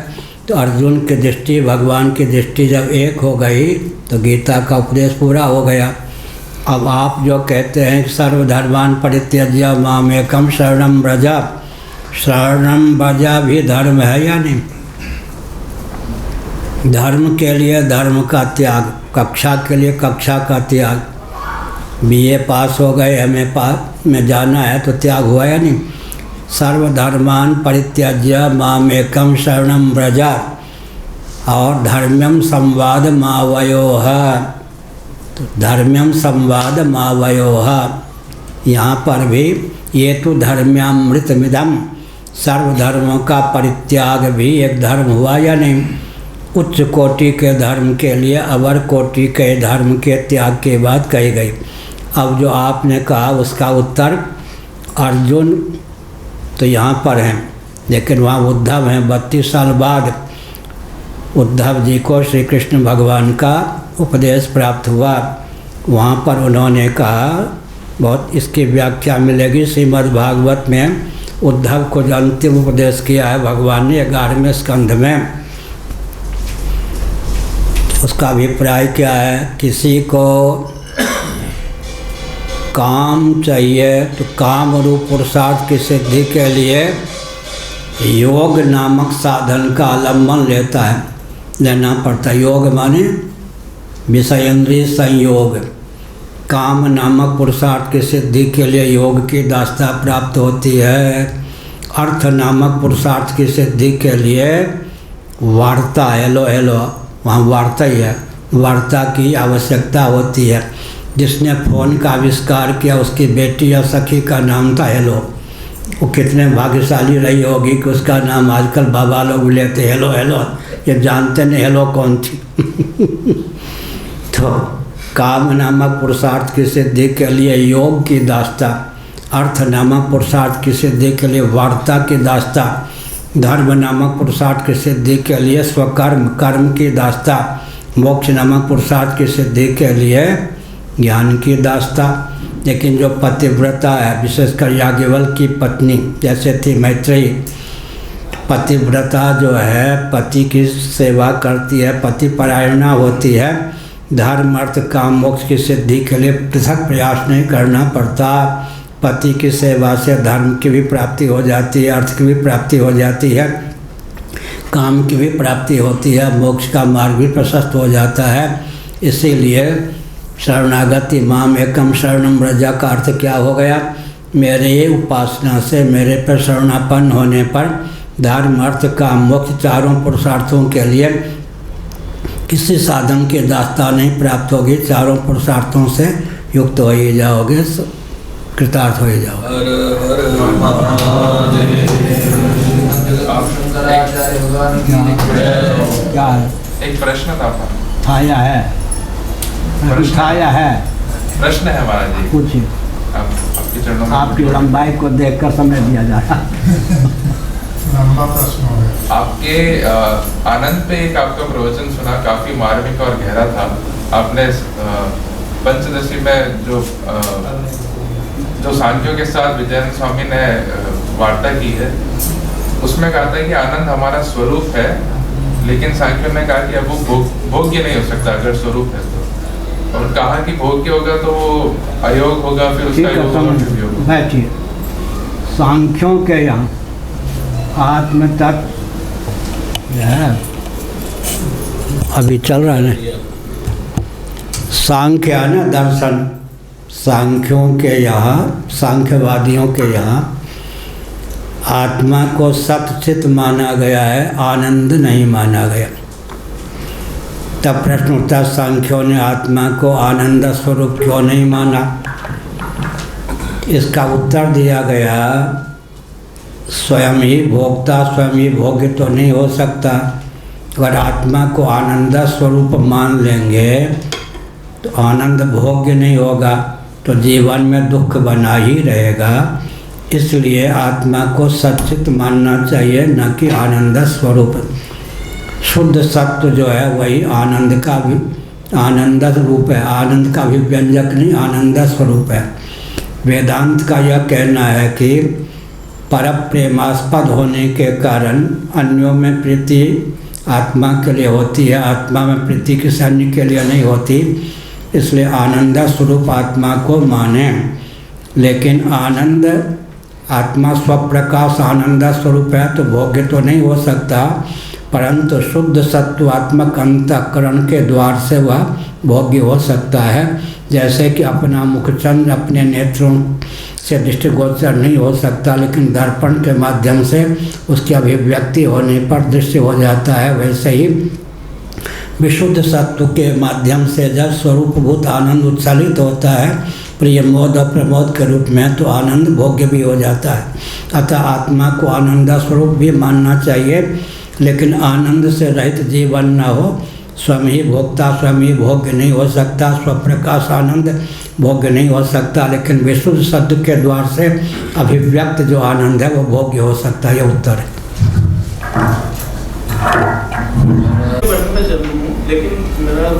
तो अर्जुन की दृष्टि भगवान की दृष्टि जब एक हो गई तो गीता का उपदेश पूरा हो गया। अब आप जो कहते हैं सर्वधर्मान् परित्यज्य मामेकं शरणं व्रज, शरणं व्रज भी धर्म है या नहीं? धर्म के लिए धर्म का त्याग, कक्षा के लिए कक्षा का त्याग। BA पास हो गए, MA पास में जाना है तो त्याग हुआ या नहीं? सर्वधर्मान परित्यज्य मामेकं शरणं व्रज और धर्म्यम संवाद मावयोः। तो धर्म्यम संवाद मावयोः, यहाँ पर भी ये तो धर्म्यामृतमिदम, सर्वधर्मों का परित्याग भी एक धर्म हुआ या नहीं। उच्च कोटि के धर्म के लिए अवर कोटि के धर्म के त्याग के बाद कही गई। अब जो आपने कहा उसका उत्तर अर्जुन तो यहाँ पर हैं, लेकिन वहाँ उद्धव हैं। 32 साल बाद उद्धव जी को श्री कृष्ण भगवान का उपदेश प्राप्त हुआ। वहाँ पर उन्होंने कहा, बहुत इसकी व्याख्या मिलेगी श्रीमद् भागवत में, उद्धव को जो अंतिम उपदेश किया है भगवान ने 11वें स्कंध में, उसका अभिप्राय क्या है। किसी को काम चाहिए तो काम रूप पुरुषार्थ की सिद्धि के लिए योग नामक साधन का अवलंबन लेना पड़ता है। योग माने विषयेंद्रिय संयोग। काम नामक पुरुषार्थ की सिद्धि के लिए योग की दास्ता प्राप्त होती है। अर्थ नामक पुरुषार्थ की सिद्धि के लिए वार्ता, हेलो वहाँ वार्ता ही है, वार्ता की आवश्यकता होती है। जिसने फ़ोन का आविष्कार किया उसकी बेटी या सखी का नाम था हेलो। वो कितने भाग्यशाली रही होगी कि उसका नाम आजकल बाबा लोग लेते हेलो, ये जानते नहीं हेलो कौन थी। तो काम नामक पुरुषार्थ की सिद्धि के लिए योग की दास्ता, अर्थ नामक पुरुषार्थ की सिद्धि के लिए वार्ता की दास्ता, धर्म नामक पुरुषार्थ की सिद्धि के लिए कर्म की दास्ता, मोक्ष नामक पुरुषार्थ की सिद्धि के लिए ज्ञान की दास्ता। लेकिन जो पतिव्रता है, विशेषकर याज्ञवल्क्य की पत्नी जैसे थी मैत्रेयी, पतिव्रता जो है पति की सेवा करती है, पति परायणा होती है। धर्म अर्थ काम मोक्ष की सिद्धि के लिए पृथक प्रयास नहीं करना पड़ता। पति की सेवा से धर्म की भी प्राप्ति हो जाती है, अर्थ की भी प्राप्ति हो जाती है, काम की भी प्राप्ति होती है, मोक्ष का मार्ग भी प्रशस्त हो जाता है। इसीलिए शरणागति माम एकम शरणम व्रज का अर्थ क्या हो गया। मेरे उपासना से, मेरे पर शरणापन्न होने पर धर्म अर्थ काम मोक्ष चारों पुरुषार्थों के लिए किसी साधन की दास्ता नहीं प्राप्त होगी। चारों पुरुषार्थों से युक्त हो ही जाओगे, कृतार्थ हो ही जाओगे। क्या है? एक प्रश्न था उठाया है, उठाया है, प्रश्न है महाराज जी। पूछिए। आपके चरणों में आपकी लंबाई को देखकर समय दिया जा रहा। लंबा प्रश्न हो गया। आपके आनंद पे एक आपका प्रवचन सुना, काफी मार्मिक और गहरा था। आपने पंचदशी में जो सांख्यों के साथ विजयन स्वामी ने वार्ता की है, उसमें कहा था कि आनंद हमारा स्वरूप है, लेकिन सांख्यों ने कहा कि अब वो भोग्य नहीं हो सकता अगर स्वरूप है तो, और कहा कि भोग्य होगा तो वो अयोग होगा, फिर उसका योग होगा, फिर योग होगा। बैठिए। सांख्यों के यहाँ आत्म तत्व अभी चल रहा है सांख्य है ना, दर्शन। सांख्यों के यहाँ, सांख्यवादियों के यहाँ आत्मा को सतचित माना गया है, आनंद नहीं माना गया। तब प्रश्न उठता, सांख्यों ने आत्मा को आनंद स्वरूप क्यों नहीं माना। इसका उत्तर दिया गया, स्वयं ही भोक्ता, स्वयं ही भोग्य तो नहीं हो सकता। अगर आत्मा को आनंद स्वरूप मान लेंगे तो आनंद भोग्य नहीं होगा, तो जीवन में दुख बना ही रहेगा। इसलिए आत्मा को सच्चित मानना चाहिए, न कि आनंद स्वरूप। शुद्ध सत्य जो है वही आनंद का भी आनंद रूप है, आनंद का भी व्यंजक नहीं, आनंद स्वरूप है। वेदांत का यह कहना है कि पर प्रेमास्पद होने के कारण अन्यों में प्रीति आत्मा के लिए होती है, आत्मा में प्रीति किसी अन्य के लिए नहीं होती। इसलिए आनंद स्वरूप आत्मा को माने। लेकिन आनंद, आत्मा स्वप्रकाश आनंद स्वरूप है तो भोग्य तो नहीं हो सकता, परंतु शुद्ध सत्वात्मक अंतःकरण के द्वार से वह भोग्य हो सकता है। जैसे कि अपना मुखचंद्र अपने नेत्रों से दृष्टिगोचर नहीं हो सकता, लेकिन दर्पण के माध्यम से उसकी अभिव्यक्ति होने पर दृश्य हो जाता है, वैसे ही विशुद्ध सत्व के माध्यम से जब स्वरूपभूत आनंद उच्छलित होता है प्रिय मोद और प्रमोद के रूप में, तो आनंद भोग्य भी हो जाता है। अतः आत्मा को आनंद स्वरूप भी मानना चाहिए, लेकिन आनंद से रहित जीवन न हो। स्वयं ही भोक्ता स्वयं ही भोग्य नहीं हो सकता, स्वप्रकाश आनंद भोग्य नहीं हो सकता, लेकिन विशुद्ध सत्व के द्वार से अभिव्यक्त जो आनंद है वो भोग्य हो सकता है। यह उत्तर है। लेकिन मेरा